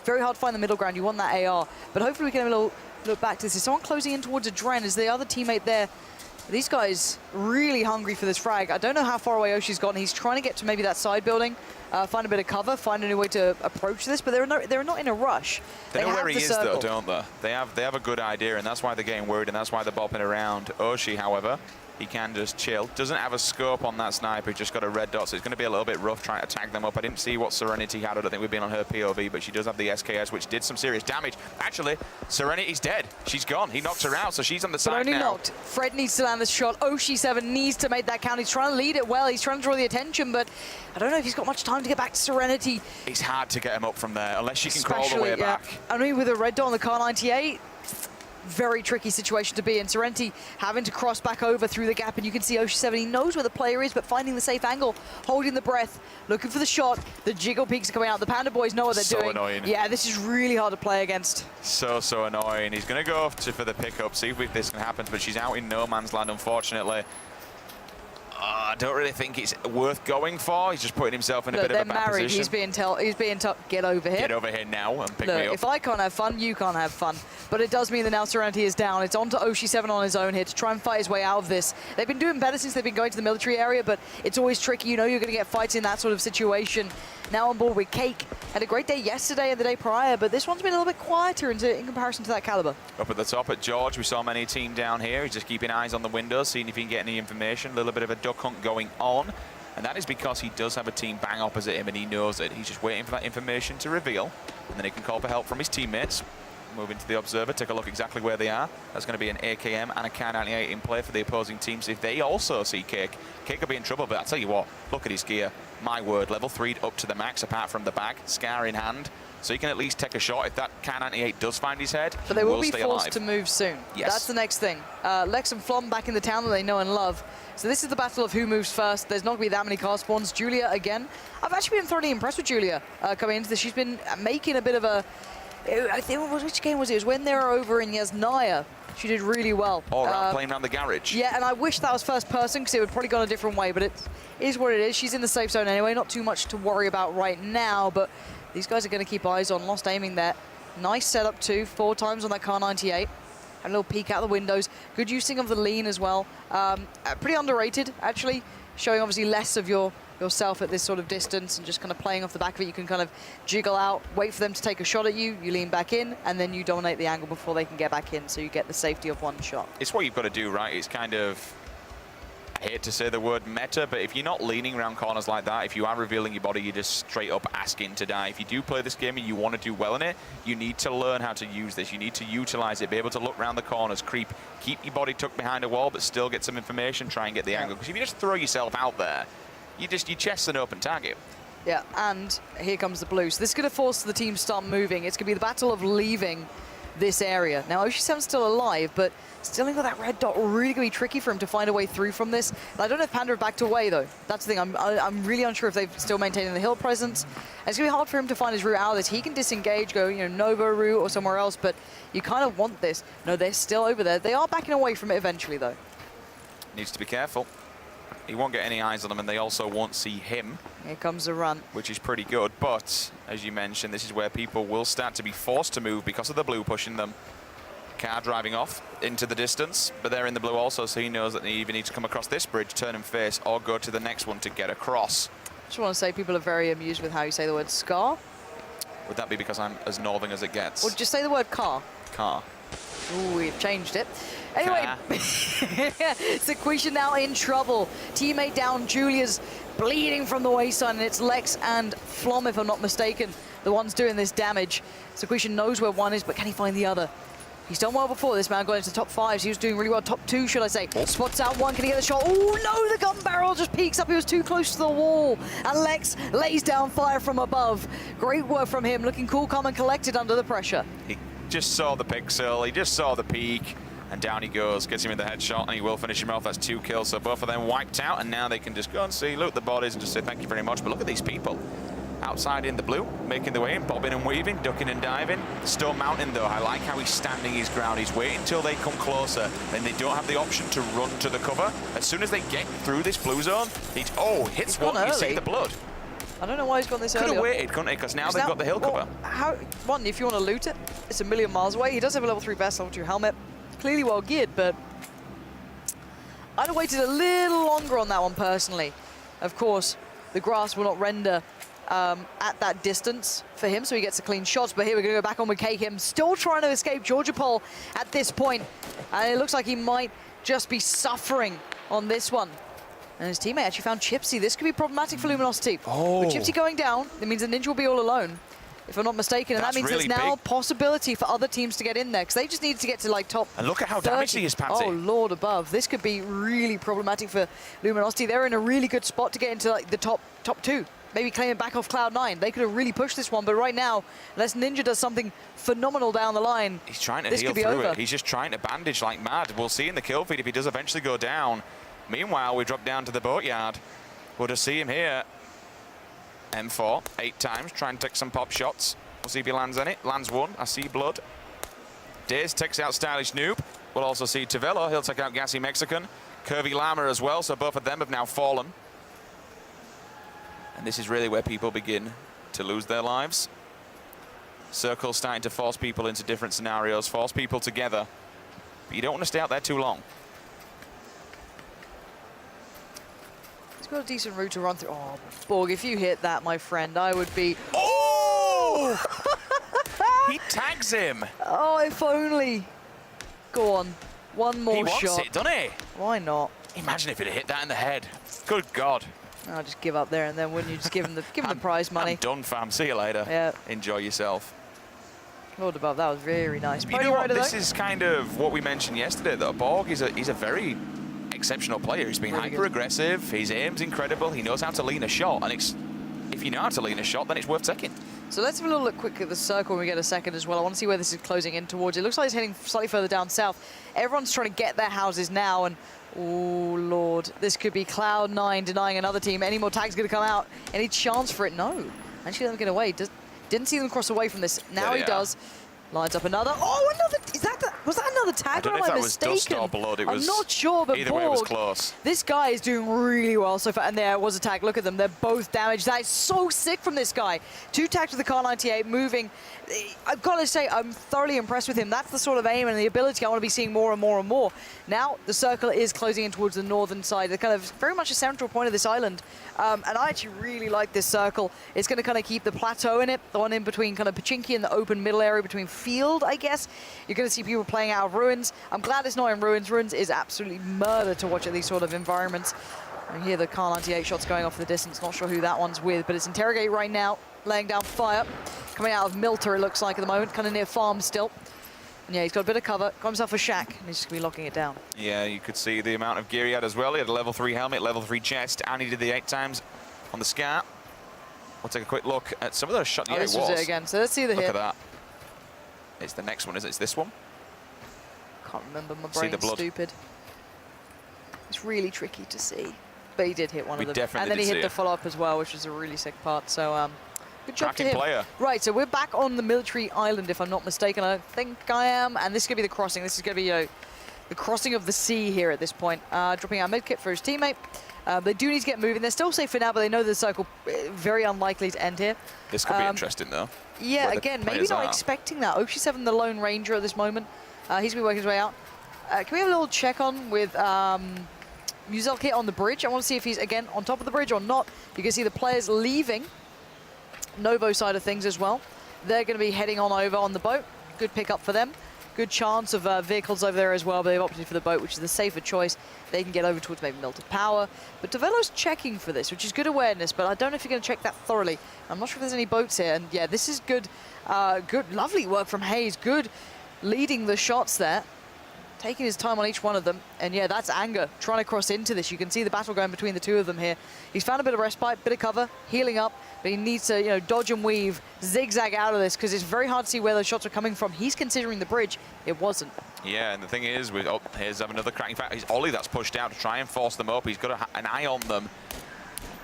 very hard to find the middle ground. You want that AR. But hopefully we can have a little look back to this. Is someone closing in towards a Dren? Is the other teammate there These guys really hungry for this frag. I don't know how far away Oshi's gotten. He's trying to get to maybe that side building, find a bit of cover, find a new way to approach this, but they're not in a rush. They know have where he the is, circle. though, don't they? They have a good idea, and that's why they're getting worried, and that's why they're bopping around. Oshi, however, he can just chill. Doesn't have a scope on that sniper. He's just got a red dot, so it's going to be a little bit rough trying to tag them up. I didn't see what Serenity had. I don't think we've been on her POV, but she does have the SKS, which did some serious damage. Actually, Serenity's dead. She's gone. He knocked her out, so she's on the side only now. knocked. Fred needs to land this shot. Oshi7 needs to make that count. He's trying to lead it well. He's trying to draw the attention, but I don't know if he's got much time to get back to Serenity. It's hard to get him up from there, unless she can crawl the way back. I mean, with a red dot on the car 98, very tricky situation to be in. Serenity having to cross back over through the gap, and you can see Oshi7, he knows where the player is, but finding the safe angle, holding the breath, looking for the shot. The jiggle peaks are coming out. The Panda Boys know what they're doing. Annoying. Yeah, this is really hard to play against. So annoying. He's going to go for the pickup, see if this can happen, but she's out in no man's land, unfortunately. I don't really think it's worth going for. He's just putting himself in a bit of a bad married. position. He's being told, get over here. Get over here now and pick Look, me up. if I can't have fun, you can't have fun. But it does mean that now Serenity is down. It's on to Oshi7 on his own here to try and fight his way out of this. They've been doing better since they've been going to the military area, but it's always tricky. You know you're going to get fights in that sort of situation. Now on board with Cake. Had a great day yesterday and the day prior, but this one's been a little bit quieter in comparison to that caliber. Up at the top at George, we saw many team down here. He's just keeping eyes on the windows, seeing if he can get any information. A little bit of a duck hunt going on. And that is because he does have a team bang opposite him and he knows it. He's just waiting for that information to reveal. And then he can call for help from his teammates. Moving to the observer, take a look exactly where they are. That's going to be an AKM and a Kar98 in play for the opposing teams. If they also see Cake, Cake will be in trouble. But I'll tell you what, look at his gear. My word, level 3 up to the max, apart from the bag, Scar in hand. So he can at least take a shot. If that Kar98 does find his head, but they will be stay forced alive. to move soon. Yes. That's the next thing. Lex and Flom back in the town that they know and love. So this is the battle of who moves first. There's not going to be that many car spawns. Julia again. I've actually been thoroughly impressed with Julia coming into this. She's been making a bit of a... I think, which game was it? It was when they were over in Yasnaya. She did really well. All around playing around the garage. Yeah, and I wish that was first person because it would probably gone a different way, but it is what it is. She's in the safe zone anyway. Not too much to worry about right now, but these guys are going to keep eyes on. Lost aiming there. Nice setup too. 4 times on that Kar98. A little peek out the windows. Good using of the lean as well. Pretty underrated, actually. Showing obviously less of yourself at this sort of distance and just kind of playing off the back of it. You can kind of jiggle out, wait for them to take a shot at you, you lean back in, and then you dominate the angle before they can get back in, so you get the safety of one shot. It's what you've got to do, right? It's kind of, I hate to say the word meta, but if you're not leaning around corners like that, if you are revealing your body, you're just straight up asking to die. If you do play this game and you want to do well in it, you need to learn how to use this. You need to utilize it, be able to look around the corners, creep, keep your body tucked behind a wall, but still get some information, try and get the angle. Because if you just throw yourself out there, your chest's an open target. Yeah, and here comes the blue. So this is going to force the team to start moving. It's going to be the battle of leaving this area. Now, Oshi7's still alive, but still got that red dot. Really going to be tricky for him to find a way through from this. And I don't know if Panda have backed away, though. That's the thing. I'm really unsure if they've still maintaining the hill presence. And it's going to be hard for him to find his route out of this. He can disengage, go, Nova route or somewhere else, but you kind of want this. No, they're still over there. They are backing away from it eventually, though. Needs to be careful. He won't get any eyes on them, and they also won't see him. Here comes the run. Which is pretty good, but as you mentioned, this is where people will start to be forced to move because of the blue pushing them. Car driving off into the distance, but they're in the blue also, so he knows that they either need to come across this bridge, turn and face, or go to the next one to get across. Just want to say people are very amused with how you say the word scar. Would that be because I'm as northern as it gets? Or just say the word car. Car. Ooh, we've changed it. Anyway, Sequisha now in trouble. Teammate down, Julia's bleeding from the waistline, and it's Lex and Flom, if I'm not mistaken, the ones doing this damage. Sequisha knows where one is, but can he find the other? He's done well before. This man got into top 5s. He was doing really well. Top 2, should I say. Spots out one. Can he get the shot? Oh, no, the gun barrel just peeks up. He was too close to the wall. And Lex lays down fire from above. Great work from him. Looking cool, calm, and collected under the pressure. He just saw the pixel. He just saw the peak. And down he goes. Gets him in the headshot, and he will finish him off. That's 2 kills. So both of them wiped out. And now they can just go and see, loot the bodies, and just say thank you very much. But look at these people. Outside in the blue, making their way in, bobbing and weaving, ducking and diving. Stone Mountain, though, I like how he's standing his ground. He's waiting until they come closer, then they don't have the option to run to the cover. As soon as they get through this blue zone, hits one, you see the blood. I don't know why he's gone this early. Could have waited, couldn't he? Because now they've got the hill cover. One, if you want to loot it, it's a million miles away. He does have a level 3 vest, level 2 helmet. Clearly well geared, but I'd have waited a little longer on that one personally. Of course, the grass will not render at that distance for him, so he gets the clean shots. But here we're going to go back on with K-Kim, still trying to escape Georgia Pole at this point. And it looks like he might just be suffering on this one. And his teammate actually found Chipsy. This could be problematic for Luminosity. With Chipsy going down, it means the Ninja will be all alone, if I'm not mistaken. And that means really there's now big. Possibility for other teams to get in there, because they just needed to get to like top And look at how 30. damaged he is, Pansy. Oh, Lord above. This could be really problematic for Luminosity. They're in a really good spot to get into like the top 2. Maybe claim it back off Cloud9. They could have really pushed this one, but right now, unless Ninja does something phenomenal down the line, he's trying to this heal could be through over. it. He's just trying to bandage like mad. We'll see in the kill feed if he does eventually go down. Meanwhile, we drop down to the boatyard. We'll just see him here. M4, 8 times, trying to take some pop shots. We'll see if he lands any. Lands one. I see blood. Daze takes out Stylish Noob. We'll also see Tavello. He'll take out Gassy Mexican. Curvy Llama as well, so both of them have now fallen. And this is really where people begin to lose their lives. Circle starting to force people into different scenarios, force people together. But you don't want to stay out there too long. He's got a decent route to run through. Oh, Borg, if you hit that, my friend, I would be... Oh! He tags him. Oh, if only. Go on. One more shot. He wants it, doesn't he? Why not? Imagine if he'd hit that in the head. Good God. I'll just give up there and then wouldn't you just give him the prize money? I'm done, fam. See you later. Yeah. Enjoy yourself. Lord above, that was very nice. You know what? This is kind of what we mentioned yesterday, though. Borg he's a very exceptional player. He's been hyper-aggressive. His aim's incredible. He knows how to lean a shot. And if you know how to lean a shot, then it's worth taking. So let's have a little look quick at the circle when we get a second as well. I want to see where this is closing in towards. It looks like it's heading slightly further down south. Everyone's trying to get their houses now, and oh, Lord. This could be Cloud9 denying another team. Any more tags going to come out? Any chance for it? No. Actually, let them get away. Didn't see them cross away from this. Now he does. Lines up another. Oh, another. Was that another tag? I don't know if that was dust or blood. It was, I'm not sure, but either way, it was close. This guy is doing really well so far. And there was a tag. Look at them. They're both damaged. That is so sick from this guy. 2 tags with the Car 98 moving. I've got to say, I'm thoroughly impressed with him. That's the sort of aim and the ability I want to be seeing more and more and more. Now, the circle is closing in towards the northern side. They're kind of very much a central point of this island. And I actually really like this circle. It's going to kind of keep the plateau in it, the one in between kind of Pachinki and the open middle area between field, I guess. You're going to see people playing out of Ruins. I'm glad it's not in Ruins. Ruins is absolutely murder to watch at these sort of environments. I hear the Car 98 shots going off the distance. Not sure who that one's with, but it's Interrogate right now, laying down fire. Coming out of Milter, it looks like at the moment, kind of near farm still. And yeah, he's got a bit of cover, got himself a shack, and he's just going to be locking it down. Yeah, you could see the amount of gear he had as well. He had a level 3 helmet, level 3 chest, and he did the 8 times on the Scar. We'll take a quick look at some of those shots. Oh, Yeah, this was it again. So let's see the Look hit. at that. It's the next one, is it? It's this one? Can't remember, my See the brain's blood. stupid. It's really tricky to see. But he did hit one We of them. definitely And then he did see hit the it. follow-up as well, which was a really sick part. So good job to Cracking him. player. Right, so we're back on the military island, if I'm not mistaken. I think I am. And this is going to be the crossing. This is going to be the crossing of the sea here at this point. Dropping out medkit for his teammate. They do need to get moving. They're still safe for now, but they know the circle very unlikely to end here. This could be interesting, though. Yeah, where the again, maybe players not are. expecting that. Oshi7, the Lone Ranger at this moment. He's been working his way out. Can we have a little check on with Muzelkit on the bridge? I want to see if he's, again, on top of the bridge or not. You can see the players leaving Novo side of things as well. They're going to be heading on over on the boat. Good pickup for them. Good chance of vehicles over there as well, but they've opted for the boat, which is the safer choice. They can get over towards maybe Melted Power. But Tavello's checking for this, which is good awareness, but I don't know if you're going to check that thoroughly. I'm not sure if there's any boats here. And yeah, this is good, lovely work from Hayes. Good leading the shots there. Taking his time on each one of them. And yeah, that's Anger trying to cross into this. You can see the battle going between the two of them here. He's found a bit of respite, bit of cover, healing up, but he needs to, dodge and weave, zigzag out of this, because it's very hard to see where those shots are coming from. He's considering the bridge. It wasn't. Yeah, and the thing is, here's another cracking fact. He's Ollie that's pushed out to try and force them up. He's got an eye on them.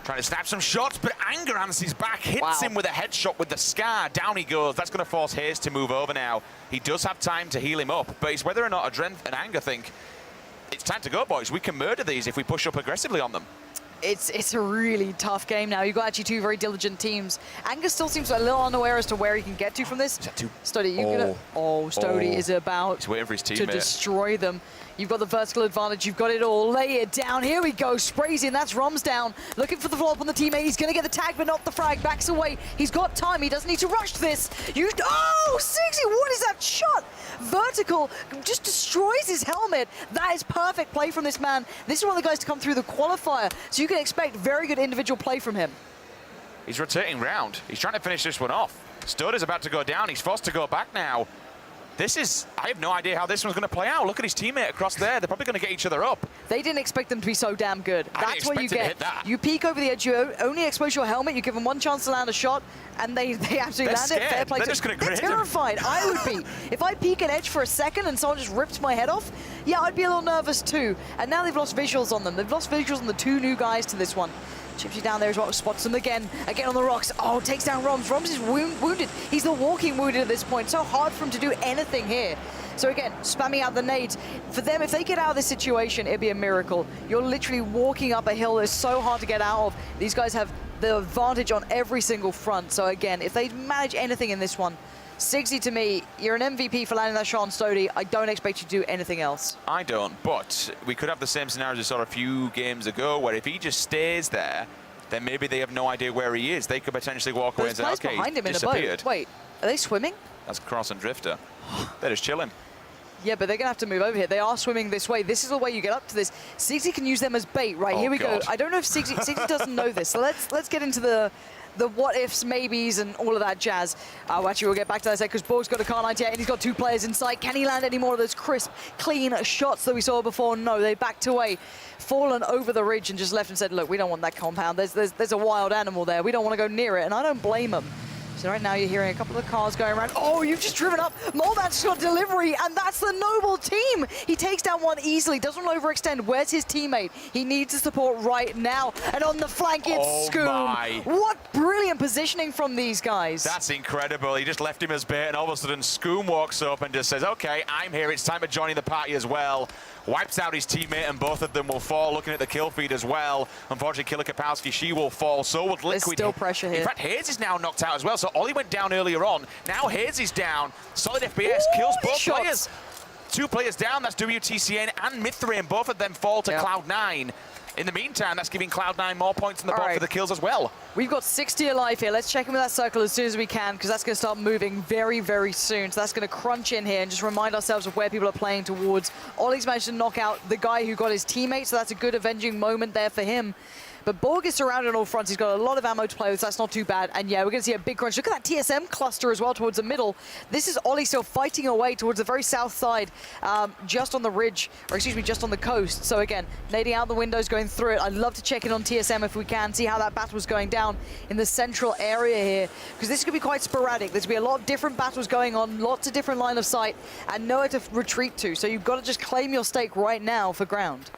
Trying to snap some shots, but Anger answers back, hits him with a headshot with the Scar. Down he goes. That's going to force Hayes to move over now. He does have time to heal him up, but it's whether or not Adren and Anger think, it's time to go, boys. We can murder these if we push up aggressively on them. It's a really tough game now. You've got actually 2 very diligent teams. Anger still seems a little unaware as to where he can get to from this. Stody, Stody is about He's waiting for his to teammate. destroy them. You've got the vertical advantage. You've got it all. Lay it down. Here we go. Sprays in. That's Roms down. Looking for the follow-up on the teammate. He's going to get the tag, but not the frag. Backs away. He's got time. He doesn't need to rush this. Oh, 60. What is that shot? Vertical just destroys his helmet. That is perfect play from this man. This is one of the guys to come through the qualifier, so you can expect very good individual play from him. He's rotating round. He's trying to finish this one off. Stud is about to go down. He's forced to go back now. I have no idea how this one's going to play out. Look at his teammate across there. They're probably going to get each other up. They didn't expect them to be so damn good. That's what you get. You peek over the edge, you only expose your helmet, you give them one chance to land a shot, and they absolutely land it. Fair play. They're just going to grid him. Terrified. I would be. If I peek an edge for a second and someone just rips my head off, yeah, I'd be a little nervous too. And now they've lost visuals on them. They've lost visuals on the 2 new guys to this one. Chipsy down there as well, spots them again on the rocks. Oh, takes down Roms. Roms is wounded. He's the walking wounded at this point. So hard for him to do anything here. So again, spamming out the nades. For them, if they get out of this situation, it'd be a miracle. You're literally walking up a hill that's so hard to get out of. These guys have the advantage on every single front. So again, if they manage anything in this one, 60 to me, you're an MVP for landing that shot on Stody. I don't expect you to do anything else. I don't, but we could have the same scenario as we saw a few games ago, where if he just stays there, then maybe they have no idea where he is. They could potentially walk away and say, okay, behind him in the boat. Wait, are they swimming? That's Cross and Drifter. They're just chilling. Yeah, but they're going to have to move over here. They are swimming this way. This is the way you get up to this. Sixty can use them as bait. Right, here we go. I don't know if Sixty doesn't know this. So let's get into the what-ifs, maybes, and all of that jazz. Actually, we'll get back to that because Borg's got a car 98 and he's got 2 players in sight. Can he land any more of those crisp, clean shots that we saw before? No, they backed away, fallen over the ridge and just left and said, look, we don't want that compound. There's a wild animal there. We don't want to go near it, and I don't blame them. So right now you're hearing a couple of cars going around. Oh, you've just driven up. Molman's got delivery, and that's the Noble team. He takes down one easily, doesn't overextend. Where's his teammate? He needs the support right now. And on the flank, it's Scoom. What brilliant positioning from these guys. That's incredible. He just left him as bait, and all of a sudden Scoom walks up and just says, okay, I'm here. It's time to join the party as well. Wipes out his teammate, and both of them will fall. Looking at the kill feed as well. Unfortunately, Killer Kapowski, she will fall. So would Liquid. There's still pressure here. In fact, Hayes is now knocked out as well. So Ollie went down earlier on. Now Hayes is down. Solid FPS kills both players. 2 players down. That's WTCN and Mithrin. Both of them fall to Cloud9. In the meantime, that's giving Cloud9 more points in the board for the kills as well. We've got 60 alive here. Let's check in with that circle as soon as we can, because that's going to start moving very, very soon. So that's going to crunch in here and just remind ourselves of where people are playing towards. Ollie's managed to knock out the guy who got his teammate, so that's a good avenging moment there for him. But Borg is surrounded on all fronts. He's got a lot of ammo to play with, so that's not too bad. And yeah, we're going to see a big crunch. Look at that TSM cluster as well towards the middle. This is Ollie still fighting away towards the very south side, just on the ridge, or excuse me, just on the coast. So again, nading out the windows, going through it. I'd love to check in on TSM if we can, see how that battle's going down in the central area here, because this could be quite sporadic. There's going to be a lot of different battles going on, lots of different line of sight, and nowhere to retreat to. So you've got to just claim your stake right now for ground.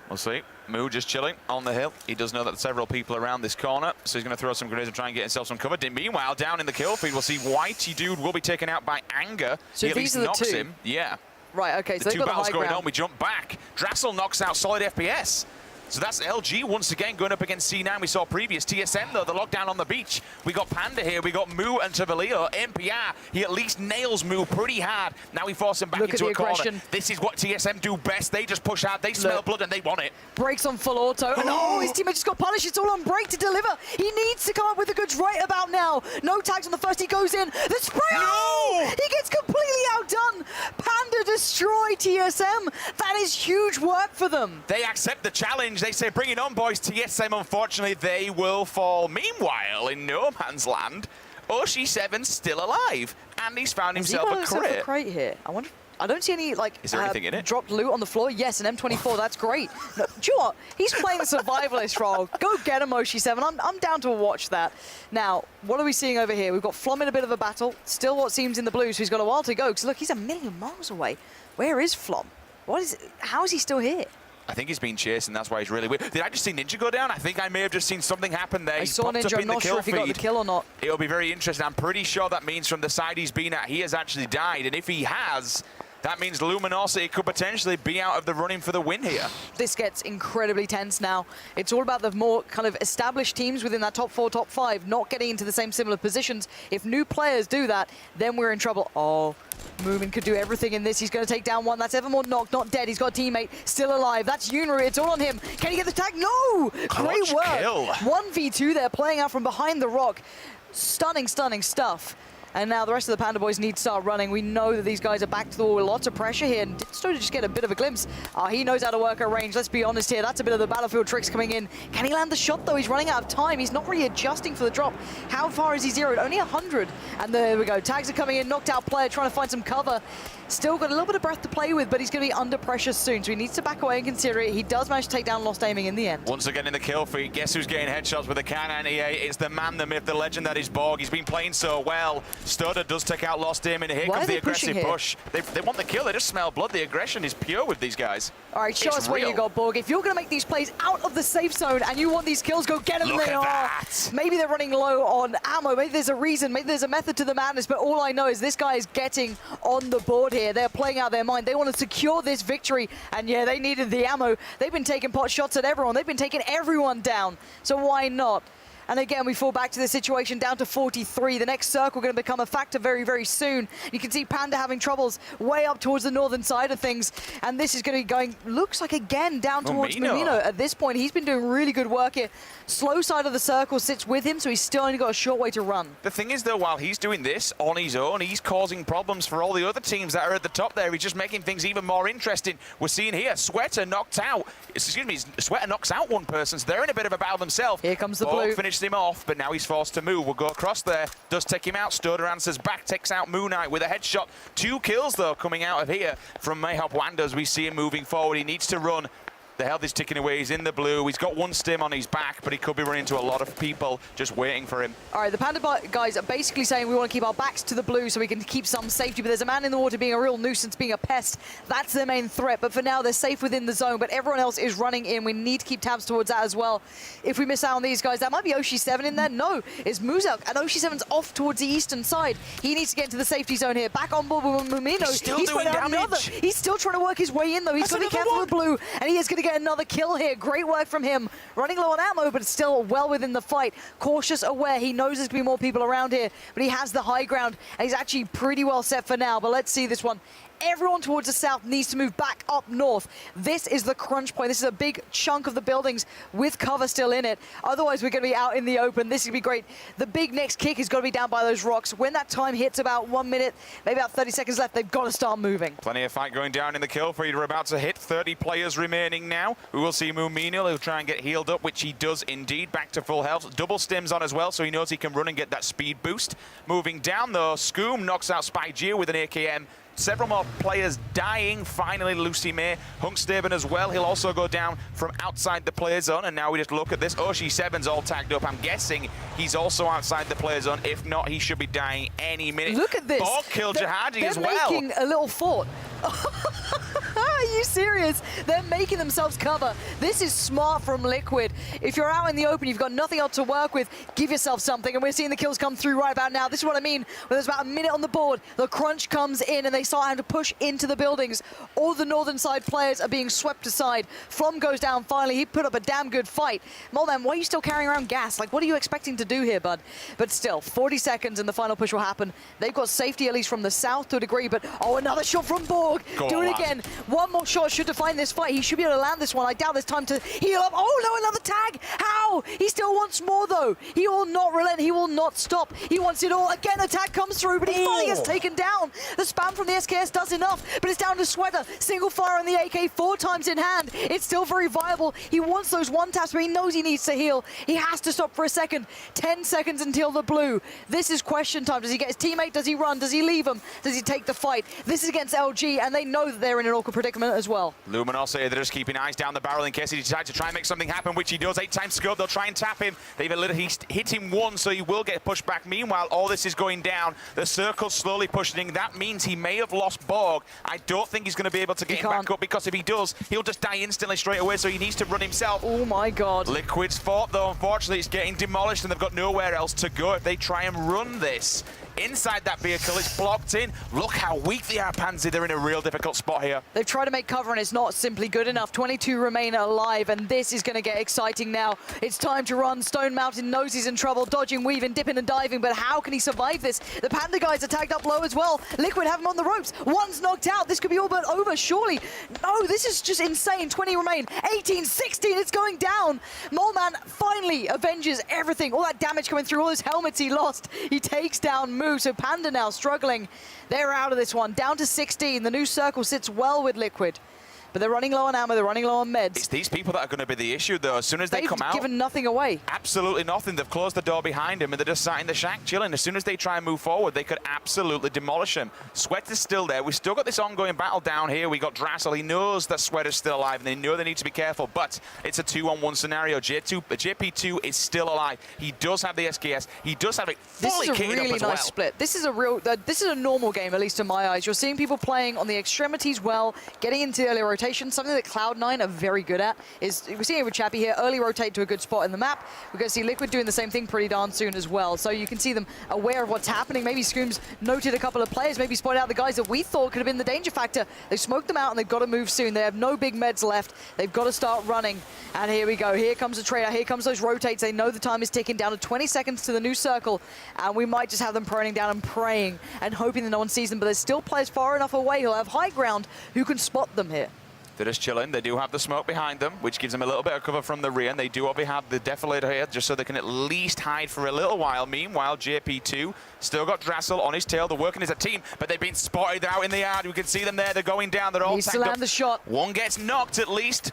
We'll see. Moo just chilling on the hill. He does know that several people around this corner, so he's going to throw some grenades and try and get himself some cover. Meanwhile, down in the kill feed, we'll see Whitey Dude will be taken out by Anger. So he at least knocks him. Yeah. Right, okay, so the 2 battles going on. We jump back. Drassel knocks out Solid FPS. So that's LG once again going up against C9. We saw previous TSM though, the lockdown on the beach. We got Panda here, we got Moo and Tavalio. MPR, he at least nails Moo pretty hard. Now we force him back into a corner. This is what TSM do best. They just push out, they smell blood and they want it. Breaks on full auto, and his teammate just got punished. It's all on break to deliver. He needs to come up with the goods right about now. No tags on the first, he goes in. The spray, he gets completely outdone. Panda destroy TSM. That is huge work for them. They accept the challenge. They say, bring it on, boys. TSM, unfortunately, they will fall. Meanwhile, in no man's land, Oshi7's still alive, and he's found himself a crate here. I wonder. I don't see any, like, is there anything in it? Dropped loot on the floor. Yes, an M24. That's great. No, do you know what? He's playing the survivalist role. Go get him, Oshi7. I'm down to watch that. Now, what are we seeing over here? We've got Flom in a bit of a battle. Still what seems in the blue, so he's got a while to go. Because, look, he's a million miles away. Where is Flom? What is it? How is he still here? I think he's been chased, and that's why he's really weird. Did I just see Ninja go down? I think I may have just seen something happen there. I saw Ninja. I'm not sure if he got the kill or not. It'll be very interesting. I'm pretty sure that means from the side he's been at, he has actually died. And if he has, that means Luminosity could potentially be out of the running for the win here. This gets incredibly tense now. It's all about the more kind of established teams within that top 4, top 5, not getting into the same similar positions. If new players do that, then we're in trouble. Oh, Moomin could do everything in this. He's going to take down one. That's Evermore knocked, not dead. He's got a teammate still alive. That's Yunru. It's all on him. Can he get the tag? No! Great work. Kill. 1v2 there, playing out from behind the rock. Stunning, stunning stuff. And now the rest of the Panda Boys need to start running. We know that these guys are back to the wall with lots of pressure here. And Stoner just get a bit of a glimpse. He knows how to work at range. Let's be honest here. That's a bit of the battlefield tricks coming in. Can he land the shot, though? He's running out of time. He's not really adjusting for the drop. How far is he zeroed? Only 100. And there we go. Tags are coming in. Knocked out player trying to find some cover. Still got a little bit of breath to play with, but he's going to be under pressure soon. So he needs to back away and consider it. He does manage to take down Lost Aiming in the end. Once again in the kill feed, guess who's getting headshots with a can anti-A? It's the man, the myth, the legend that is Borg. He's been playing so well. Stutter does take out Lost Aiming. Here comes the aggressive push. They want the kill. They just smell blood. The aggression is pure with these guys. All right, show us where you got, Borg. If you're going to make these plays out of the safe zone and you want these kills, go get them. Look they at are. that. Maybe they're running low on ammo. Maybe there's a reason. Maybe there's a method to the madness. But all I know is this guy is getting on the board here. They're playing out their mind. They want to secure this victory. And yeah, they needed the ammo. They've been taking pot shots at everyone. They've been taking everyone down. So why not? And again, we fall back to the situation down to 43. The next circle going to become a factor very, very soon. You can see Panda having troubles way up towards the northern side of things. And this is going to be going, looks like again, down towards Mumino. At this point, he's been doing really good work here. Slow side of the circle sits with him, so he's still only got a short way to run. The thing is, though, while he's doing this on his own, he's causing problems for all the other teams that are at the top there. He's just making things even more interesting. We're seeing here, Sweater knocked out. Excuse me, Sweater knocks out one person, so they're in a bit of a battle themselves. Here comes the Borg blue. finished him off, but now he's forced to move. We'll go across there. Does take him out. Stoder answers back, takes out Moon Knight with a headshot. 2 kills, though, coming out of here from Mayhop Wanda as we see him moving forward. He needs to run. The health is ticking away. He's in the blue. He's got 1 stim on his back, but he could be running into a lot of people just waiting for him. All right, the Panda guys are basically saying we want to keep our backs to the blue so we can keep some safety, but there's a man in the water being a real nuisance, being a pest. That's their main threat, but for now, they're safe within the zone, but everyone else is running in. We need to keep tabs towards that as well. If we miss out on these guys, that might be Oshi7 in there. No, it's Muzak, and Oshi7's off towards the eastern side. He needs to get into the safety zone here. Back on board with Mumino. He's still doing damage. He's still trying to work his way in, though. He's going to be careful with blue, and he is going to get another kill here. Great work from him. Running low on ammo, but still well within the fight. Cautious, aware. He knows there's going to be more people around here, but he has the high ground, and he's actually pretty well set for now. But let's see this one. Everyone towards the south needs to move back up north. This is the crunch point. This is a big chunk of the buildings with cover still in it. Otherwise, we're going to be out in the open. This is going to be great. The big next kick is going to be down by those rocks. When that time hits about 1 minute, maybe about 30 seconds left, they've got to start moving. Plenty of fight going down in the kill feed. We're about to hit 30 players remaining now. We will see Mumino. He'll try and get healed up, which he does indeed. Back to full health. Double stims on as well, so he knows he can run and get that speed boost. Moving down, though, Scoom knocks out Spygeo with an AKM. Several more players dying. Finally, Lucy May. Hunkstaben as well. He'll also go down from outside the play zone. And now we just look at this. Oshi7's all tagged up. I'm guessing he's also outside the play zone. If not, he should be dying any minute. Look at this. Borg killed Jihadi as well. They're making a little fort. Are you serious? They're making themselves cover. This is smart from Liquid. If you're out in the open, you've got nothing else to work with, give yourself something. And we're seeing the kills come through right about now. This is what I mean. When there's about a minute on the board, the crunch comes in and they start having to push into the buildings. All the northern side players are being swept aside. Flom goes down finally. He put up a damn good fight. Molman, why are you still carrying around gas? Like, what are you expecting to do here, bud? But still, 40 seconds and the final push will happen. They've got safety at least from the south to a degree, but oh, another shot from Borg. Do it again. One more shot should define this fight. He should be able to land this one. I doubt there's time to heal up. Oh, no, another tag. How? He still wants more, though. He will not relent. He will not stop. He wants it all. Again, a tag comes through, but he finally gets taken down. The spam from the SKS does enough, but it's down to Sweater. Single fire on the AK 4 times in hand. It's still very viable. He wants those one taps, but he knows he needs to heal. He has to stop for a second. 10 seconds until the blue. This is question time. Does he get his teammate? Does he run? Does he leave him? Does he take the fight? This is against LG, and they know that they're in an awkward predicament as well. Luminosity, they're just keeping eyes down the barrel in case he decides to try and make something happen, which he does. 8 times scope, they'll try and tap him. They've hit him once, so he will get pushed back. Meanwhile, all this is going down. The circle's slowly pushing. That means he may have lost Borg. I don't think he's going to be able to get him back up, because if he does, he'll just die instantly straight away, so he needs to run himself. Oh my god. Liquid's fort, though, unfortunately, it's getting demolished, and they've got nowhere else to go. If they try and run this, inside that vehicle. It's blocked in. Look how weak they are, Pansy. They're in a real difficult spot here. They've tried to make cover, and it's not simply good enough. 22 remain alive, and this is going to get exciting now. It's time to run. Stone Mountain knows he's in trouble, dodging, weaving, dipping and diving, but how can he survive this? The Panda guys are tagged up low as well. Liquid have him on the ropes. One's knocked out. This could be all but over, surely. No, this is just insane. 20 remain. 18, 16, it's going down. Moleman finally avenges everything. All that damage coming through, all those helmets he lost. He takes down Moo, so Panda now struggling. They're out of this one, down to 16. The new circle sits well with Liquid. But they're running low on ammo, they're running low on meds. It's these people that are going to be the issue, though. As soon as they come out... They've given nothing away. Absolutely nothing. They've closed the door behind him, and they're just sat in the shack chilling. As soon as they try and move forward, they could absolutely demolish him. Sweat is still there. We've still got this ongoing battle down here. We got Drassel. He knows that Sweat is still alive, and they know they need to be careful, but it's a 2-on-1 scenario. JP2 is still alive. He does have the SKS. He does have it fully kitted up as well. This is a really nice split. This is a real... this is a normal game, at least in my eyes. You're seeing people playing on the extremities well, getting into the early rotation, something that Cloud9 are very good at. We're seeing it with Chappie here, early rotate to a good spot in the map. We're going to see Liquid doing the same thing pretty darn soon as well. So you can see them aware of what's happening. Maybe Scooms noted a couple of players, maybe spotted out the guys that we thought could have been the danger factor. They smoked them out and they've got to move soon. They have no big meds left. They've got to start running. And here we go. Here comes the trader. Here comes those rotates. They know the time is ticking down to 20 seconds to the new circle. And we might just have them proning down and praying and hoping that no one sees them. But there's still players far enough away who'll have high ground who can spot them here. They're just chilling. They do have the smoke behind them, which gives them a little bit of cover from the rear, and they do obviously have the Defilator here just so they can at least hide for a little while. Meanwhile, JP2 still got Drassel on his tail. They're working as a team, but they've been spotted out in the yard. We can see them there. They're going down. They're all Needs to land the shot. One gets knocked at least.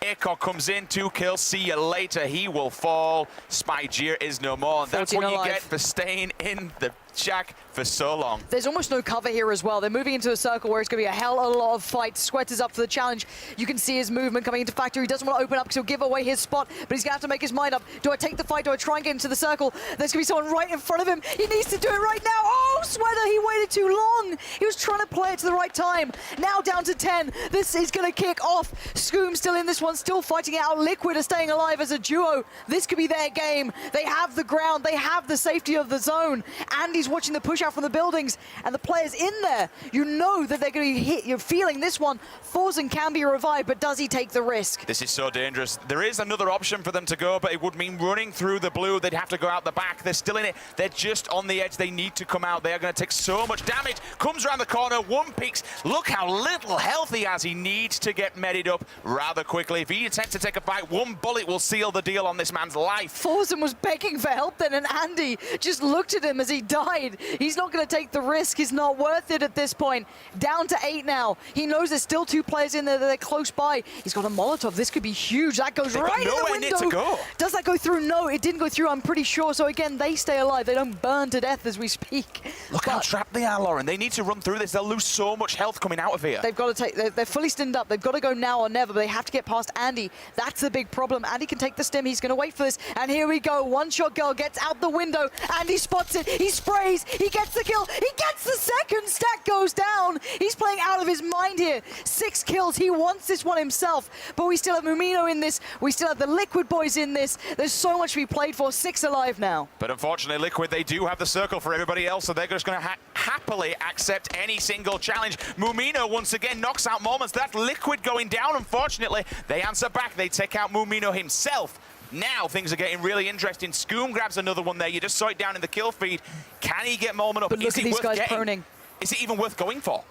Akok comes in, 2 kills. See you later. He will fall. Spygear is no more. And that's what you get for staying in the shack for so long. There's almost no cover here as well. They're moving into a circle where it's going to be a hell of a lot of fights. Sweat is up for the challenge. You can see his movement coming into factory. He doesn't want to open up because he'll give away his spot, but he's going to have to make his mind up. Do I take the fight? Do I try and get into the circle? There's going to be someone right in front of him. He needs to do it right now. Oh, Sweater, he waited too long. He was trying to play it to the right time. Now down to 10. This is going to kick off. Scoom still in this one, still fighting it out. Liquid are staying alive as a duo. This could be their game. They have the ground. They have the safety of the zone. Andy's watching the push out from the buildings, and the players in there, you know that they're going to hit. You're feeling this one. Forzen can be revived, but does he take the risk? This is so dangerous. There is another option for them to go, but it would mean running through the blue. They'd have to go out the back. They're still in it. They're just on the edge. They need to come out. They are going to take so much damage. Comes around the corner. One peeks. Look how little health he has. He needs to get medded up rather quickly. If he attempts to take a fight, one bullet will seal the deal on this man's life. Forzen was begging for help then, and Andy just looked at him as he died. He's not going to take the risk. He's not worth it at this point. Down to 8 now. He knows there's still 2 players in there that are close by. He's got a Molotov. This could be huge. That goes right in the window. To go. Does that go through? No, it didn't go through, I'm pretty sure. So again, they stay alive. They don't burn to death as we speak. Look how trapped they are, Lauren. They need to run through this. They'll lose so much health coming out of here. They've got to take, they're fully stinned up. They've got to go now or never, but they have to get past Andy. That's the big problem. Andy can take the stim. He's going to wait for this. And here we go. One shot girl gets out the window. Andy spots it. He sprays. He gets the kill. He gets the second. Stack goes down. He's playing out of his mind here. 6 kills. He wants this one himself. But we still have Mumino in this. We still have the Liquid boys in this. There's so much to be played for. 6 alive now. But unfortunately, Liquid, they do have the circle for everybody else, so they're just going to happily accept any single challenge. Mumino once again knocks out Moments. That's Liquid going down. Unfortunately, they answer back. They take out Mumino himself. Now things are getting really interesting. Scoom grabs another one there. You just saw it down in the kill feed. Can he get Moment up? But look at these guys proning. Is it even worth going for?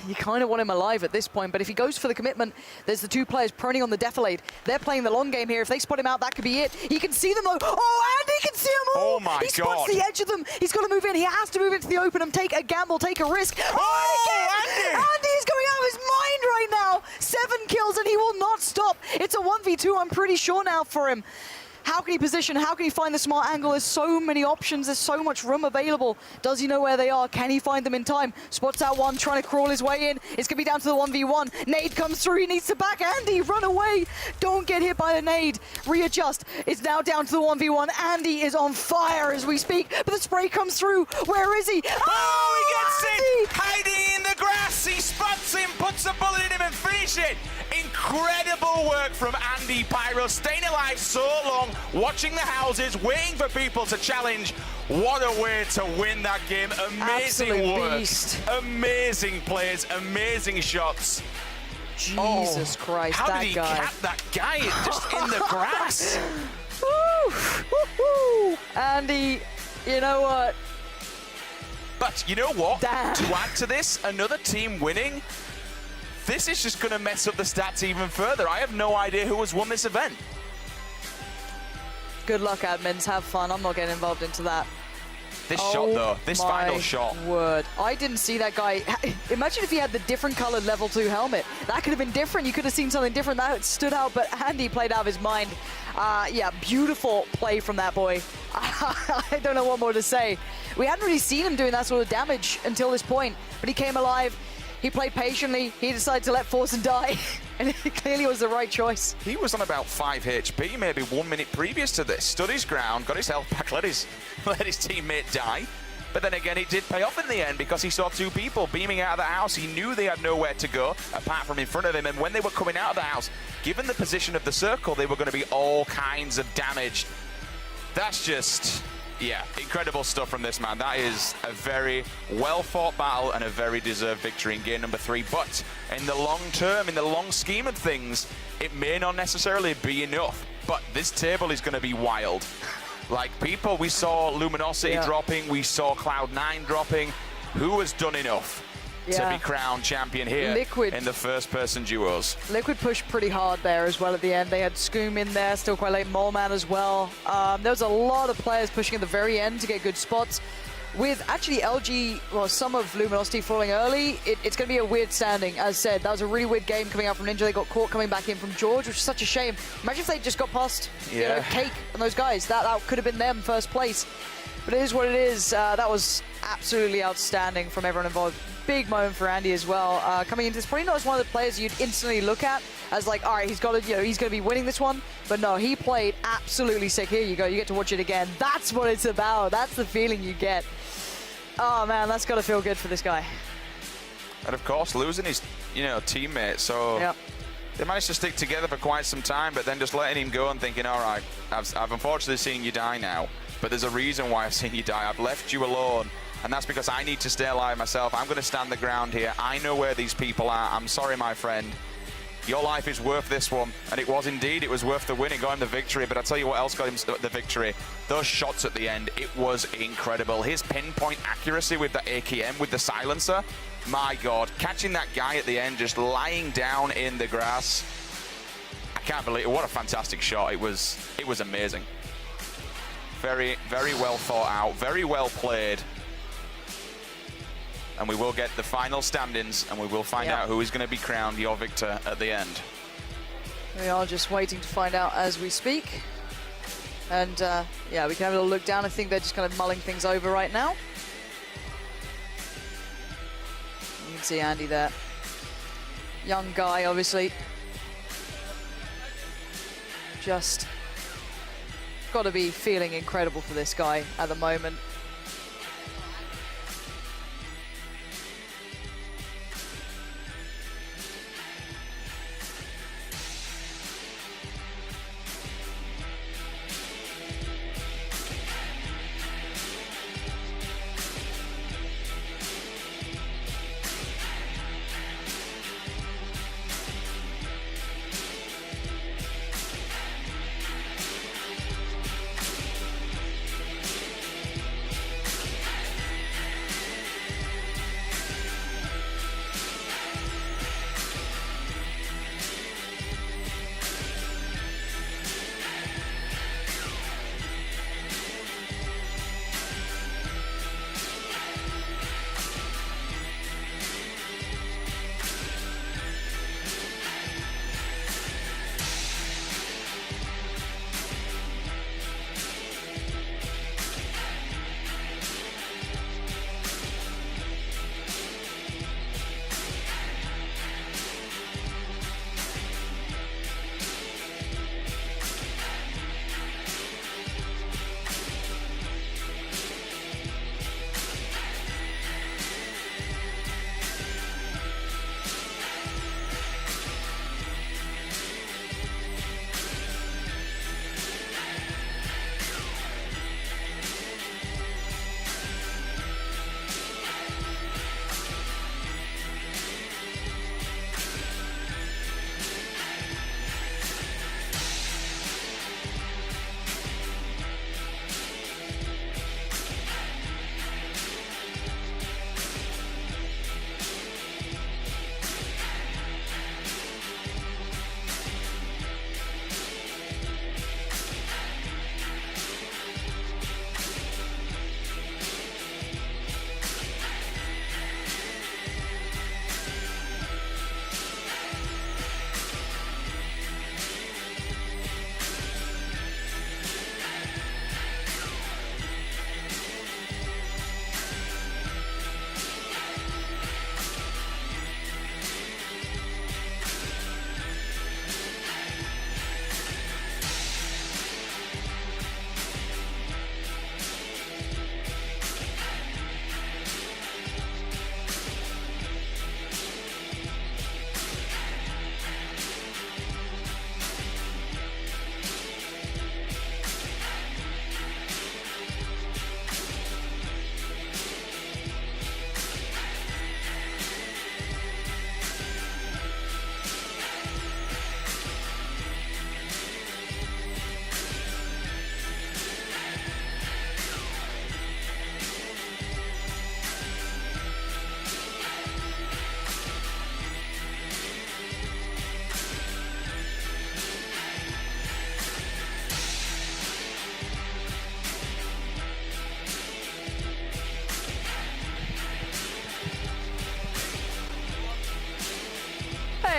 You kind of want him alive at this point, but if he goes for the commitment, there's the 2 players proning on the Defilade. They're playing the long game here. If they spot him out, that could be it. He can see them though. Oh, Andy can see them all. Oh my God. He spots the edge of them. He's got to move in. He has to move into the open and take a gamble, take a risk. Oh, Andy is going out of his mind right now. 7 kills and he will not stop. It's a 1v2, I'm pretty sure now for him. How can he position? How can he find the smart angle? There's so many options. There's so much room available. Does he know where they are? Can he find them in time? Spots out one, trying to crawl his way in. It's going to be down to the 1v1. Nade comes through. He needs to back Andy. Run away. Don't get hit by the nade. Readjust. It's now down to the 1v1. Andy is on fire as we speak, but the spray comes through. Where is he? Oh, he gets it! Hiding in the ground! grass. He spots him, puts a bullet in him, and finishes it. Incredible work from Andy Pyro, staying alive so long, watching the houses, waiting for people to challenge. What a way to win that game. Amazing Absolute work. beast. Amazing plays, amazing shots. Jesus Christ, how that did he guy. cap that guy just in the grass? Woo, woo, woo. Andy, you know what? But you know what? Damn. To add to this, another team winning, this is just going to mess up the stats even further. I have no idea who has won this event. Good luck, admins. Have fun. I'm not getting involved into that. This shot, though, this final shot. Word. I didn't see that guy. Imagine if he had the different colored level 2 helmet. That could have been different. You could have seen something different. That stood out, but Andy played out of his mind. Yeah, beautiful play from that boy. I don't know what more to say. We hadn't really seen him doing that sort of damage until this point, but he came alive. He played patiently. He decided to let Forsen die, and it clearly was the right choice. He was on about 5 HP, maybe 1 minute previous to this. Stood his ground, got his health back, let his teammate die. But then again, it did pay off in the end because he saw 2 people beaming out of the house. He knew they had nowhere to go apart from in front of him. And when they were coming out of the house, given the position of the circle, they were going to be all kinds of damaged. That's just... yeah, incredible stuff from this man. That is a very well-fought battle and a very deserved victory in game number 3. But in the long term, in the long scheme of things, it may not necessarily be enough. But this table is going to be wild. Like, people, we saw Luminosity dropping, we saw Cloud9 dropping. Who has done enough to be crowned champion here in the first-person duos? Liquid pushed pretty hard there as well at the end. They had Scoom in there, still quite late, Moleman as well. There was a lot of players pushing at the very end to get good spots. With actually LG, well, some of Luminosity falling early, it's going to be a weird standing. As said, that was a really weird game coming out from Ninja. They got caught coming back in from George, which is such a shame. Imagine if they just got past Cake and those guys. That could have been them first place. But it is what it is. That was absolutely outstanding from everyone involved. Big moment for Andy as well. Coming into this, probably not as one of the players you'd instantly look at as like, all right, he's got to, he's going to be winning this one. But no, he played absolutely sick. Here you go. You get to watch it again. That's what it's about. That's the feeling you get. Oh man, that's got to feel good for this guy. And of course, losing his, teammate. So they managed to stick together for quite some time, but then just letting him go and thinking, all right, I've unfortunately seen you die now. But there's a reason why I've seen you die. I've left you alone. And that's because I need to stay alive myself. I'm going to stand the ground here. I know where these people are. I'm sorry, my friend. Your life is worth this one. And it was indeed. It was worth the win. It got him the victory. But I'll tell you what else got him the victory. Those shots at the end, it was incredible. His pinpoint accuracy with the AKM, with the silencer. My God. Catching that guy at the end, just lying down in the grass. I can't believe it. What a fantastic shot. It was amazing. Very, very well thought out. Very well played. And we will get the final standings, and we will find out who is going to be crowned your victor at the end. We are just waiting to find out as we speak. And yeah, we can have a little look down. I think they're just kind of mulling things over right now. You can see Andy there. Young guy, obviously. Just got to be feeling incredible for this guy at the moment.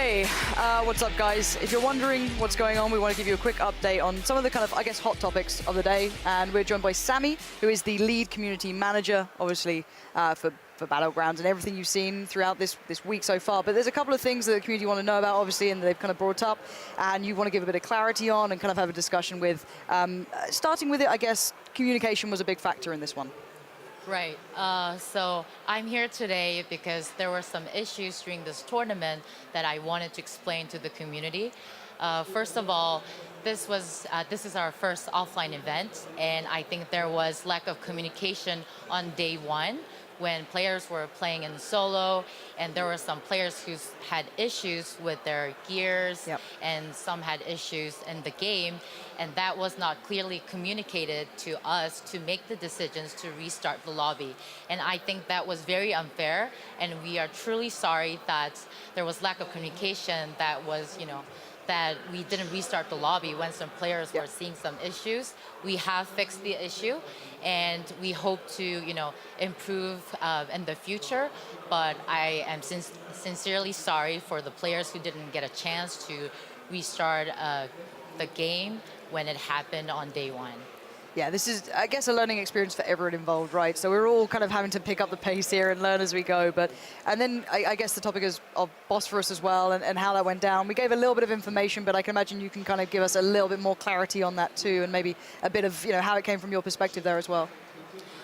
Okay, what's up, guys? If you're wondering what's going on, we want to give you a quick update on some of the kind of, I guess, hot topics of the day. And we're joined by Sammy, who is the lead community manager, obviously, for Battlegrounds and everything you've seen throughout this week so far. But there's a couple of things that the community want to know about, obviously, and they've kind of brought up, and you want to give a bit of clarity on and kind of have a discussion with. Starting with it, I guess, communication was a big factor in this one. Right. So I'm here today because there were some issues during this tournament that I wanted to explain to the community. First of all, this is our first offline event, and I think there was lack of communication on day one when players were playing in solo, and there were some players who had issues with their gears, and some had issues in the game, and that was not clearly communicated to us to make the decisions to restart the lobby. And I think that was very unfair, and we are truly sorry that there was lack of communication that was, that we didn't restart the lobby when some players were seeing some issues. We have fixed the issue, and we hope to, improve in the future. But I am sincerely sorry for the players who didn't get a chance to restart the game when it happened on day one. Yeah, this is, I guess, a learning experience for everyone involved, right? So we're all kind of having to pick up the pace here and learn as we go. And then I guess the topic is of Bosphorus as well, and how that went down. We gave a little bit of information, but I can imagine you can kind of give us a little bit more clarity on that too, and maybe a bit of how it came from your perspective there as well.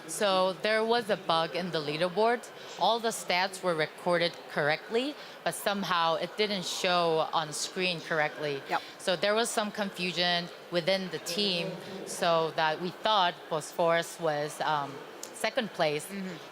So there was a bug in the leaderboard. All the stats were recorded correctly, but somehow it didn't show on screen correctly. So there was some confusion within the team, so that we thought Bosphorus was second place,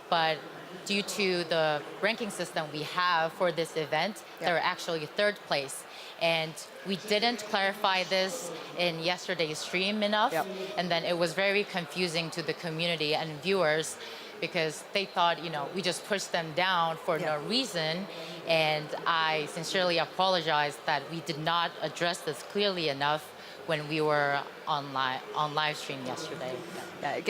but due to the ranking system we have for this event, they were actually third place. And we didn't clarify this in yesterday's stream enough, and then it was very confusing to the community and viewers because they thought, we just pushed them down for no reason. And I sincerely apologize that we did not address this clearly enough when we were on live stream yesterday. Yeah,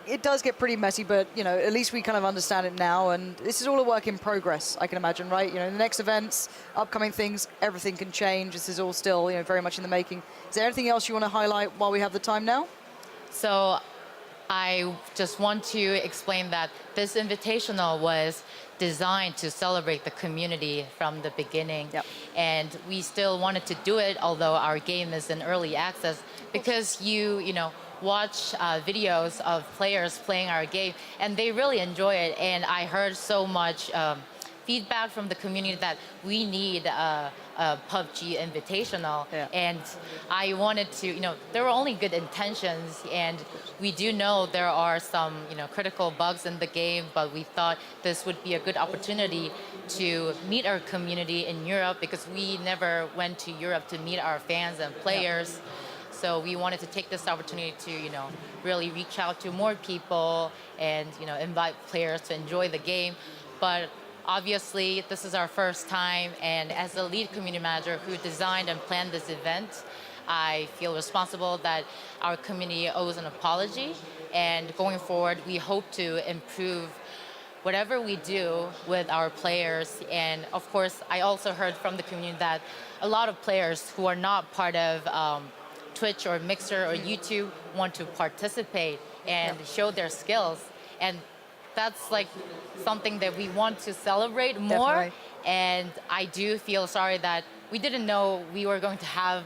it does get pretty messy, but at least we kind of understand it now, and this is all a work in progress, I can imagine, right? The next events, upcoming things, everything can change. This is all still very much in the making. Is there anything else you want to highlight while we have the time now? So I just want to explain that this invitational was designed to celebrate the community from the beginning. And we still wanted to do it, although our game is in early access, because you watch videos of players playing our game, and they really enjoy it. And I heard so much feedback from the community that we need a PUBG invitational, and I wanted to, there were only good intentions, and we do know there are some, critical bugs in the game, but we thought this would be a good opportunity to meet our community in Europe, because we never went to Europe to meet our fans and players. So we wanted to take this opportunity to, really reach out to more people and, invite players to enjoy the game. But obviously, this is our first time, and as the lead community manager who designed and planned this event, I feel responsible that our community owes an apology, and going forward, we hope to improve whatever we do with our players. And of course, I also heard from the community that a lot of players who are not part of Twitch or Mixer or YouTube want to participate and show their skills. And that's like something that we want to celebrate more. Definitely. And I do feel sorry that we didn't know we were going to have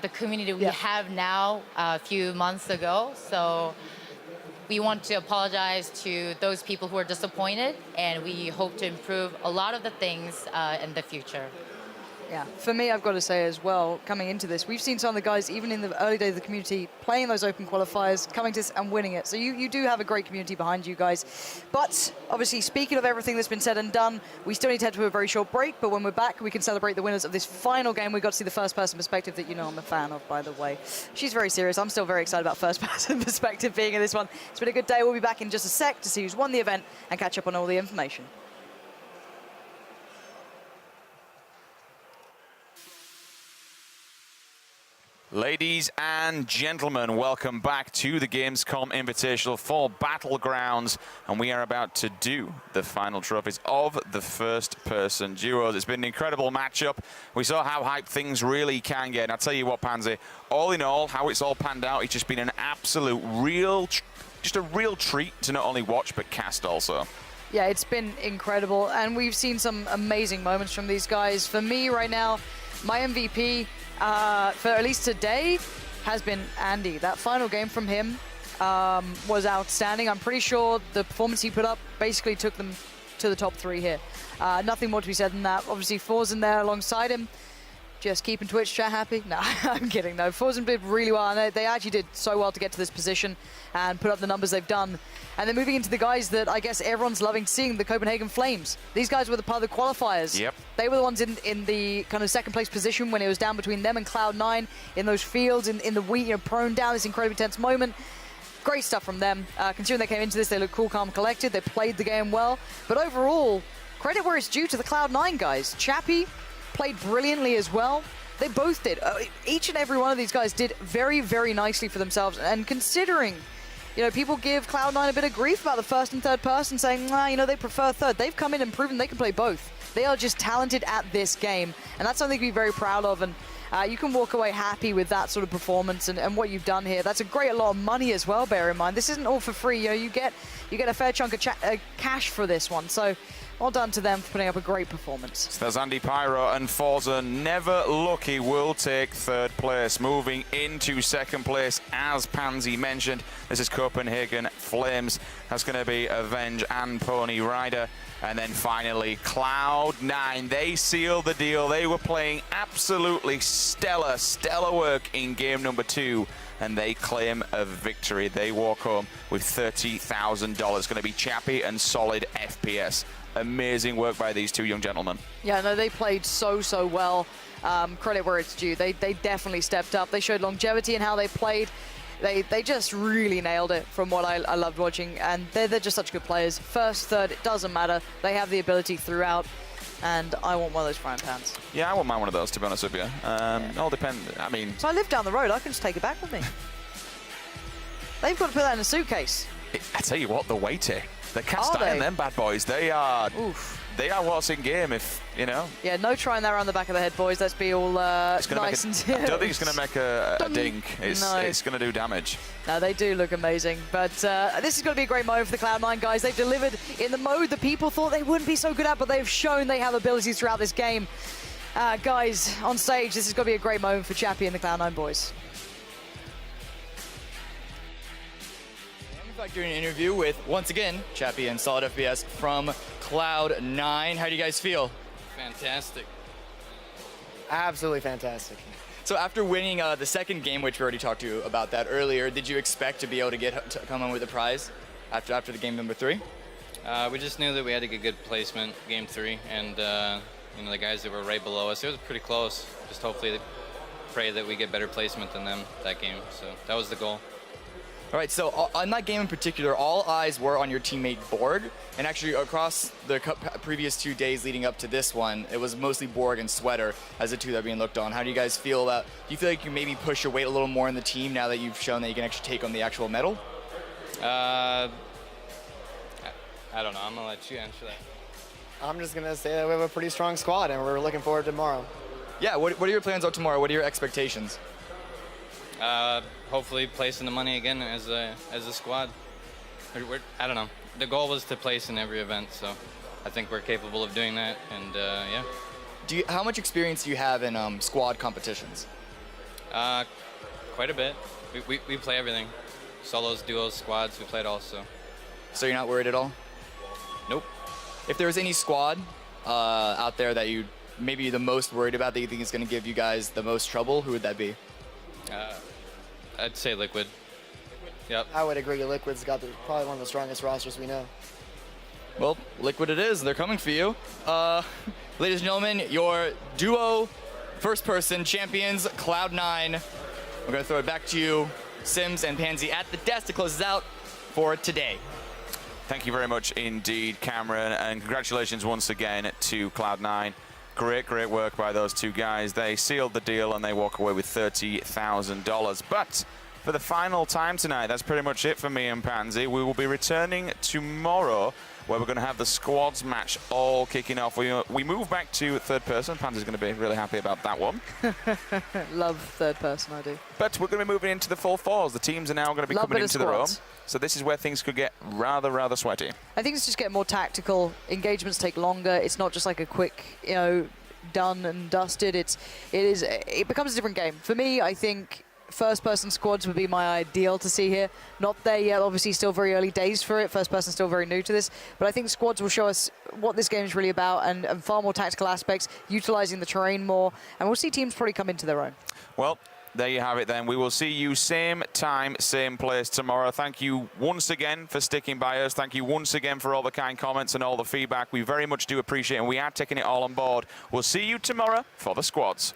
the community we have now a few months ago. So we want to apologize to those people who are disappointed, and we hope to improve a lot of the things in the future. Yeah, for me, I've got to say as well, coming into this, we've seen some of the guys, even in the early days of the community, playing those open qualifiers, coming to this and winning it. So you do have a great community behind you guys. But obviously, speaking of everything that's been said and done, we still need to head to a very short break. But when we're back, we can celebrate the winners of this final game. We got to see the first-person perspective that I'm a fan of, by the way. She's very serious. I'm still very excited about first-person perspective being in this one. It's been a good day. We'll be back in just a sec to see who's won the event and catch up on all the information. Ladies and gentlemen, welcome back to the Gamescom Invitational for Battlegrounds, and we are about to do the final trophies of the first-person duos. It's been an incredible matchup. We saw how hyped things really can get, and I'll tell you what, Pansy, all in all, how it's all panned out, it's just been an absolute just a real treat to not only watch, but cast also. Yeah, it's been incredible, and we've seen some amazing moments from these guys. For me right now, my MVP for at least today has been Andy. That final game from him was outstanding. I'm pretty sure the performance he put up basically took them to the top 3 here. Nothing more to be said than that. Obviously, Forzen there alongside him. Just keeping Twitch chat happy? No, I'm kidding. No, Forzen did really well. And they actually did so well to get to this position and put up the numbers they've done. And then moving into the guys that I guess everyone's loving seeing, the Copenhagen Flames. These guys were the part of the qualifiers. Yep. They were the ones in the kind of second place position when it was down between them and Cloud9 in those fields, in the wheat, prone down, this incredibly tense moment. Great stuff from them. Considering they came into this, they looked cool, calm, collected. They played the game well. But overall, credit where it's due to the Cloud9 guys. Chappie played brilliantly as well. They both did. Each and every one of these guys did very, very nicely for themselves. And considering, people give Cloud9 a bit of grief about the first and third person, saying, they prefer third. They've come in and proven they can play both. They are just talented at this game. And that's something to be very proud of. And you can walk away happy with that sort of performance and what you've done here. That's a lot of money as well, bear in mind. This isn't all for free. You get a fair chunk of cash for this one. So well done to them for putting up a great performance. So there's Andy Pyro and Forzen. Never Lucky will take third place. Moving into second place, as Pansy mentioned, this is Copenhagen Flames. That's going to be Avenge and Pony Rider. And then finally, Cloud9. They sealed the deal. They were playing absolutely stellar work in game number 2. And they claim a victory. They walk home with $30,000. Going to be Chappie and solid FPS. Amazing work by these two young gentlemen. Yeah, no, they played so well. Credit where it's due. They definitely stepped up. They showed longevity in how they played. They just really nailed it from what I loved watching. And they're just such good players. First, third, it doesn't matter. They have the ability throughout. And I want one of those frying pans. Yeah, I wouldn't mind one of those, to be honest with you. All depends. So I live down the road. I can just take it back with me. They've got to put that in a suitcase. I tell you what, the weighty. The cast iron, them bad boys. They are. Oof. They are what's in game, if you know. Yeah, no trying that around the back of the head, boys. Let's be all nice and. I don't think it's going to make a dink. It's going to do damage. No, they do look amazing. But this is going to be a great moment for the Cloud9 guys. They've delivered in the mode that people thought they wouldn't be so good at, but they've shown they have abilities throughout this game. Guys, on stage, this is going to be a great moment for Chappie and the Cloud9 boys. Back doing an interview with, once again, Chappie and Solid FPS from Cloud9. How do you guys feel? Fantastic. Absolutely fantastic. So after winning the second game, which we already talked to you about that earlier, did you expect to be able to come home with a prize after the game number 3? We just knew that we had to get good placement game 3, and the guys that were right below us, it was pretty close. Just hopefully pray that we get better placement than them that game. So that was the goal. All right, so on that game in particular, all eyes were on your teammate Borg, and actually across the previous 2 days leading up to this one, it was mostly Borg and Sweater as the two that are being looked on. How do you guys feel about? Do you feel like you maybe push your weight a little more in the team now that you've shown that you can actually take on the actual medal? I don't know. I'm gonna let you answer that. I'm just gonna say that we have a pretty strong squad, and we're looking forward to tomorrow. Yeah. What are your plans out tomorrow? What are your expectations? Hopefully placing the money again as a squad. I don't know. The goal was to place in every event, so I think we're capable of doing that, and yeah. How much experience do you have in squad competitions? Quite a bit. We play everything. Solos, duos, squads, we played all, so. So you're not worried at all? Nope. If there was any squad out there that you maybe the most worried about that you think is going to give you guys the most trouble, who would that be? I'd say Liquid. Yep. I would agree. Liquid's got probably one of the strongest rosters we know. Well, Liquid it is. They're coming for you. Ladies and gentlemen, your duo first-person champions, Cloud9. We're going to throw it back to you, Sims and Pansy, at the desk to close us out for today. Thank you very much indeed, Cameron, and congratulations once again to Cloud9. Great work by those two guys. They sealed the deal and they walk away with $30,000. But for the final time tonight, that's pretty much it for me and Pansy. We will be returning tomorrow, where we're going to have the squads match all kicking off. We move back to third person. Pansy's going to be really happy about that one. Love third person, I do. But we're going to be moving into the full fours. The teams are now going to be coming into their own. So this is where things could get rather sweaty. I think it's just getting more tactical. Engagements take longer. It's not just like a quick, done and dusted. It becomes a different game. For me, I think first-person squads would be my ideal to see here. Not there yet, obviously still very early days for it. First person still very new to this. But I think squads will show us what this game is really about and far more tactical aspects, utilizing the terrain more. And we'll see teams probably come into their own. Well, there you have it then. We will see you same time, same place tomorrow. Thank you once again for sticking by us. Thank you once again for all the kind comments and all the feedback. We very much do appreciate it, and we are taking it all on board. We'll see you tomorrow for the squads.